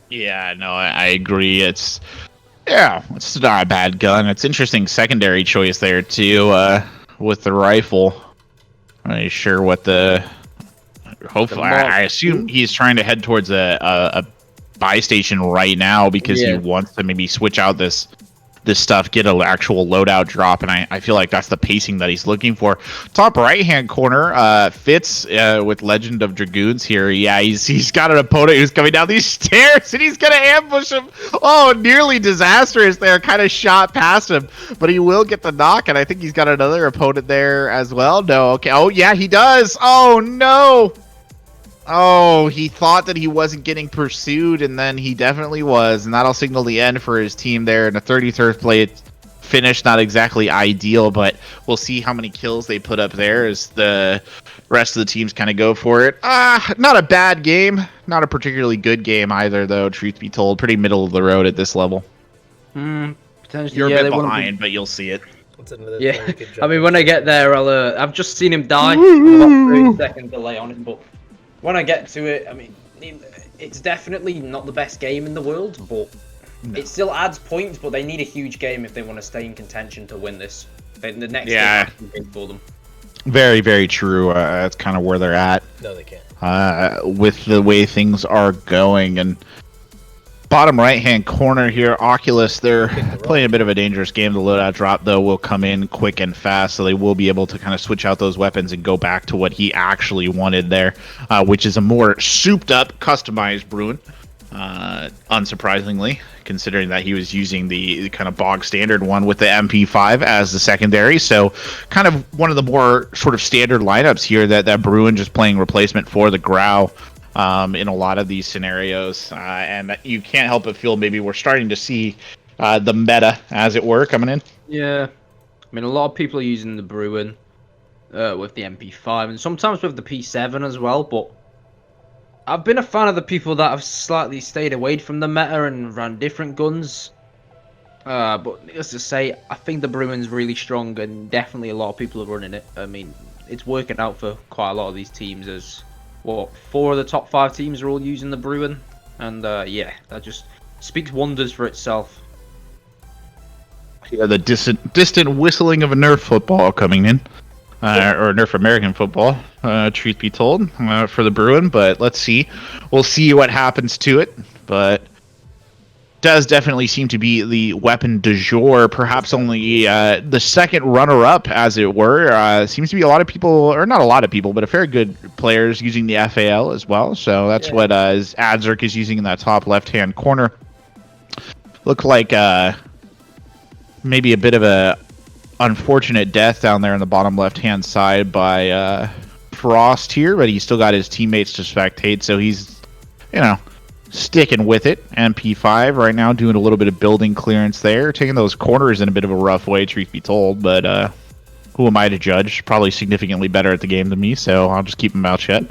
Speaker 1: Yeah, no, I agree. It's not a bad gun. It's interesting secondary choice there, too, with the rifle. I'm not sure what hopefully, I assume he's trying to head towards a buy station right now because he wants to maybe switch out this this stuff get an actual loadout drop, and I feel like that's the pacing that he's looking for. Top right-hand corner, Fitz with Legend of Dragoons here. Yeah, he's got an opponent who's coming down these stairs, and he's going to ambush him. Oh, nearly disastrous there. Kind of shot past him, but he will get the knock, and I think he's got another opponent there as well. No, okay. Oh, yeah, he does. Oh, no. Oh, he thought that he wasn't getting pursued, and then he definitely was, and that'll signal the end for his team there in a 33rd place finish. Not exactly ideal, but we'll see how many kills they put up there as the rest of the teams kind of go for it. Not a bad game. Not a particularly good game either, though, truth be told. Pretty middle of the road at this level.
Speaker 2: Potentially,
Speaker 1: You're a bit behind, but you'll see it.
Speaker 2: Yeah, I mean, when I get there, I've just seen him die. About 30-second delay on it, but when I get to it, I mean, it's definitely not the best game in the world, but it still adds points. But they need a huge game if they want to stay in contention to win this. The next game has to be big for them.
Speaker 1: Very, very true. That's kind of where they're at.
Speaker 3: No, they can't.
Speaker 1: With the way things are going. And bottom right-hand corner here, Oculus, they're playing a bit of a dangerous game. The loadout drop, though, will come in quick and fast, so they will be able to kind of switch out those weapons and go back to what he actually wanted there, which is a more souped-up, customized Bruin, unsurprisingly, considering that he was using the kind of bog-standard one with the MP5 as the secondary. So kind of one of the more sort of standard lineups here, that Bruin just playing replacement for the Grau. In a lot of these scenarios, and you can't help but feel maybe we're starting to see the meta, as it were, coming in.
Speaker 2: Yeah, I mean, a lot of people are using the Bruin with the MP5 and sometimes with the P7 as well, but I've been a fan of the people that have slightly stayed away from the meta and ran different guns. But needless to say, I think the Bruin's really strong, and definitely a lot of people are running it. I mean, it's working out for quite a lot of these teams as... What, 4 of the top 5 teams are all using the Bruin, and yeah, that just speaks wonders for itself.
Speaker 1: Yeah, the distant whistling of a Nerf football coming in, or Nerf American football, truth be told, for the Bruin. But let's see, we'll see what happens to it. But does definitely seem to be the weapon du jour, perhaps only the second runner-up, as it were. Seems to be a lot of people, or not a lot of people, but a fair good players using the FAL as well. So that's what Adzerk is using in that top left-hand corner. Look like maybe a bit of a unfortunate death down there in the bottom left-hand side by Frost here, but he's still got his teammates to spectate, so he's, you know, sticking with it. MP5 right now doing a little bit of building clearance there, taking those corners in a bit of a rough way, truth be told, but who am I to judge? Probably significantly better at the game than me, so I'll just keep my mouth shut.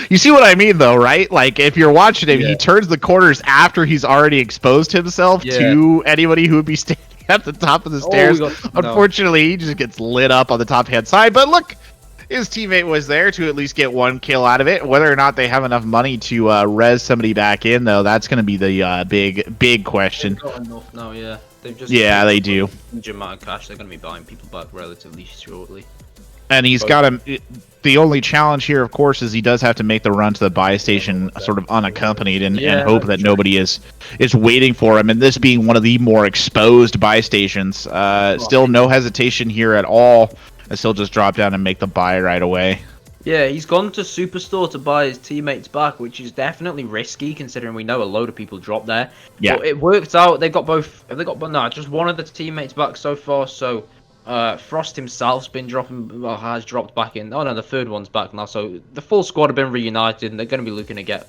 Speaker 1: You see what I mean, though, right? Like, if you're watching him, he turns the corners after he's already exposed himself to anybody who would be standing at the top of the stairs. Unfortunately, he just gets lit up on the top-hand side, but look, his teammate was there to at least get one kill out of it. Whether or not they have enough money to res somebody back in, though, that's going to be the big question.
Speaker 2: They've got enough now, yeah. They've just
Speaker 1: they do.
Speaker 2: Huge amount of cash. They're going to be buying people back relatively shortly.
Speaker 1: And he's got him. The only challenge here, of course, is he does have to make the run to the buy station sort of unaccompanied and hope that nobody is waiting for him. And this being one of the more exposed buy stations, still no hesitation here at all. As he'll just drop down and make the buy right away.
Speaker 2: Yeah, he's gone to Superstore to buy his teammates back, which is definitely risky considering we know a load of people dropped there.
Speaker 1: Yeah,
Speaker 2: but it worked out. They got both. They got just one of the teammates back so far. So Frost himself's been has dropped back in. Oh no, the third one's back now. So the full squad have been reunited, and they're going to be looking to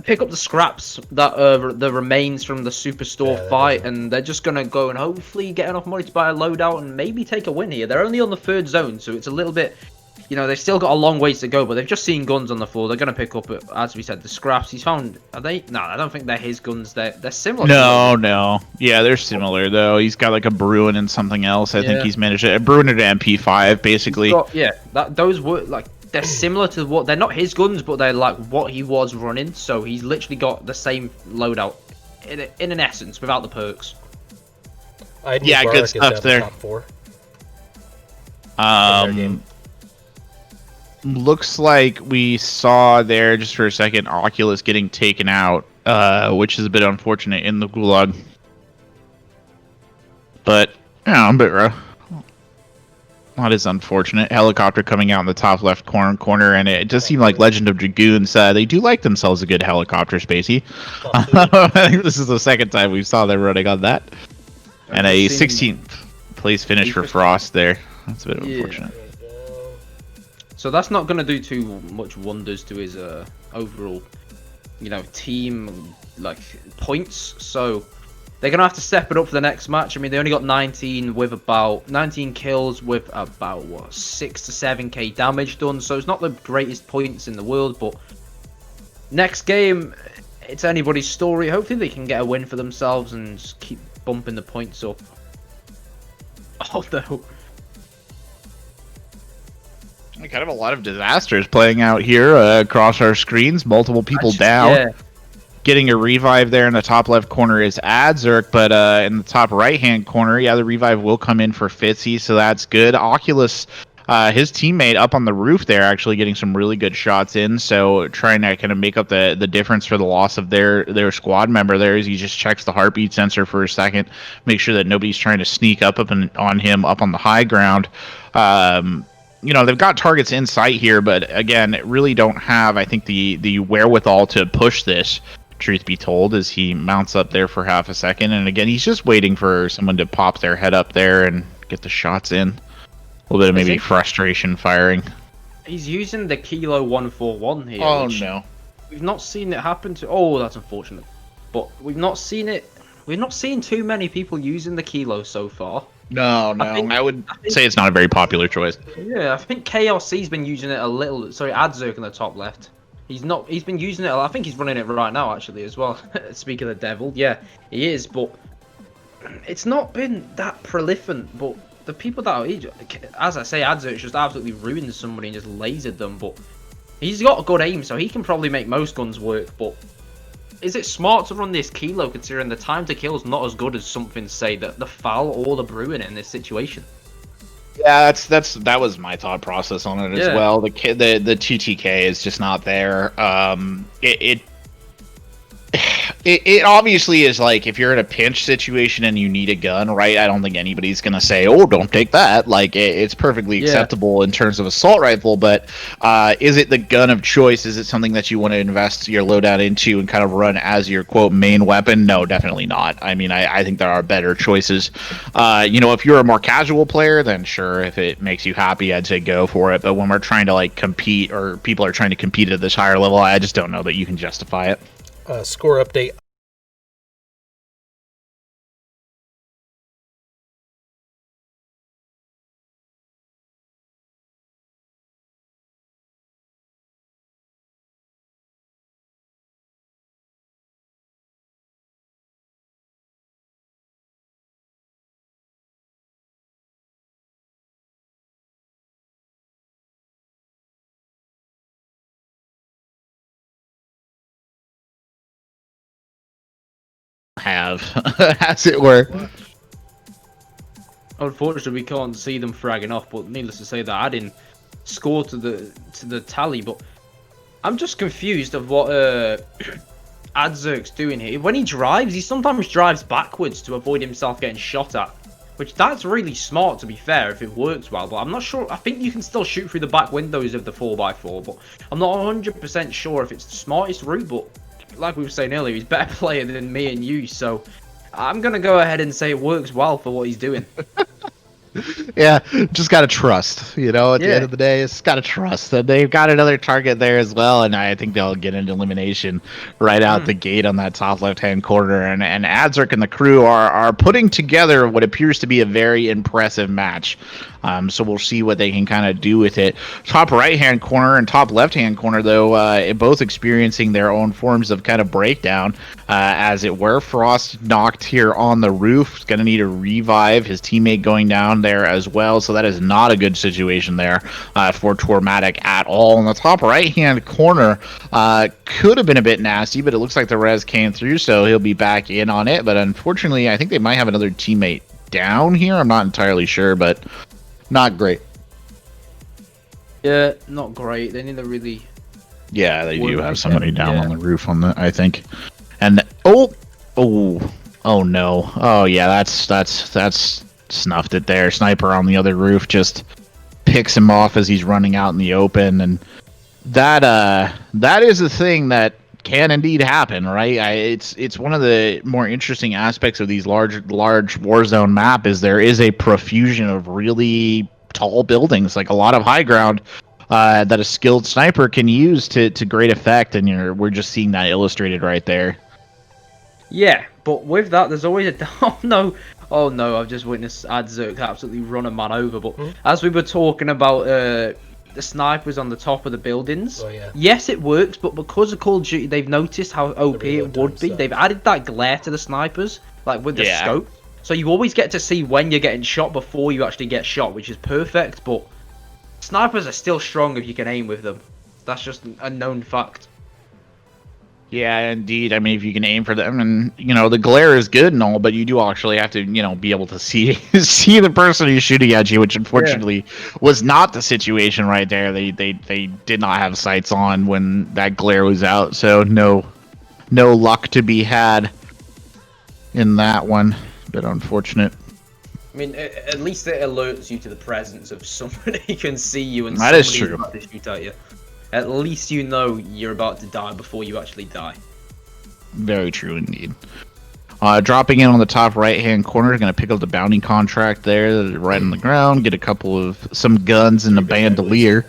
Speaker 2: pick up the scraps that the remains from the Superstore fight, and they're just gonna go and hopefully get enough money to buy a loadout and maybe take a win here. They're only on the 3rd zone, so it's a little bit, you know, they've still got a long ways to go, but they've just seen guns on the floor. They're gonna pick up, as we said, the scraps. He's found. Are they? No, I don't think they're his guns. They're similar.
Speaker 1: No. Yeah, they're similar though. He's got like a Bruin and something else. I think he's managed a Bruin and an MP5 basically.
Speaker 2: Those were like. They're similar to what... They're not his guns, but they're like what he was running. So he's literally got the same loadout in an essence, without the perks.
Speaker 1: Good stuff there.
Speaker 3: Top 4.
Speaker 1: Looks like we saw there, just for a second, Oculus getting taken out, which is a bit unfortunate in the Gulag. But, a bit rough. That is unfortunate. Helicopter coming out in the top left corner, and it does seem like Legend of Dragoons, they do like themselves a good helicopter, Spacey. I think this is the second time we saw them running on that. And a 16th place finish for Frost there. That's a bit unfortunate.
Speaker 2: So that's not going to do too much wonders to his overall, team points. So they're going to have to step it up for the next match. I mean, they only got 19 kills with about 6 to 7k damage done. So it's not the greatest points in the world, but next game, it's anybody's story. Hopefully they can get a win for themselves and just keep bumping the points up. Oh no.
Speaker 1: Kind of a lot of disasters playing out here across our screens. Multiple people down.
Speaker 2: Yeah.
Speaker 1: Getting a revive there in the top left corner is Adzerk, but in the top right-hand corner, the revive will come in for Fitzy, so that's good. Oculus, his teammate up on the roof there, actually getting some really good shots in, so trying to kind of make up the difference for the loss of their squad member there as he just checks the heartbeat sensor for a second, make sure that nobody's trying to sneak up on him up on the high ground. They've got targets in sight here, but again, really don't have, I think, the wherewithal to push this, truth be told, as he mounts up there for half a second. And again, he's just waiting for someone to pop their head up there and get the shots in. A little bit of maybe frustration firing. He's
Speaker 2: using the Kilo 141 here.
Speaker 1: Oh, no.
Speaker 2: We've not seen it happen to... Oh, that's unfortunate. But we've not seen it... We've not seen too many people using the Kilo so far.
Speaker 1: No. I would say it's not a very popular choice.
Speaker 2: Yeah, I think KLC's been using it a little. Sorry, Adzerk in the top left. He's been using it. I think he's running it right now, actually, as well. Speak of the devil, yeah, he is. But it's not been that prolific. But the people that as I say, Adzerk just absolutely ruined somebody and just lasered them. But he's got a good aim, so he can probably make most guns work. But is it smart to run this Kilo, considering the time to kill is not as good as something, say, the FAL or the Bruin in this situation?
Speaker 1: Yeah, that was my thought process on it as well. The TTK is just not there. It obviously is like, if you're in a pinch situation and you need a gun, right? I don't think anybody's gonna say, "Oh, don't take that." Like, it's perfectly acceptable in terms of assault rifle, but is it the gun of choice? Is it something that you want to invest your loadout into and kind of run as your quote main weapon? No, definitely not. I mean, I think there are better choices. If you're a more casual player, then sure, if it makes you happy, I'd say go for it. But when we're trying to compete, or people are trying to compete at this higher level, I just don't know that you can justify it.
Speaker 3: Score update.
Speaker 1: Have, as it were.
Speaker 2: Unfortunately, we can't see them fragging off, but needless to say, they're adding score to the tally. But I'm just confused of what Adzerk's doing here. When he drives, he sometimes drives backwards to avoid himself getting shot at, which that's really smart, to be fair, if it works well. But I'm not sure. I think you can still shoot through the back windows of the 4x4, but I'm not 100% sure if it's the smartest route. But like we were saying earlier, he's a better player than me and you, so I'm gonna go ahead and say it works well for what he's doing.
Speaker 1: Yeah, just gotta trust, at the end of the day, it's gotta trust that they've got another target there as well, and I think they'll get into elimination right out the gate on that top left-hand corner, and Adzerk and the crew are putting together what appears to be a very impressive match. So we'll see what they can kind of do with it. Top right-hand corner and top left-hand corner, though, both experiencing their own forms of kind of breakdown, as it were. Frost knocked here on the roof. Going to need a revive. His teammate going down there as well, so that is not a good situation there for Tormatic at all. In the top right-hand corner, could have been a bit nasty, but it looks like the res came through, so he'll be back in on it. But unfortunately, I think they might have another teammate down here. I'm not entirely sure, but not great.
Speaker 2: Yeah, not great. They need to really...
Speaker 1: Yeah, they do have somebody down on the roof on the, I think. And, oh, Oh no. Oh yeah, that's snuffed it there. Sniper on the other roof just picks him off as he's running out in the open, and that is a thing that can indeed happen, right? It's one of the more interesting aspects of these large Warzone map is there is a profusion of really tall buildings, like a lot of high ground that a skilled sniper can use to great effect, and we're just seeing that illustrated right there.
Speaker 2: Yeah, but with that, there's always a oh no, I've just witnessed Adzerk absolutely run a man over. But as we were talking about the snipers on the top of the buildings, yes, it works, but because of Call of Duty, they've noticed how OP it would be. They've added that glare to the snipers, like with the scope, so you always get to see when you're getting shot before you actually get shot, which is perfect. But snipers are still strong if you can aim with them. That's just a known fact.
Speaker 1: Yeah, indeed. I mean, if you can aim for them, and the glare is good and all, but you do actually have to, be able to see see the person who's shooting at you, which unfortunately was not the situation right there. They did not have sights on when that glare was out, so no luck to be had in that one. Bit unfortunate.
Speaker 2: I mean, at least it alerts you to the presence of somebody who can see you and
Speaker 1: that is
Speaker 2: somebody's
Speaker 1: true.
Speaker 2: about to shoot at you. At least you know you're about to die before you actually die.
Speaker 1: Very true indeed. Dropping in on the top right-hand corner, going to pick up the bounty contract there, right on the ground, get some guns and a bandolier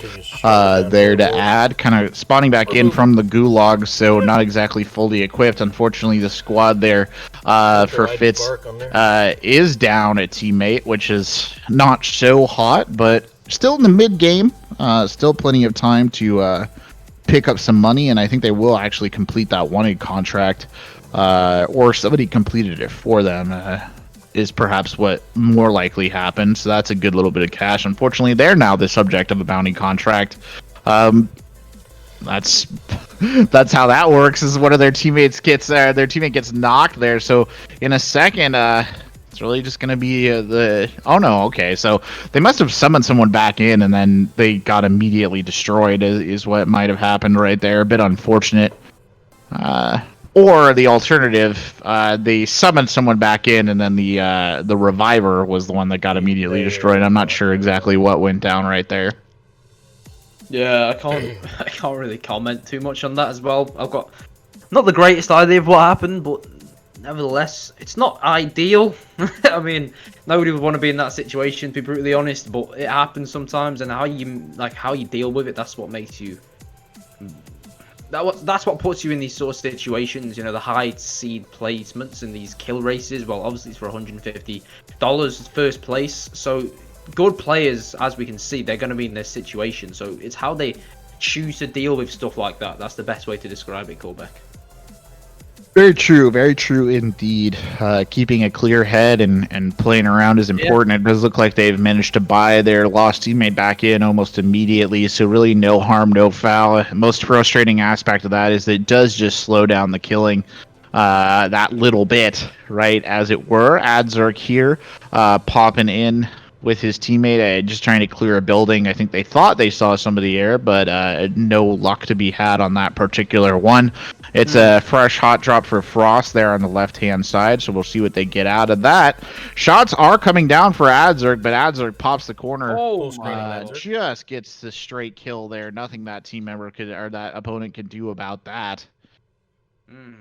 Speaker 1: there to add. Kind of spawning back in from the gulag, so not exactly fully equipped. Unfortunately, the squad there for Fitz is down a teammate, which is not so hot, but still in the mid-game. Still plenty of time to pick up some money, and I think they will actually complete that wanted contract. Or somebody completed it for them is perhaps what more likely happened. So that's a good little bit of cash. Unfortunately, they're now the subject of a bounty contract. That's how that works. Is one of their teammates gets knocked there. So in a second, it's really just gonna be oh no, okay. So they must have summoned someone back in, and then they got immediately destroyed. Is what might have happened right there. A bit unfortunate. Or the alternative, they summoned someone back in, and then the reviver was the one that got immediately destroyed. I'm not sure exactly what went down right there.
Speaker 2: Yeah, I can't really comment too much on that as well. I've got not the greatest idea of what happened, but nevertheless, it's not ideal. I mean, nobody would want to be in that situation, to be brutally honest, but it happens sometimes, and how you deal with it, that's what makes you. That's what puts you in these sort of situations, the high seed placements in these kill races. Well, obviously it's for $150 first place, so good players, as we can see, they're going to be in this situation. So it's how they choose to deal with stuff like that. That's the best way to describe it, Corbec.
Speaker 1: Very true indeed. Keeping a clear head and playing around is important. It does look like they've managed to buy their lost teammate back in almost immediately, so really no harm, no foul. Most frustrating aspect of that is that it does just slow down the killing that little bit, right, as it were. Adzerk here popping in with his teammate, just trying to clear a building. I think they thought they saw somebody there, but no luck to be had on that particular one. It's a fresh hot drop for Frost there on the left-hand side, so we'll see what they get out of that. Shots are coming down for Adzerk, but Adzerk pops the corner. Just gets the straight kill there. Nothing that team member or that opponent could do about that.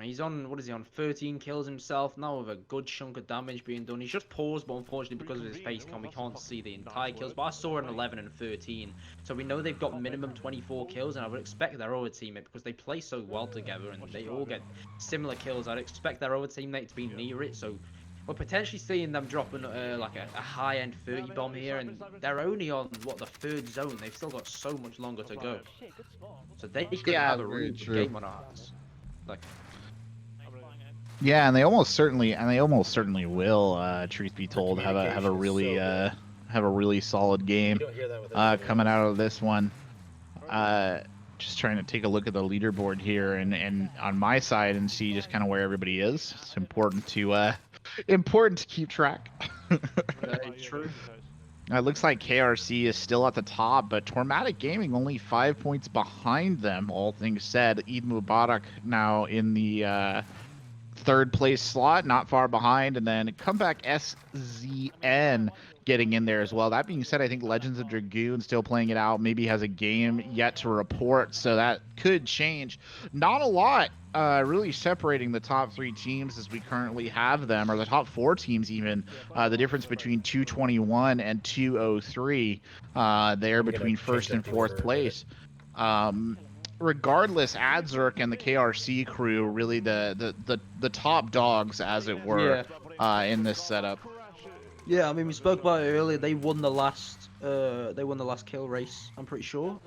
Speaker 2: He's on, what is he on, 13 kills himself now with a good chunk of damage being done. He's just paused, but unfortunately because of his face cam, we can't see the entire kills. But I saw an 11 and 13, so we know they've got minimum 24 kills, and I would expect their other teammate, because they play so well together and they all get similar kills, I'd expect their other teammate to be near it. So we're potentially seeing them dropping like a high-end 30 bomb here, and they're only on, the third zone. They've still got so much longer to go. So they could have a really good game on our hands.
Speaker 1: Yeah, and they almost certainly will. Truth be told, have a really solid game coming out of this one. Just trying to take a look at the leaderboard here, and on my side, and see just kind of where everybody is. It's important to keep track.
Speaker 2: True.
Speaker 1: It looks like KRC is still at the top, but Tormatic Gaming only 5 points behind them, all things said. Eid Mubarak now in the third place slot, not far behind, and then Comeback SZN getting in there as well. That being said, I think Legends of Dragoon still playing it out, maybe has a game yet to report, so that could change. Not a lot really separating the top 3 teams as we currently have them, or the top 4 teams even. The difference between 221 and 203 there between first and fourth place. Regardless, Adzerk and the KRC crew really the top dogs, as it were, in this setup.
Speaker 5: Yeah, I mean, we spoke about it earlier. They won the last kill race. I'm pretty sure.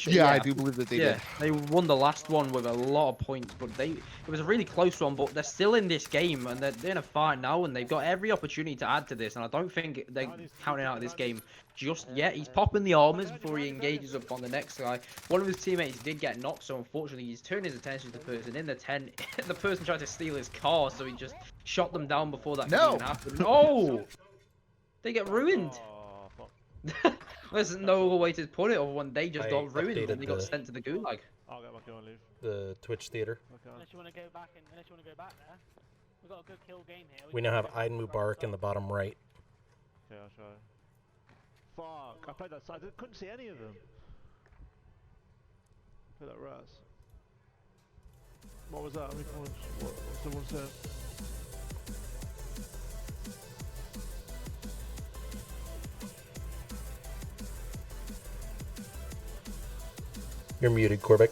Speaker 1: Yeah, I do believe that they did.
Speaker 5: They won the last one with a lot of points, but it was a really close one. But they're still in this game, and they're in a fight now, and they've got every opportunity to add to this. And I don't think they're counting out of this game just yet. He's popping the armors before he engages up on the next guy. One of his teammates did get knocked, so unfortunately he's turned his attention to the person in the tent. The person tried to steal his car, so he just shot them down before that could even happen. No! They get ruined. There's no other way to put it other than they just got ruined and they got sent to the gulag.
Speaker 3: I'll get back and leave. The Twitch theater.
Speaker 6: Okay. Unless you want to go back there. We've got a good kill game here.
Speaker 3: We now have Eid Mubarak in the bottom right.
Speaker 7: Okay, I'll try. Fuck, I played that side. I couldn't see any of them. Play that Raz. What was that? What someone said?
Speaker 3: You're muted, Corbec.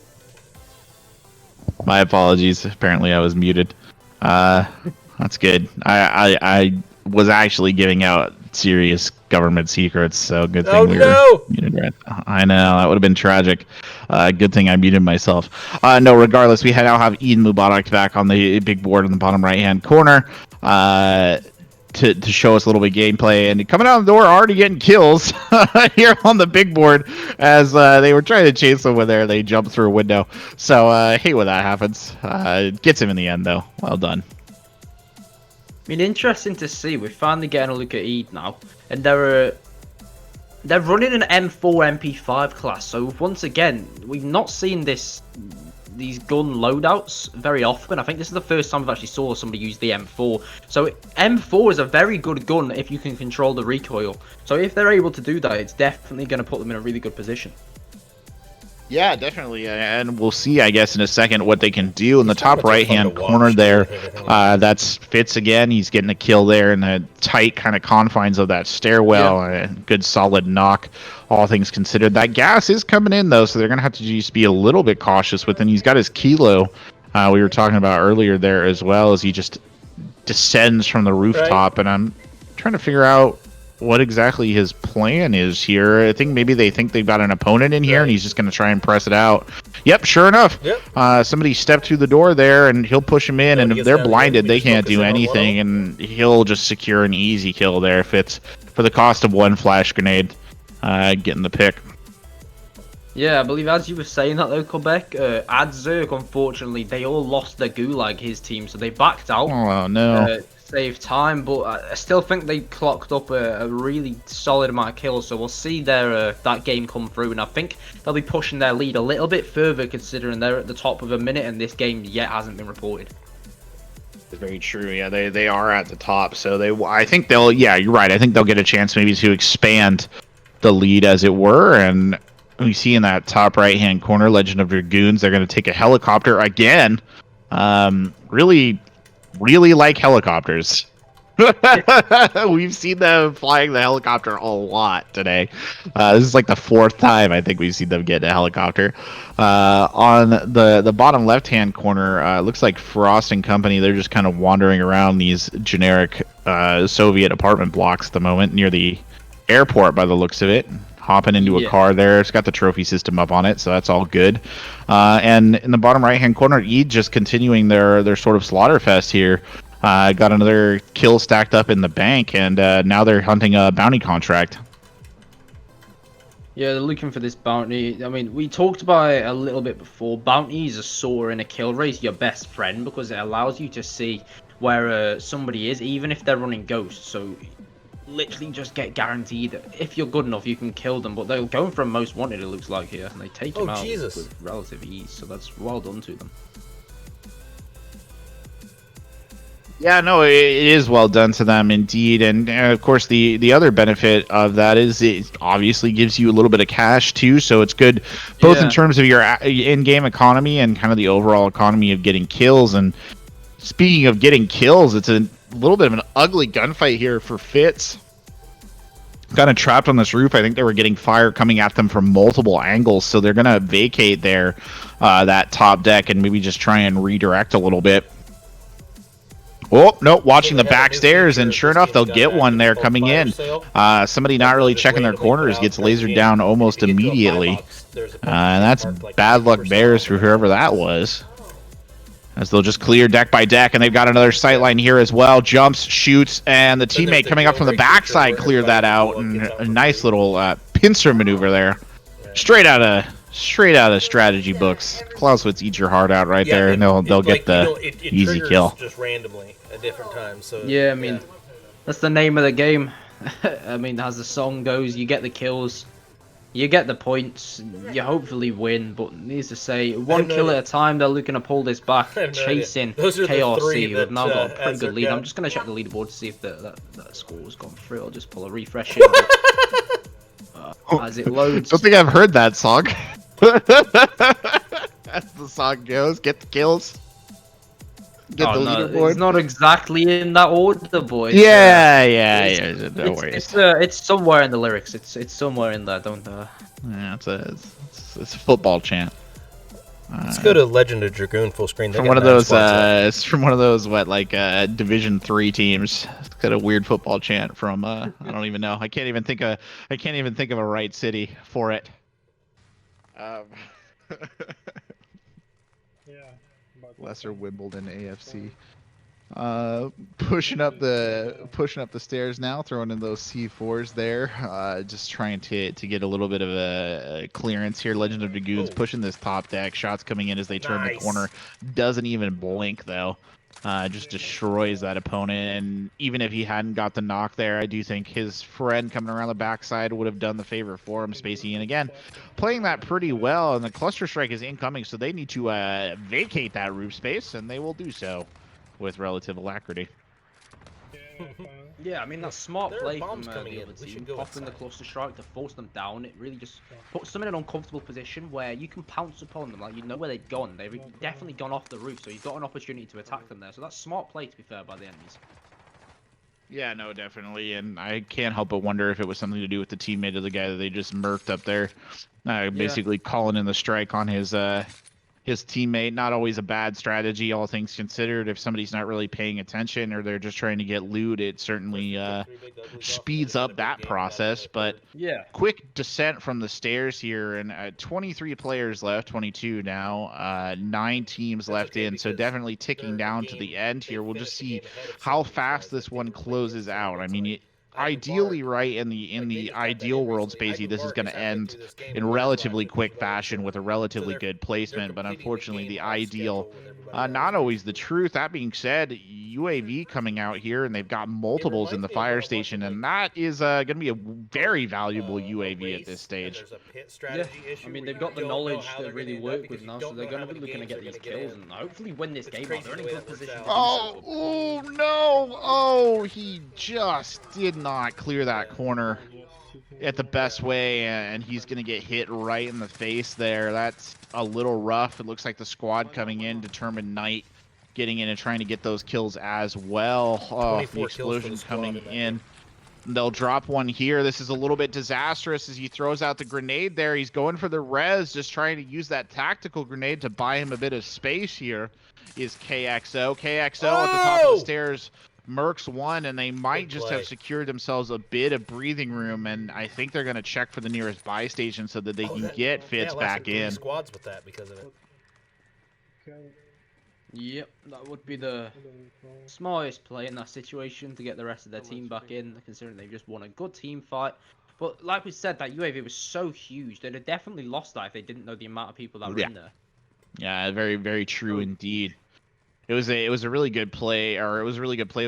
Speaker 1: My apologies. Apparently I was muted. That's good. I was actually giving out serious government secrets, so good thing we were muted, right? I know, that would have been tragic. Good thing I muted myself. No, regardless, we now have Eid Mubarak back on the big board in the bottom right-hand corner to show us a little bit of gameplay. And coming out the door, already getting kills here on the big board as they were trying to chase him with there. They jumped through a window. So I hate when that happens. Gets him in the end, though. Well done.
Speaker 2: I mean, interesting to see. We're finally getting a look at Eid now, and they're running an M4 MP5 class. So once again, we've not seen these gun loadouts very often. I think this is the first time I've actually saw somebody use the M4. So M4 is a very good gun if you can control the recoil. So if they're able to do that, it's definitely going to put them in a really good position.
Speaker 1: Yeah, definitely, and we'll see, I guess, in a second what they can do in the top right-hand corner there. That's Fitz again. He's getting a kill there in the tight kind of confines of that stairwell. A good solid knock, all things considered. That gas is coming in, though, so they're going to have to just be a little bit cautious with him. He's got his kilo we were talking about earlier there as well, as he just descends from the rooftop, and I'm trying to figure out what exactly his plan is here. I think maybe they think they've got an opponent in here, and he's just going to try and press it out. Yep, sure enough. Somebody stepped through the door there, and he'll push him in, and if they're blinded, they can't do anything, and he'll just secure an easy kill there if it's for the cost of one flash grenade, getting the pick.
Speaker 2: Yeah, I believe as you were saying that though, Corbec, Adzerk, unfortunately, they all lost their gulag, his team, so they backed out.
Speaker 1: Oh, no.
Speaker 2: Save time, but I still think they clocked up a really solid amount of kills, so we'll see that game come through, and I think they'll be pushing their lead a little bit further considering they're at the top of a minute and this game yet hasn't been reported.
Speaker 1: Very true. Yeah, they are at the top, so I think they'll. Yeah, you're right. I think they'll get a chance maybe to expand the lead, as it were, and we see in that top right-hand corner, Legend of Dragoons, they're going to take a helicopter again. Really like helicopters. We've seen them flying the helicopter a lot today. This is like the 4th time I think we've seen them get a helicopter. On the bottom left-hand corner, looks like Frost and Company. They're just kind of wandering around these generic Soviet apartment blocks at the moment near the airport by the looks of it. Hopping into a car there. It's got the trophy system up on it, so that's all good. And in the bottom right-hand corner, Eid just continuing their sort of slaughter fest here. Got another kill stacked up in the bank, and now they're hunting a bounty contract.
Speaker 2: Yeah, they're looking for this bounty. I mean, we talked about it a little bit before. Bounties are sort of in a kill race your best friend because it allows you to see where somebody is, even if they're running ghosts. So literally just get guaranteed. If you're good enough, you can kill them, but they're going for a most wanted, it looks like here, and they take him out with relative ease, so that's well done to them.
Speaker 1: Yeah, no, it is well done to them indeed, and of course the other benefit of that is it obviously gives you a little bit of cash too, so it's good both in
Speaker 5: Yeah.
Speaker 1: terms of your in-game economy and kind of the overall economy of getting kills. And speaking of getting kills, it's a little bit of an ugly gunfight here for Fitz. Kind of trapped on this roof. I think they were getting fire coming at them from multiple angles, so they're gonna vacate their that top deck and maybe just try and redirect a little bit. Oh, no, watching the back stairs, and sure enough, they'll get one there coming in. Somebody not really checking their corners gets lasered down almost immediately. And that's bad luck bears for whoever that was. As they'll just clear deck by deck, and they've got another sight line here as well. Jumps, shoots, and the teammate coming up from the backside cleared that out. And a nice little pincer maneuver there. Straight out of strategy books. Clausewitz eats your heart out right there, and they'll get the easy kill.
Speaker 3: Just randomly at different times. So
Speaker 5: Yeah, I mean, that's the name of the game. I mean, as the song goes, you get the kills, you get the points, you hopefully win. But needs to say, one kill at a time, they're looking to pull this back, chasing KRC, who have now got a pretty good lead. I'm just going to check the leaderboard to see if that score's gone through. I'll just pull a refresh in. As it loads.
Speaker 1: Don't think I've heard that song. As the song goes, get the kills. Get the leaderboard.
Speaker 5: It's not exactly in that order, boys.
Speaker 1: Yeah. No worries.
Speaker 5: It's somewhere in the lyrics. It's somewhere in there. Don't.
Speaker 1: Yeah, it's a football chant.
Speaker 3: Let's go to Legend of Dragoon full screen.
Speaker 1: From one of those, it's from one of those Division 3 teams. It's got a weird football chant from I don't even know. I can't even think of a right city for it. Lesser Wimbledon AFC. Pushing up the stairs now, throwing in those C4s there. Just trying to get a little bit of a clearance here. Legend of Dragoons pushing this top deck. Shots coming in as they turn the corner. Doesn't even blink though. Just destroys that opponent. And even if he hadn't got the knock there, I do think his friend coming around the backside would have done the favor for him. Spacy, and again, playing that pretty well. And the cluster strike is incoming, so they need to vacate that roof space, and they will do so with relative alacrity.
Speaker 5: Yeah, I mean, that's smart play from the other team, popping the cluster strike to force them down. It really just puts them in an uncomfortable position where you can pounce upon them, like you know where they've gone. They've definitely gone off the roof, so you've got an opportunity to attack them there. So that's smart play, to be fair, by the enemies.
Speaker 1: Yeah, no, definitely, and I can't help but wonder if it was something to do with the teammate of the guy that they just murked up there, basically calling in the strike on his teammate. Not always a bad strategy, all things considered. If somebody's not really paying attention or they're just trying to get loot, it certainly speeds up that process. But
Speaker 5: yeah,
Speaker 1: quick descent from the stairs here, and 23 players left, 22 now, 9 teams left in, so definitely ticking down to the end here. We'll just see how fast this one closes out. I mean, ideally, right, in the ideal world, Spacy, this is going to end in relatively quick fashion with a relatively good placement, but unfortunately the ideal not always the truth. That being said, UAV coming out here, and they've got multiples in the fire station, and that is going to be a very valuable UAV at this stage.
Speaker 5: Yeah, I mean, they've got the knowledge to really work with now, so they're going to be looking to get these kills and hopefully win this game. They're in a good position to do so.
Speaker 1: Oh no! Oh, he just did not clear that corner at the best way, and he's going to get hit right in the face there. That's a little rough. It looks like the squad coming in, Determined Knight getting in and trying to get those kills as well. Oh, the explosion coming in. They'll drop one here. This is a little bit disastrous as he throws out the grenade there. He's going for the res, just trying to use that tactical grenade to buy him a bit of space here is KXO. KXO at the top of the stairs. Mercs one, and they might just have secured themselves a bit of breathing room, and I think they're going to check for the nearest buy station so that they can get Fitz back in.
Speaker 3: Squads with that because of it.
Speaker 5: Yep, that would be the smartest play in that situation to get the rest of their team back in, considering they've just won a good team fight. But like we said, that UAV was so huge, they'd have definitely lost that if they didn't know the amount of people that were in there.
Speaker 1: Yeah, very, very true indeed. It was a really good play, or it was a really good play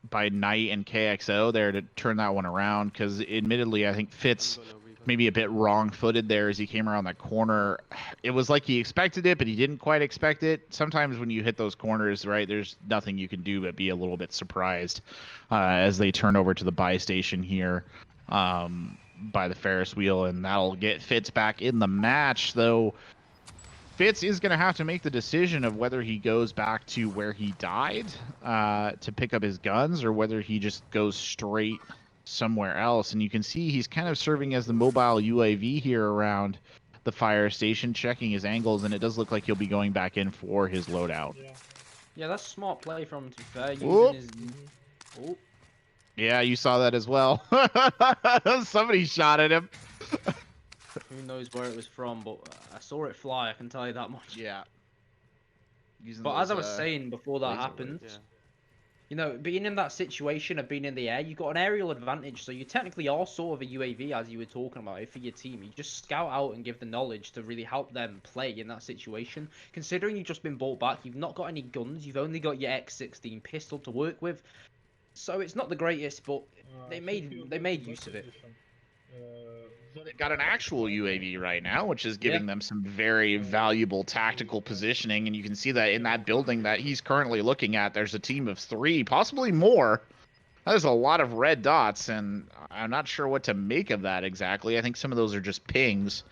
Speaker 1: by Knight and KXO there to turn that one around, because admittedly I think Fitz maybe a bit wrong-footed there as he came around that corner. It was like he expected it, but he didn't quite expect it. Sometimes when you hit those corners, right, there's nothing you can do but be a little bit surprised as they turn over to the buy station here by the Ferris wheel, and that'll get Fitz back in the match, though. Fitz is going to have to make the decision of whether he goes back to where he died to pick up his guns or whether he just goes straight somewhere else. And you can see he's kind of serving as the mobile UAV here around the fire station, checking his angles, and it does look like he'll be going back in for his loadout.
Speaker 5: Yeah, that's smart play from him, to be fair. Using his... Oh.
Speaker 1: Yeah, you saw that as well. Somebody shot at him.
Speaker 5: Who knows where it was from, but I saw it fly, I can tell you that much.
Speaker 1: Yeah.
Speaker 5: But as I was saying before that happened, you know, being in that situation of being in the air, you got an aerial advantage, so you technically are sort of a UAV, as you were talking about, for your team. You just scout out and give the knowledge to really help them play in that situation. Considering you've just been brought back, you've not got any guns, you've only got your X16 pistol to work with, so it's not the greatest, but they made use of it.
Speaker 1: They've got an actual UAV right now, which is giving them some very valuable tactical positioning, and you can see that in that building that he's currently looking at, there's a team of 3, possibly more. There's a lot of red dots, and I'm not sure what to make of that exactly. I think some of those are just pings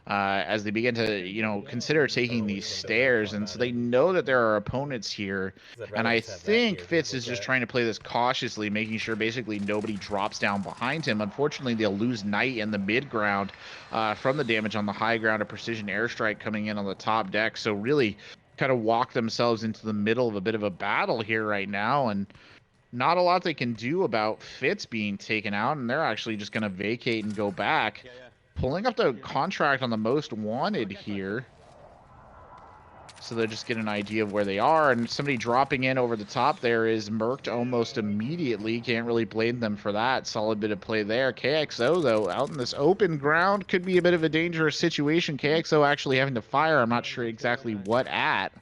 Speaker 1: as they begin to, you know, consider taking these stairs, and so they know that there are opponents here, and I think Fitz is just trying to play this cautiously, making sure basically nobody drops down behind him. Unfortunately, they'll lose Knight in the mid ground from the damage on the high ground, a precision airstrike coming in on the top deck, so really kind of walk themselves into the middle of a bit of a battle here right now, and not a lot they can do about Fitz being taken out, and they're actually just going to vacate and go back. Pulling up the contract on the most wanted here, so they'll just get an idea of where they are. And somebody dropping in over the top there is murked almost immediately. Can't really blame them for that. Solid bit of play there. KXO, though, out in this open ground, could be a bit of a dangerous situation. KXO actually having to fire. I'm not sure exactly what at.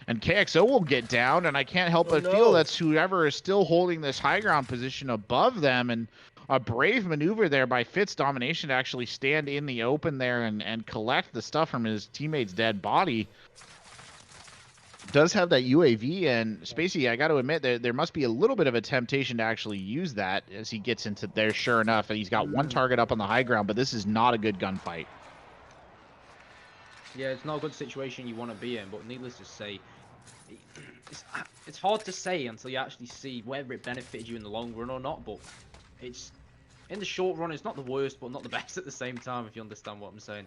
Speaker 1: And KXO will get down, and I can't help but feel that's whoever is still holding this high ground position above them. And a brave maneuver there by Fitz Domination to actually stand in the open there and collect the stuff from his teammate's dead body. Does have that UAV, and Spacy, I got to admit, there must be a little bit of a temptation to actually use that as he gets into there. Sure enough, and he's got one target up on the high ground, but this is not a good gunfight.
Speaker 5: Yeah, it's not a good situation you want to be in, but needless to say, it's hard to say until you actually see whether it benefited you in the long run or not, but it's... in the short run, it's not the worst, but not the best at the same time, if you understand what I'm saying.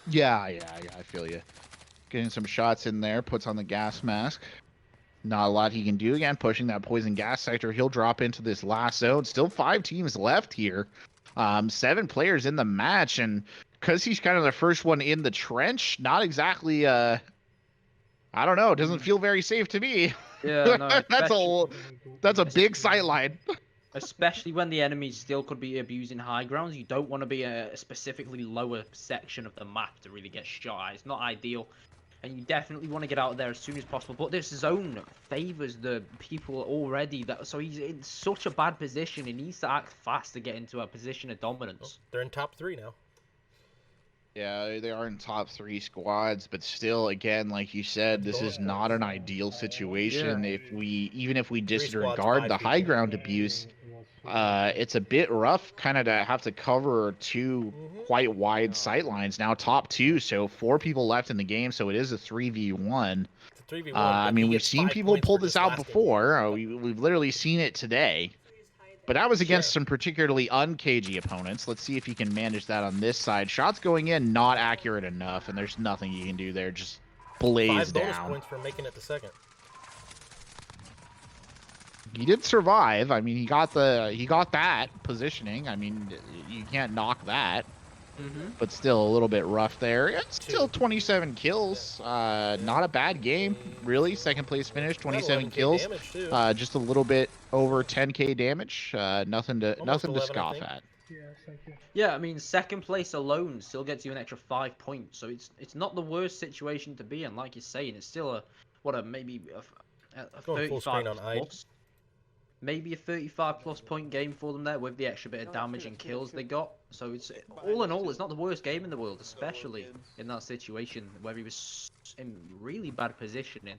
Speaker 1: Yeah, I feel you. Getting some shots in there, puts on the gas mask. Not a lot he can do. Again, pushing that poison gas sector. He'll drop into this last zone. Still 5 teams left here. 7 players in the match, and because he's kind of the first one in the trench, not exactly, I don't know, it doesn't feel very safe to me.
Speaker 5: Yeah, no,
Speaker 1: that's a big sightline.
Speaker 5: Especially when the enemies still could be abusing high grounds. You don't want to be a specifically lower section of the map to really get shot at. It's not ideal. And you definitely want to get out there as soon as possible. But this zone favors the people already. So he's in such a bad position. He needs to act fast to get into a position of dominance.
Speaker 3: They're in top 3 now.
Speaker 1: Yeah, they are in top 3 squads, but still, again, like you said, this is not an ideal situation.
Speaker 5: Yeah.
Speaker 1: Even if we disregard the high ground abuse, it's a bit rough kind of to have to cover 2 quite wide sight lines. Now top 2, so 4 people left in the game, so it is a 3v1.
Speaker 3: It's a 3v1.
Speaker 1: I mean, we've seen people pull this out before. We've literally seen it today. But that was against some particularly uncagey opponents. Let's see if he can manage that on this side. Shots going in, not accurate enough, and there's nothing you can do there. Just blaze
Speaker 3: 5
Speaker 1: down.
Speaker 3: bonus points for making it to second.
Speaker 1: He did survive. I mean, he got that positioning. I mean, you can't knock that. But still a little bit rough there. It's still 27 kills. Not a bad game, really. Second place finish, 27 kills. Just a little bit over 10k damage. Nothing to scoff at.
Speaker 5: Yeah, I mean, second place alone still gets you an extra 5 points. So it's not the worst situation to be in. Like you're saying, it's still maybe a
Speaker 3: Going full screen
Speaker 5: 35
Speaker 3: on Ide.
Speaker 5: plus. maybe a 35+ point game for them there with the extra bit of damage and kills they got. So it's all in all, it's not the worst game in the world, especially in that situation where he was in really bad positioning.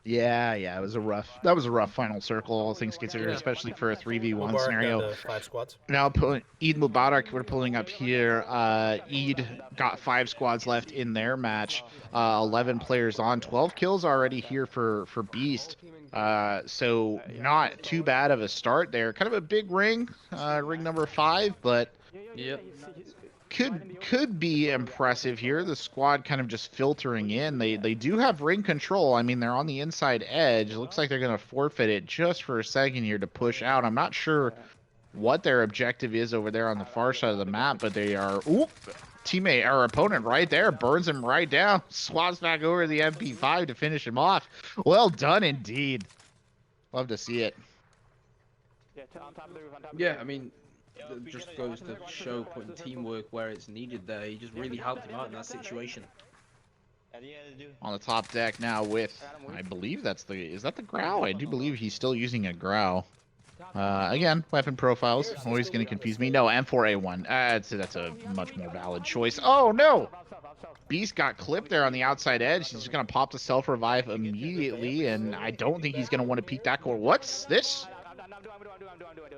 Speaker 1: Yeah, it was a rough. That was a rough final circle, all things considered, especially for a 3v1
Speaker 3: Mubarak
Speaker 1: scenario.
Speaker 3: down to 5 squads.
Speaker 1: Now, Eid Mubarak, we're pulling up here. Eid got 5 squads left in their match. 11 players on, 12 kills already here for Beast. So not too bad of a start there. Kind of a big ring, ring number 5, but
Speaker 5: Yep.
Speaker 1: could be impressive here. The squad kind of just filtering in. They do have ring control. I mean, they're on the inside edge. It looks like they're going to forfeit it just for a second here to push out. I'm not sure what their objective is over there on the far side of the map, but they are... Oop! Teammate, our opponent right there, burns him right down. Swaps back over the MP5 to finish him off. Well done indeed. Love to see it.
Speaker 5: Yeah, I mean, it just goes to show putting teamwork where it's needed there. He just really helped him out in that situation.
Speaker 1: On the top deck now with, I believe that's the, is that the Growl? I do believe he's still using a Growl. Again, weapon profiles, always going to confuse me. No, M4A1. That's a much more valid choice. Oh, no! Beast got clipped there on the outside edge. He's just going to pop the self-revive immediately, and I don't think he's going to want to peek that core. What's this?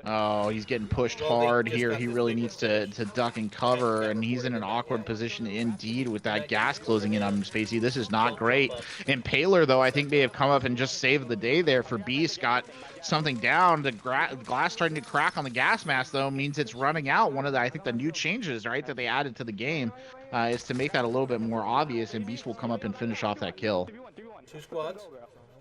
Speaker 1: Oh, he's getting pushed hard here. He really needs to duck and cover, and he's in an awkward position indeed with that gas closing in on him, Spacy. This is not great. Impaler, though, I think may have come up and just saved the day there for Beast. Got something down. The glass starting to crack on the gas mask, though, means it's running out. One of the, I think, the new changes, right, that they added to the game is to make that a little bit more obvious, and Beast will come up and finish off that kill.
Speaker 3: 2 squads.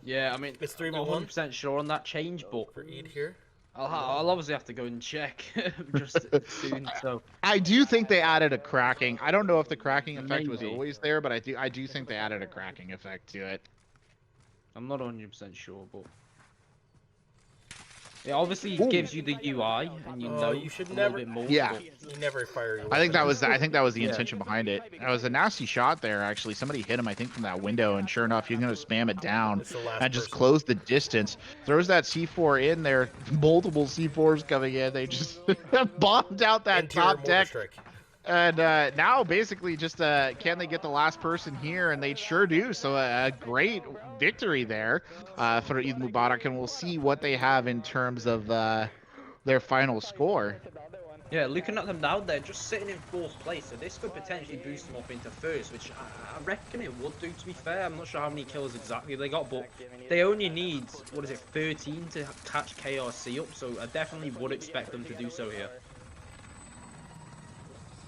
Speaker 5: Yeah, I mean,
Speaker 3: It's
Speaker 5: I'm not
Speaker 3: 3v1
Speaker 5: 100% sure on that change, but
Speaker 3: for Eid here.
Speaker 5: I'll obviously have to go and check just soon. So
Speaker 1: I do think they added a cracking. I don't know if the cracking effect was
Speaker 5: Maybe.
Speaker 1: always there, but I do think they added a cracking effect to it.
Speaker 5: I'm not 100% sure, but it obviously gives you the UI, and you know
Speaker 3: you should
Speaker 5: a
Speaker 3: never-
Speaker 5: little bit more.
Speaker 1: Yeah.
Speaker 5: but-
Speaker 3: You never fire your
Speaker 1: I think that
Speaker 3: weapon.
Speaker 1: was the intention behind it. That was a nasty shot there, actually. Somebody hit him, I think, from that window, and sure enough, you're gonna spam it down
Speaker 3: It's the last
Speaker 1: and just
Speaker 3: person.
Speaker 1: close the distance. Throws that C4 in there. Multiple C4s coming in. They just bombed out that
Speaker 3: Interior
Speaker 1: top
Speaker 3: mortar
Speaker 1: deck.
Speaker 3: strike.
Speaker 1: And now basically just can they get the last person here, and they sure do. So a great victory there for Eid Mubarak, and we'll see what they have in terms of their final score.
Speaker 2: Yeah, looking at them now, they're just sitting in 4th place, so this could potentially boost them up into 1st, which I reckon it would do, to be fair. I'm not sure how many kills exactly they got, but they only need, 13 to catch KRC up, so I definitely would expect them to do so here.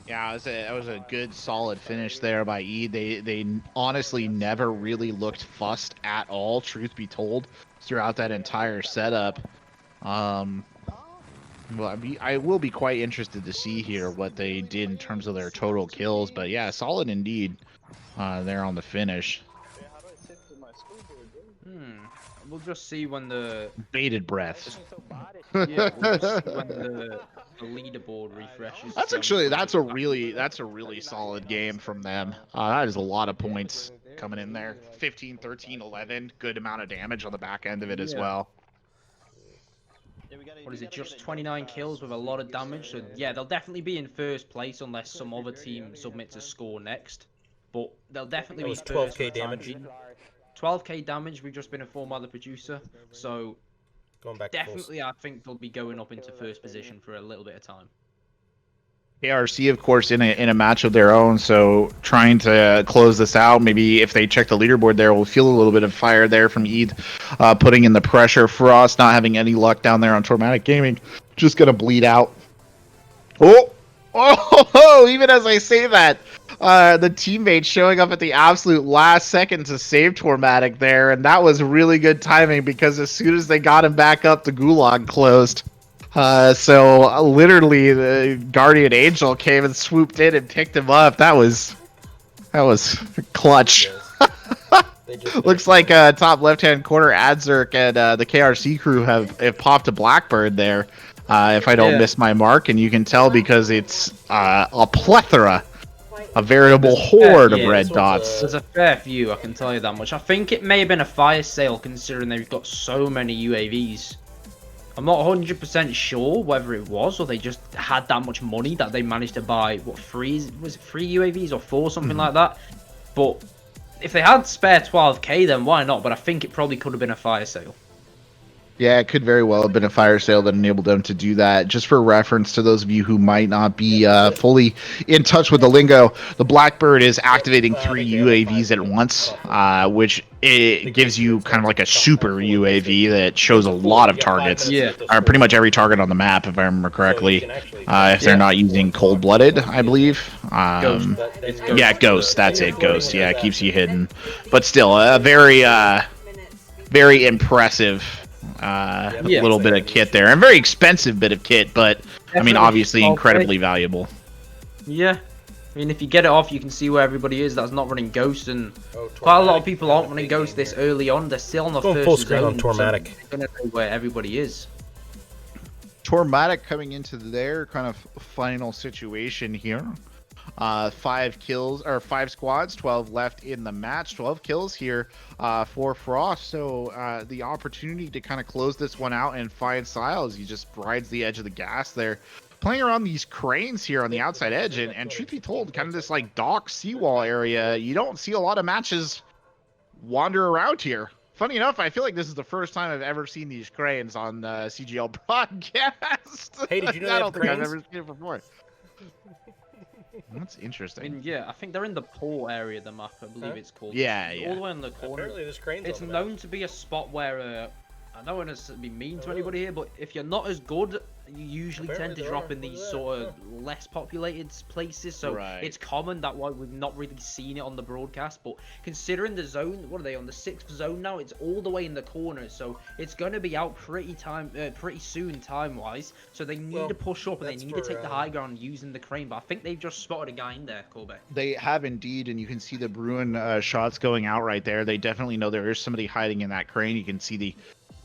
Speaker 1: Yeah, that was a good, solid finish there by Eid. They honestly never really looked fussed at all, truth be told, throughout that entire setup. Well, I will be quite interested to see here what they did in terms of their total kills, but yeah, solid indeed there on the finish.
Speaker 5: We'll just see when the
Speaker 1: Bated breath.
Speaker 5: we'll just see when the leaderboard refreshes.
Speaker 1: That's a really solid game from them. That is a lot of points coming in there. 15, 13, 11. Good amount of damage on the back end of it as well.
Speaker 5: What is it, just 29 kills with a lot of damage? So yeah, they'll definitely be in 1st place unless some other team submits a score next. But they'll definitely
Speaker 3: That
Speaker 5: be
Speaker 3: was
Speaker 5: 1st
Speaker 3: 12k
Speaker 5: for the time
Speaker 3: damage.
Speaker 5: being. 12k damage, we've just been informed by the producer. So
Speaker 3: Going back to full
Speaker 5: definitely I think they'll be going up into 1st position for a little bit of time.
Speaker 1: KRC, of course, in a match of their own, so trying to close this out. Maybe if they check the leaderboard there, we'll feel a little bit of fire there from Eid, putting in the pressure. Frost not having any luck down there on Tormatic Gaming, just gonna bleed out. Oh, even as I say that, the teammate showing up at the absolute last second to save Tormatic there, and that was really good timing because as soon as they got him back up, the gulag closed. So literally the Guardian Angel came and swooped in and picked him up. That was clutch. Looks like top left-hand corner Adzerk and the KRC crew have popped a Blackbird there, if I don't miss my mark, and you can tell because it's a plethora, a veritable horde of red dots.
Speaker 5: There's a fair few, I can tell you that much. I think it may have been a fire sale considering they've got so many UAVs. I'm not 100% sure whether it was or they just had that much money that they managed to buy, what, three UAVs or 4, something like that. But if they had spare 12k, then why not? But I think it probably could have been a fire sale.
Speaker 1: Yeah, it could very well have been a fire sale that enabled them to do that. Just for reference to those of you who might not be fully in touch with the lingo, the Blackbird is activating 3 UAVs at once, which it gives you kind of like a super UAV that shows a lot of targets.
Speaker 5: Yeah.
Speaker 1: Or pretty much every target on the map, if I remember correctly. If they're not using cold-blooded, I believe. Yeah, Ghost. That's it, Ghost. Yeah, it keeps you hidden. But still, a very, very impressive little bit of kit there, and very expensive bit of kit, but I mean, obviously incredibly valuable.
Speaker 5: Yeah, I mean, if you get it off, you can see where everybody is that's not running Ghost, and quite a lot of people aren't running Ghost this early on. They're still on the first
Speaker 3: full screen
Speaker 5: zone,
Speaker 3: on Tormatic.
Speaker 5: so they're gonna know where everybody is.
Speaker 1: Tormatic coming into their kind of final situation here. 5 kills, or 5 squads, 12 left in the match, 12 kills here for Frost. So the opportunity to kind of close this one out and find Sile as he just rides the edge of the gas there. Playing around these cranes here on the outside edge, and truth be told, kind of this like dock seawall area, you don't see a lot of matches wander around here. Funny enough, I feel like this is the first time I've ever seen these cranes on CGL broadcast.
Speaker 3: Hey, did you know
Speaker 1: I
Speaker 3: they
Speaker 1: don't
Speaker 3: have
Speaker 1: think I've
Speaker 3: cranes?
Speaker 1: ever seen it before. That's
Speaker 5: I
Speaker 1: interesting.
Speaker 5: mean, yeah, I think they're in the port area of the map, I believe it's called.
Speaker 1: Yeah,
Speaker 5: All the way in the corner.
Speaker 3: Apparently there's cranes
Speaker 5: It's
Speaker 3: on the map.
Speaker 5: known to be a spot where, I don't want to be mean to anybody here, but if you're not as good, you usually tend
Speaker 3: Apparently
Speaker 5: to
Speaker 3: there
Speaker 5: drop
Speaker 3: are.
Speaker 5: in these
Speaker 3: Look at
Speaker 5: sort
Speaker 3: that.
Speaker 5: of less populated places, so
Speaker 1: Right.
Speaker 5: it's common that why we've not really seen it on the broadcast. But considering the zone, what are they on the 6th zone now? It's all the way in the corner, so it's going to be out pretty soon time-wise. So they need to push up and they
Speaker 3: that's
Speaker 5: need to
Speaker 3: for,
Speaker 5: take the high ground using the crane. But I think they've just spotted a guy in there, Corbec.
Speaker 1: They have indeed, and you can see the Bruin shots going out right there. They definitely know there is somebody hiding in that crane. You can see the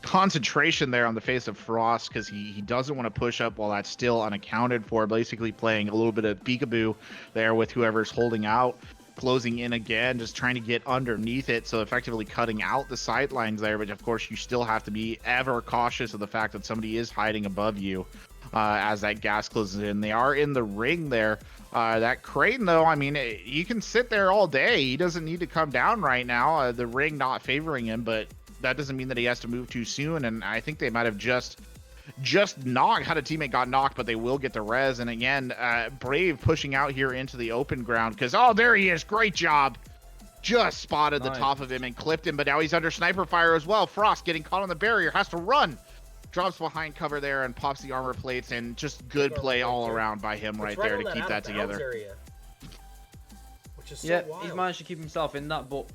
Speaker 1: concentration there on the face of Frost because he doesn't want to push up while that's still unaccounted for, basically playing a little bit of peekaboo there with whoever's holding out, closing in again, just trying to get underneath it, so effectively cutting out the sidelines there. But of course you still have to be ever cautious of the fact that somebody is hiding above you as that gas closes in. They are in the ring there. That crane though, I mean, you can sit there all day. He doesn't need to come down right now, the ring not favoring him, but that doesn't mean that he has to move too soon. And I think they might have just knocked, had a teammate got knocked, but they will get the res. And again, Brave pushing out here into the open ground because, oh, there he is. Great job. Just spotted the top of him and clipped him, but now he's under sniper fire as well. Frost getting caught on the barrier, has to run. Drops behind cover there and pops the armor plates, and just good play all around by him right there to keep that together.
Speaker 3: Area, which is so
Speaker 5: Yeah,
Speaker 3: wild.
Speaker 5: he's managed to keep himself in that, but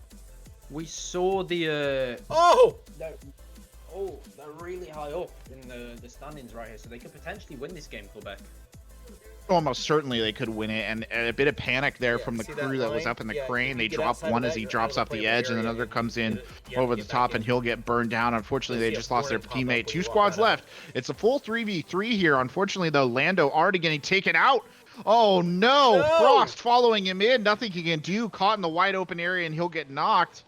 Speaker 5: we saw the
Speaker 3: Oh!
Speaker 5: they're really high up in the standings right here, so they could potentially win this game, Corbec.
Speaker 1: Almost certainly they could win it, and a bit of panic there from the
Speaker 3: see
Speaker 1: crew
Speaker 3: that
Speaker 1: that was
Speaker 3: line?
Speaker 1: up in the
Speaker 3: Yeah,
Speaker 1: crane.
Speaker 3: if
Speaker 1: They
Speaker 3: you get
Speaker 1: drop
Speaker 3: outside
Speaker 1: one
Speaker 3: of
Speaker 1: as
Speaker 3: that,
Speaker 1: he
Speaker 3: you're
Speaker 1: drops
Speaker 3: out
Speaker 1: off
Speaker 3: of the
Speaker 1: the
Speaker 3: play
Speaker 1: edge, and
Speaker 3: area.
Speaker 1: another comes in
Speaker 3: You have
Speaker 1: over
Speaker 3: to
Speaker 1: the
Speaker 3: get
Speaker 1: top,
Speaker 3: back
Speaker 1: and
Speaker 3: in.
Speaker 1: he'll get burned down. Unfortunately, they
Speaker 3: see a
Speaker 1: just lost their
Speaker 3: corner pop up
Speaker 1: teammate.
Speaker 3: when
Speaker 1: 2
Speaker 3: you walk
Speaker 1: squads
Speaker 3: out of
Speaker 1: left. It's a full 3v3 here. Unfortunately, though, Lando already getting taken out. Oh no!
Speaker 3: No!
Speaker 1: Frost following him in. Nothing he can do. Caught in the wide open area, and he'll get knocked.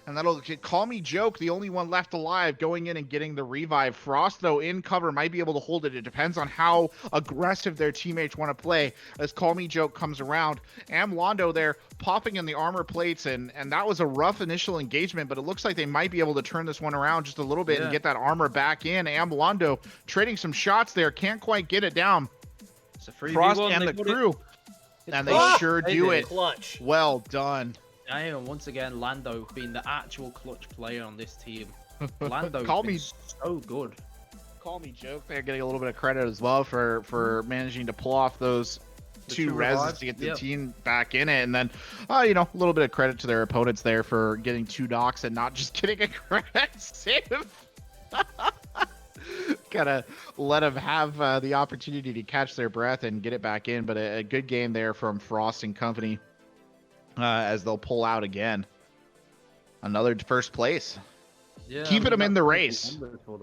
Speaker 1: And that'll call me joke, the only one left alive, going in and getting the revive. Frost, though, in cover, might be able to hold it. It depends on how aggressive their teammates want to play as Call Me Joke comes around. Londo there popping in the armor plates, and that was a rough initial engagement, but it looks like they might be able to turn this one around just a little bit and get that armor back in. Londo trading some shots there, can't quite get it down.
Speaker 5: It's a 3v1.
Speaker 1: Frost and the crew, and they sure do it.
Speaker 3: Clutch.
Speaker 1: Well done.
Speaker 5: And once again, Lando being the actual clutch player on this team. Lando
Speaker 1: Call me
Speaker 5: so good.
Speaker 1: Call Me Joke. They're getting a little bit of credit as well for managing to pull off those two reses to get the team back in it. And then, you know, a little bit of credit to their opponents there for getting 2 knocks and not just getting a correct save. Gotta let them have the opportunity to catch their breath and get it back in. But a good game there from Frost and company as they'll pull out again. Another first place.
Speaker 5: Yeah,
Speaker 1: Keeping them in the race.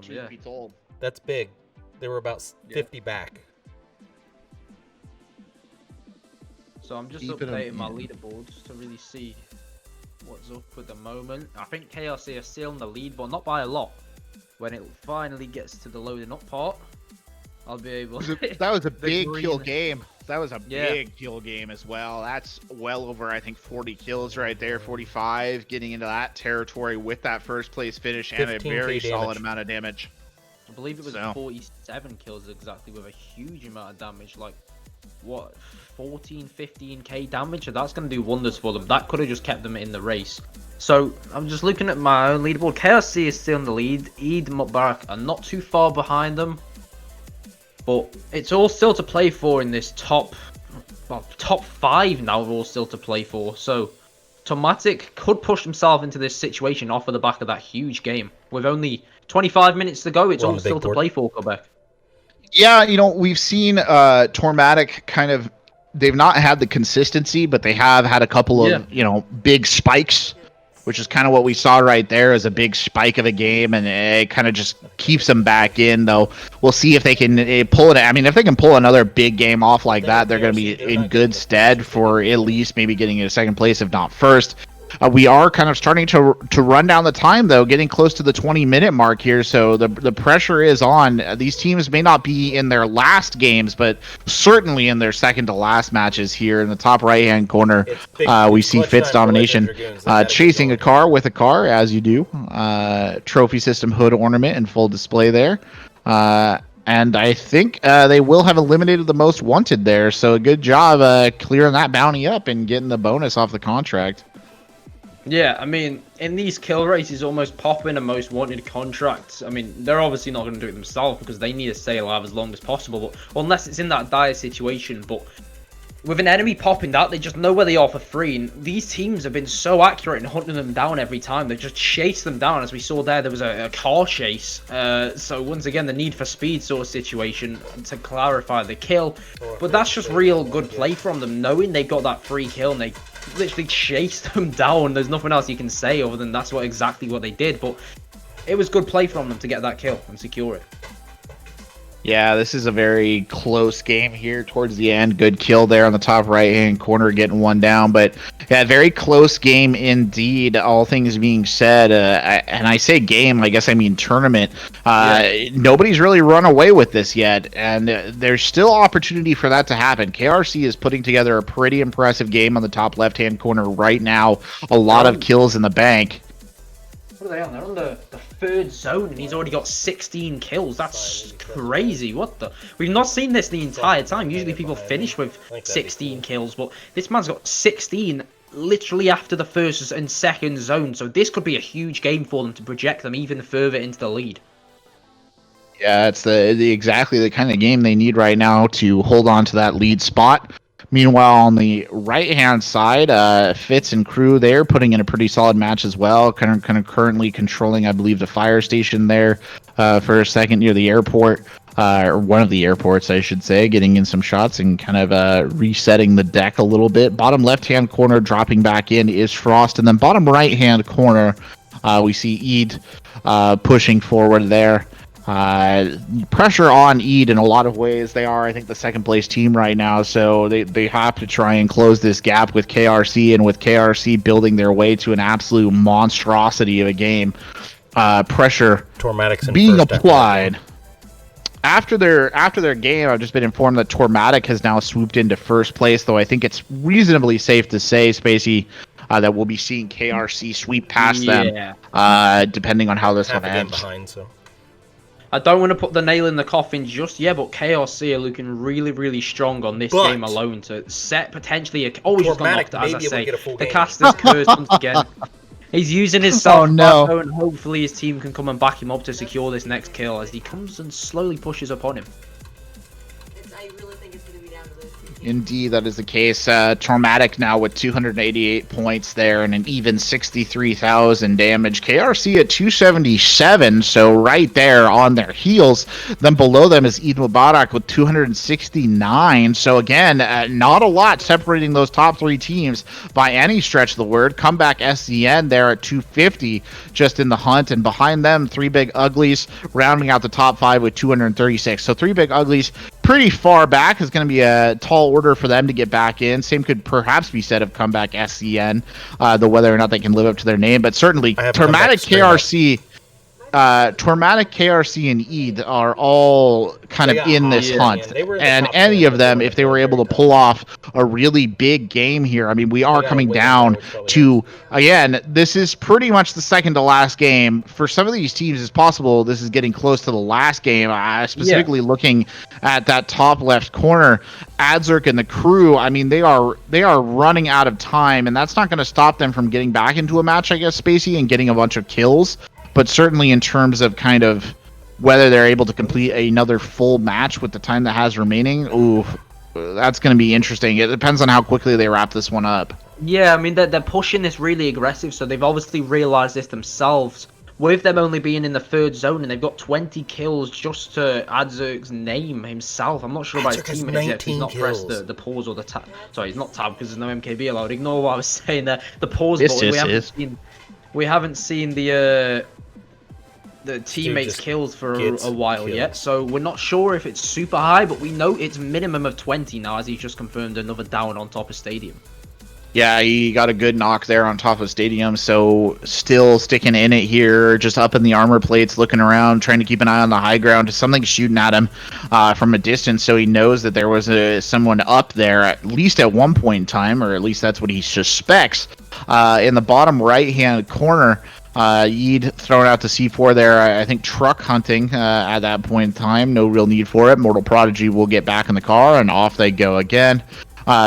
Speaker 5: Yeah.
Speaker 1: Be told.
Speaker 3: That's big. They were about 50 back.
Speaker 5: So I'm just
Speaker 1: Keeping 'em
Speaker 5: updating my
Speaker 1: in.
Speaker 5: leaderboards to really see what's up at the moment. I think KLC are still in the lead, but not by a lot. when it finally gets to the loading up part, I'll be able to...
Speaker 1: That was a
Speaker 5: the
Speaker 1: big
Speaker 5: green-
Speaker 1: kill game. That was a
Speaker 5: Yeah.
Speaker 1: big kill game as well. That's well over, I think, 40 kills right there, 45, getting into that territory with that first place finish and a
Speaker 3: 15K
Speaker 1: very solid
Speaker 3: damage.
Speaker 1: amount of damage.
Speaker 5: I believe it was
Speaker 1: So.
Speaker 5: 47 kills exactly with a huge amount of damage, like, what, 14, 15k damage? So that's going to do wonders for them. That could have just kept them in the race. So, I'm just looking at my own leaderboard. KRC is still in the lead. Eid and Mubarak are not too far behind them. But it's all still to play for in this top 5 now are all still to play for. So, Tomatic could push himself into this situation off of the back of that huge game. With only 25 minutes to go, it's
Speaker 3: We're on
Speaker 5: all
Speaker 3: the big
Speaker 5: still to
Speaker 3: board.
Speaker 5: play for, Corbec.
Speaker 1: Yeah, we've seen Tormatic kind of, they've not had the consistency, but they have had a couple of, big spikes, which is kind of what we saw right there as a big spike of a game, and it kind of just keeps them back in, though. We'll see if they can pull it. I mean, if they can pull another big game off like that, they're going to be in good stead for at least maybe getting into second place, if not first. We are kind of starting to run down the time, though, getting close to the 20-minute mark here, so the pressure is on. These teams may not be in their last games, but certainly in their second-to-last matches here. In the top right-hand corner, we see Fitz Domination chasing a car with a car, as you do. Trophy system hood ornament in full display there. And I think they will have eliminated the most wanted there, so a good job clearing that bounty up and getting the bonus off the contract.
Speaker 5: Yeah, I mean, in these kill races, almost popping a most wanted contract. I mean, they're obviously not going to do it themselves because they need to stay alive as long as possible. But unless it's in that dire situation, but with an enemy popping that, they just know where they are for free. And these teams have been so accurate in hunting them down every time. They just chase them down. As we saw there was a car chase. So once again, the need for speed sort of situation to clarify the kill. But that's just real good play from them, knowing they've got that free kill and they literally chased them down. There's nothing else you can say other than that's exactly what they did. But it was good play from them to get that kill and secure it.
Speaker 1: Yeah, this is a very close game here towards the end. Good kill there on the top right-hand corner, getting one down. But, yeah, very close game indeed, all things being said. And I say game, I guess I mean tournament. Nobody's really run away with this yet, and there's still opportunity for that to happen. KRC is putting together a pretty impressive game on the top left-hand corner right now. A lot of kills in the bank.
Speaker 5: What are they on? They're on the third zone, and he's already got 16 kills. That's crazy. What the? We've not seen this the entire time. Usually people finish with 16 kills, but this man's got 16 literally after the first and second zone. So this could be a huge game for them to project them even further into the lead.
Speaker 1: Yeah, it's the exactly the kind of game they need right now to hold on to that lead spot. Meanwhile, on the right-hand side, Fitz and crew there putting in a pretty solid match as well. Kind of currently controlling, I believe, the fire station there for a second near the airport, or one of the airports, I should say, getting in some shots and kind of resetting the deck a little bit. Bottom left-hand corner dropping back in is Frost, and then bottom right-hand corner, we see Eid pushing forward there. Pressure on Eid in a lot of ways. They are, I think, the second place team right now, so they have to try and close this gap with KRC, and with KRC building their way to an absolute monstrosity of a game. Pressure being applied. After their game, I've just been informed that Tormatic has now swooped into first place, though I think it's reasonably safe to say, Spacy, that we'll be seeing KRC sweep past them, depending on how this one ends.
Speaker 3: Behind, so.
Speaker 5: I don't want to put the nail in the coffin just yet, but KRC are looking really, really strong on this game alone to set potentially a... Oh, he's just got knocked, as I say. The caster's cursed once again. He's using his self and hopefully his team can come and back him up to secure this next kill as he comes and slowly pushes upon him.
Speaker 4: I really think it's going to be down to those two teams.
Speaker 1: Indeed, that is the case. Tormatic now with 288 points there and an even 63,000 damage. KRC at 277, so right there on their heels. Then below them is Eid Mubarak with 269. So again, not a lot separating those top three teams by any stretch of the word. Comeback SCN there at 250, just in the hunt. And behind them, Three Big Uglies rounding out the top five with 236. So Three Big Uglies pretty far back. Is going to be a tall order for them to get back in. Same could perhaps be said of Comeback SCN, though whether or not they can live up to their name. But certainly, Tormatic KRC... Tormatic, KRC, and Eid are all kind of in this hunt. And any of them, if they were able to pull off a really big game here, I mean, we are coming down to, again, this is pretty much the second to last game. For some of these teams, it's possible this is getting close to the last game. Specifically looking at that top left corner, Adzerk and the crew, I mean, they are running out of time, and that's not going to stop them from getting back into a match, I guess, Spacy, and getting a bunch of kills. But certainly in terms of kind of whether they're able to complete another full match with the time that has remaining, ooh, that's going to be interesting. It depends on how quickly they wrap this one up.
Speaker 5: Yeah, I mean, they're pushing this really aggressive, so they've obviously realised this themselves. With them only being in the third zone, and they've got 20 kills just to Adzerk's name himself. I'm not sure about his teammates yet. He's not pressed the pause or the tab. Sorry, he's not tab because there's no MKB allowed. Ignore what I was saying there. The pause button. We haven't seen the teammates' kills for a while yet, so we're not sure if it's super high, but we know it's minimum of 20 now, as he's just confirmed another down on top of Stadium.
Speaker 1: Yeah, he got a good knock there on top of Stadium, so still sticking in it here, just up in the armor plates, looking around, trying to keep an eye on the high ground. Something shooting at him from a distance, so he knows that there was someone up there, at least at one point in time, or at least that's what he suspects. In the bottom right-hand corner, Yeed throwing out the C4 there. I think truck hunting at that point in time. No real need for it. Mortal Prodigy will get back in the car, and off they go again.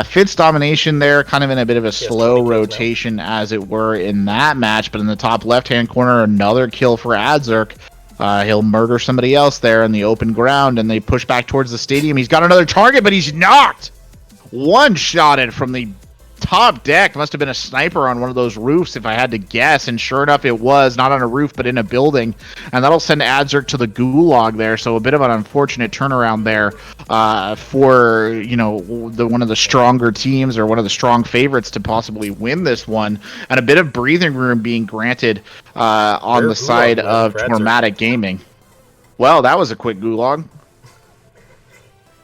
Speaker 1: Fitz domination there, kind of in a bit of a slow rotation, as it were, in that match. But in the top left-hand corner, another kill for Adzerk. He'll murder somebody else there in the open ground, and they push back towards the stadium. He's got another target, but he's knocked! One-shotted from the top deck. Must have been a sniper on one of those roofs, if I had to guess, and sure enough it was, not on a roof but in a building, and that'll send Adzerk to the gulag there. So a bit of an unfortunate turnaround there for, you know, one of the stronger teams, or one of the strong favorites to possibly win this one, and a bit of breathing room being granted on the side of Tormatic Gaming. Well, that was a quick gulag.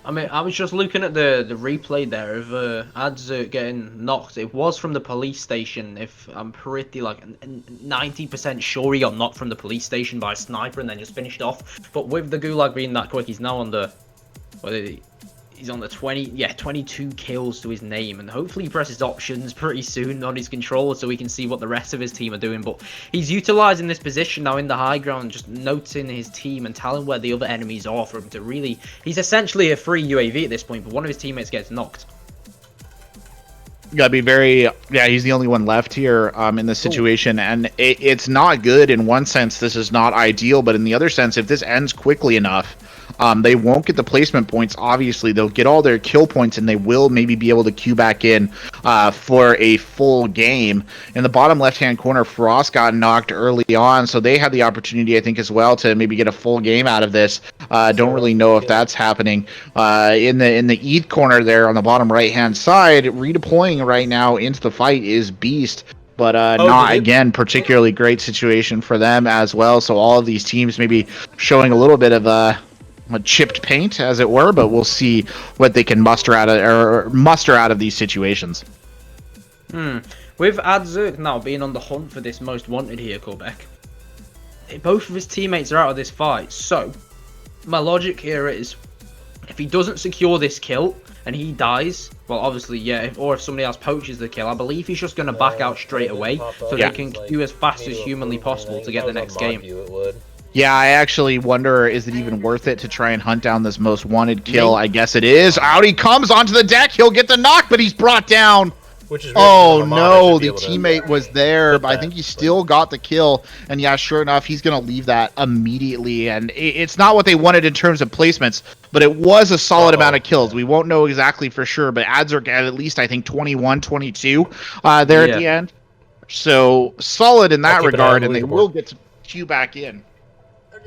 Speaker 5: I mean, I was just looking at the replay there of Adzerk getting knocked. It was from the police station. If I'm pretty 90% sure he got knocked from the police station by a sniper and then just finished off. But with the gulag being that quick, he's now on the, he's on the 22 kills to his name, and hopefully he presses options pretty soon on his controller so we can see what the rest of his team are doing. But he's utilizing this position now in the high ground, just noting his team and telling where the other enemies are for him to really... He's essentially a free UAV at this point, but one of his teammates gets knocked.
Speaker 1: Gotta be very... Yeah, he's the only one left here in this situation, and it's not good. In one sense, this is not ideal, but in the other sense, if this ends quickly enough, they won't get the placement points. Obviously, they'll get all their kill points, and they will maybe be able to queue back in for a full game. In the bottom left-hand corner, Frost got knocked early on, so they had the opportunity, I think, as well, to maybe get a full game out of this. Don't really know if that's happening. In the ETH corner there on the bottom right-hand side, redeploying right now into the fight is Beast. But not, again, particularly great situation for them as well. So all of these teams maybe showing a little bit of a chipped paint, as it were, but we'll see what they can muster out of these situations.
Speaker 5: With Adzerk now being on the hunt for this most wanted here, Corbec, both of his teammates are out of this fight. So my logic here is, if he doesn't secure this kill and he dies, well, obviously, yeah, or if somebody else poaches the kill, I believe he's just going to back out straight away so they can queue as fast as humanly possible to get the next game.
Speaker 1: Yeah, I actually wonder, is it even worth it to try and hunt down this most wanted kill? I guess it is. Out he comes onto the deck. He'll get the knock, but he's brought down. Oh no, the teammate was there, but I think he still got the kill. And yeah, sure enough, he's going to leave that immediately. And it's not what they wanted in terms of placements, but it was a solid amount of kills. We won't know exactly for sure, but Adzerk at least, I think, 21, 22 there at the end. So solid in that regard, and they will get to queue back in.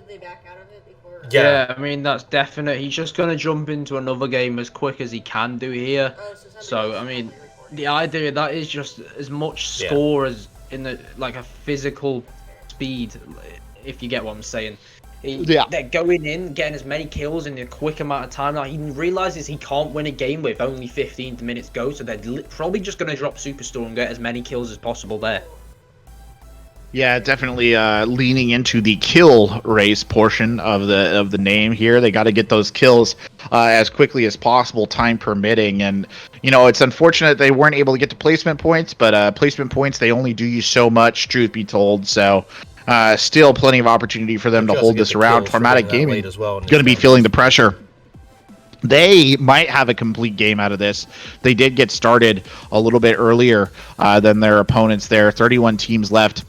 Speaker 4: They back out of it before?
Speaker 5: Yeah, I mean, that's definite. He's just going to jump into another game as quick as he can do here. So, I mean, the idea that is just as much score as in the, like, a physical speed, if you get what I'm saying. They're going in, getting as many kills in a quick amount of time. Now, he realizes he can't win a game with only 15 minutes go, so they're probably just going to drop Superstore and get as many kills as possible there.
Speaker 1: Yeah, definitely leaning into the kill race portion of the name here. They got to get those kills as quickly as possible, time permitting. And you know, it's unfortunate they weren't able to get to placement points, but placement points they only do you so much, truth be told. So still plenty of opportunity for them to hold this around. Tormatic Gaming going to be feeling the pressure. They might have a complete game out of this. They did get started a little bit earlier than their opponents there. 31 teams left.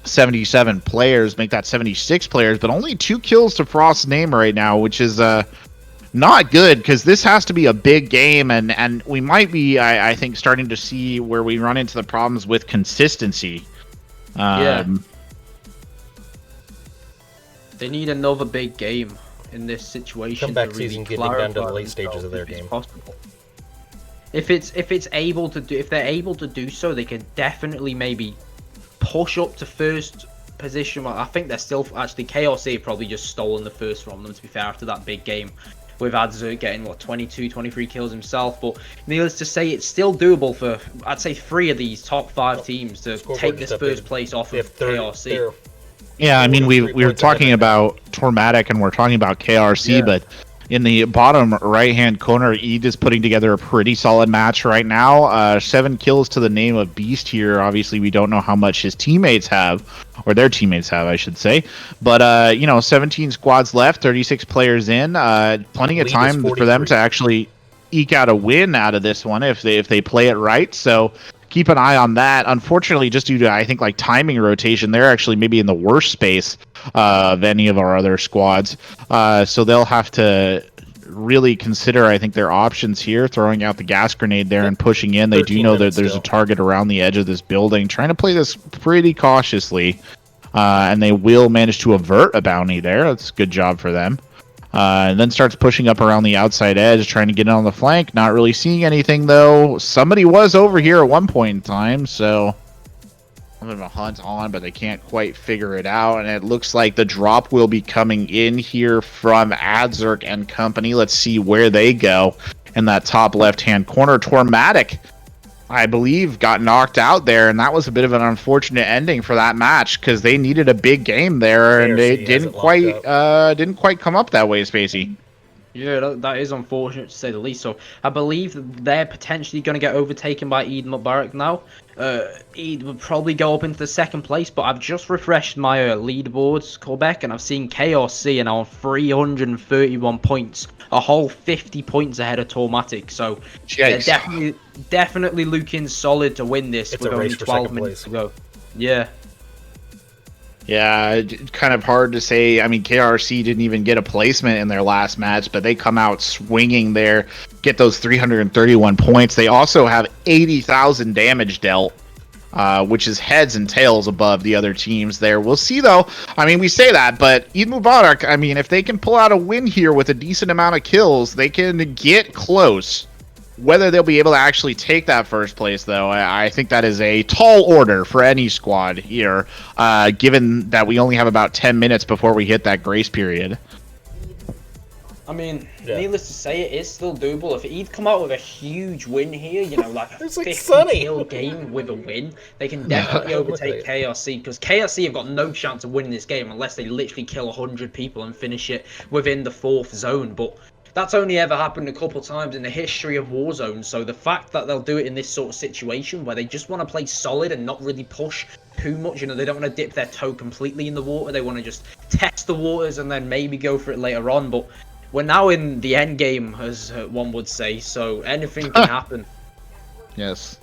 Speaker 1: 77 players, make that 76 players, but only 2 kills to Frost's name right now, which is not good, because this has to be a big game, and we might be, I think, starting to see where we run into the problems with consistency.
Speaker 5: Yeah. They need another big game in this situation.
Speaker 3: Comeback
Speaker 5: to really
Speaker 3: season getting down to the late stages of their
Speaker 5: if it's
Speaker 3: game.
Speaker 5: possible. If they're able to do so, they can definitely maybe push up to first position. Well, I think they're still actually KRC probably just stolen the first from them, to be fair, after that big game with Adzert getting 22 23 kills himself. But needless to say, it's still doable for, I'd say, 3 of these top 5 teams to take this first place off of KRC.
Speaker 1: Yeah, I mean, we were talking about Tormatic and we're talking about KRC, but in the bottom right-hand corner, Eid is putting together a pretty solid match right now. 7 kills to the name of Beast here. Obviously, we don't know how much his teammates have, or their teammates have, I should say. But, you know, 17 squads left, 36 players in. Plenty of time for them to actually eke out a win out of this one if they play it right. So keep an eye on that. Unfortunately, just due to, I think, like timing rotation, they're actually maybe in the worst space of any of our other squads. So they'll have to really consider, I think, their options here, throwing out the gas grenade there and pushing in. They do know that there's a target around the edge of this building, trying to play this pretty cautiously, and they will manage to avert a bounty there. That's a good job for them. And then starts pushing up around the outside edge, trying to get in on the flank. Not really seeing anything, though. Somebody was over here at one point in time, so a bit of a hunt on, but they can't quite figure it out. And it looks like the drop will be coming in here from Adzerk and company. Let's see where they go in that top left-hand corner. Tormatic, I believe, got knocked out there, and that was a bit of an unfortunate ending for that match because they needed a big game there, and they didn't quite come up that way, Spacy.
Speaker 5: Yeah, that is unfortunate to say the least. So I believe they're potentially going to get overtaken by Eid Mubarak now. Eid would probably go up into the second place, but I've just refreshed my leaderboards, Corbec, and I've seen KRC are now on 331 points, a whole 50 points ahead of Tormatic. So they're definitely looking solid to win this with only 12 minutes to go. Yeah.
Speaker 1: Yeah, kind of hard to say. I mean, KRC didn't even get a placement in their last match, but they come out swinging there, get those 331 points. They also have 80,000 damage dealt, which is heads and tails above the other teams there. We'll see, though. I mean, we say that, but Eid Mubarak, I mean, if they can pull out a win here with a decent amount of kills, they can get close. Whether they'll be able to actually take that first place, though, I think that is a tall order for any squad here, given that we only have about 10 minutes before we hit that grace period.
Speaker 5: I mean, needless to say, it is still doable. If he'd come out with a huge win here, you know, like a 50-kill game with a win, they can definitely overtake KRC, because KRC have got no chance of winning this game unless they literally kill 100 people and finish it within the 4th zone. But that's only ever happened a couple times in the history of Warzone, so the fact that they'll do it in this sort of situation where they just want to play solid and not really push too much, you know, they don't want to dip their toe completely in the water, they want to just test the waters and then maybe go for it later on. But we're now in the end game, as one would say, so anything can happen.
Speaker 1: Yes.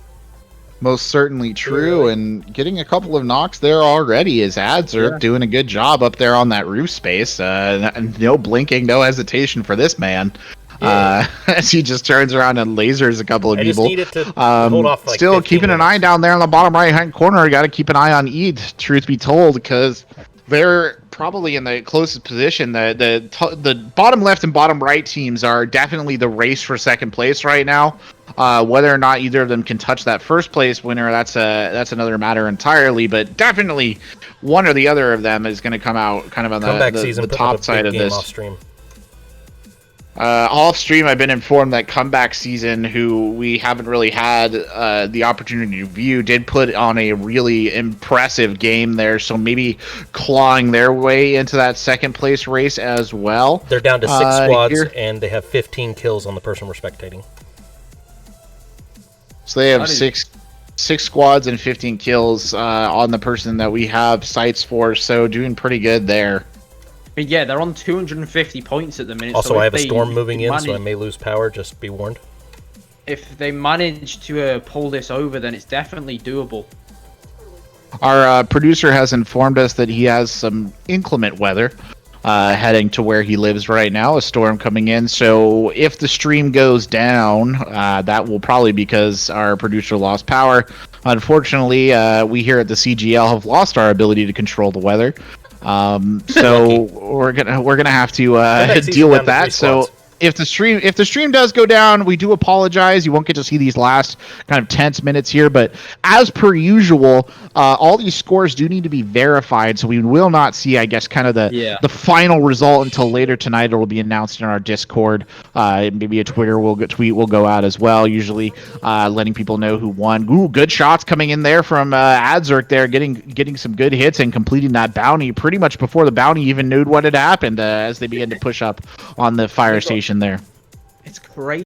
Speaker 1: Most certainly true, and getting a couple of knocks there already is Adzerk doing a good job up there on that roof space. No blinking, no hesitation for this man. As he just turns around and lasers a couple of people.
Speaker 3: Hold off, like,
Speaker 1: still keeping an eye down there in the bottom right-hand corner. Got to keep an eye on Eid, truth be told, because they're probably in the closest position. The bottom left and bottom right teams are definitely the race for second place right now. Whether or not either of them can touch that first place winner, that's another matter entirely. But definitely one or the other of them is going to come out kind of on the top side of this. Off stream, I've been informed that Comeback Season, who we haven't really had the opportunity to view, did put on a really impressive game there. So maybe clawing their way into that second place race as well.
Speaker 3: They're down to 6 squads,
Speaker 1: here.
Speaker 3: and they have 15 kills on the person we're spectating.
Speaker 1: So they have six squads and 15 kills on the person that we have sights for. So doing pretty good there.
Speaker 5: But yeah, they're on 250 points at the minute.
Speaker 3: Also,
Speaker 5: so
Speaker 3: I have a storm moving in, so I may lose power. Just be warned.
Speaker 5: If they manage to pull this over, then it's definitely doable.
Speaker 1: Our producer has informed us that he has some inclement weather heading to where he lives right now, a storm coming in. So if the stream goes down, that will probably be because our producer lost power. Unfortunately, we here at the CGL have lost our ability to control the weather. So we're gonna have to deal with that. So if the stream does go down, we do apologize. You won't get to see these last kind of tense minutes here, but as per usual, all these scores do need to be verified, so we will not see, I guess, kind of the final result until later tonight. It will be announced in our Discord. Maybe a tweet will go out as well, usually letting people know who won. Ooh, good shots coming in there from Adzerk there, getting some good hits and completing that bounty pretty much before the bounty even knew what had happened as they began to push up on the fire station there.
Speaker 5: It's crazy.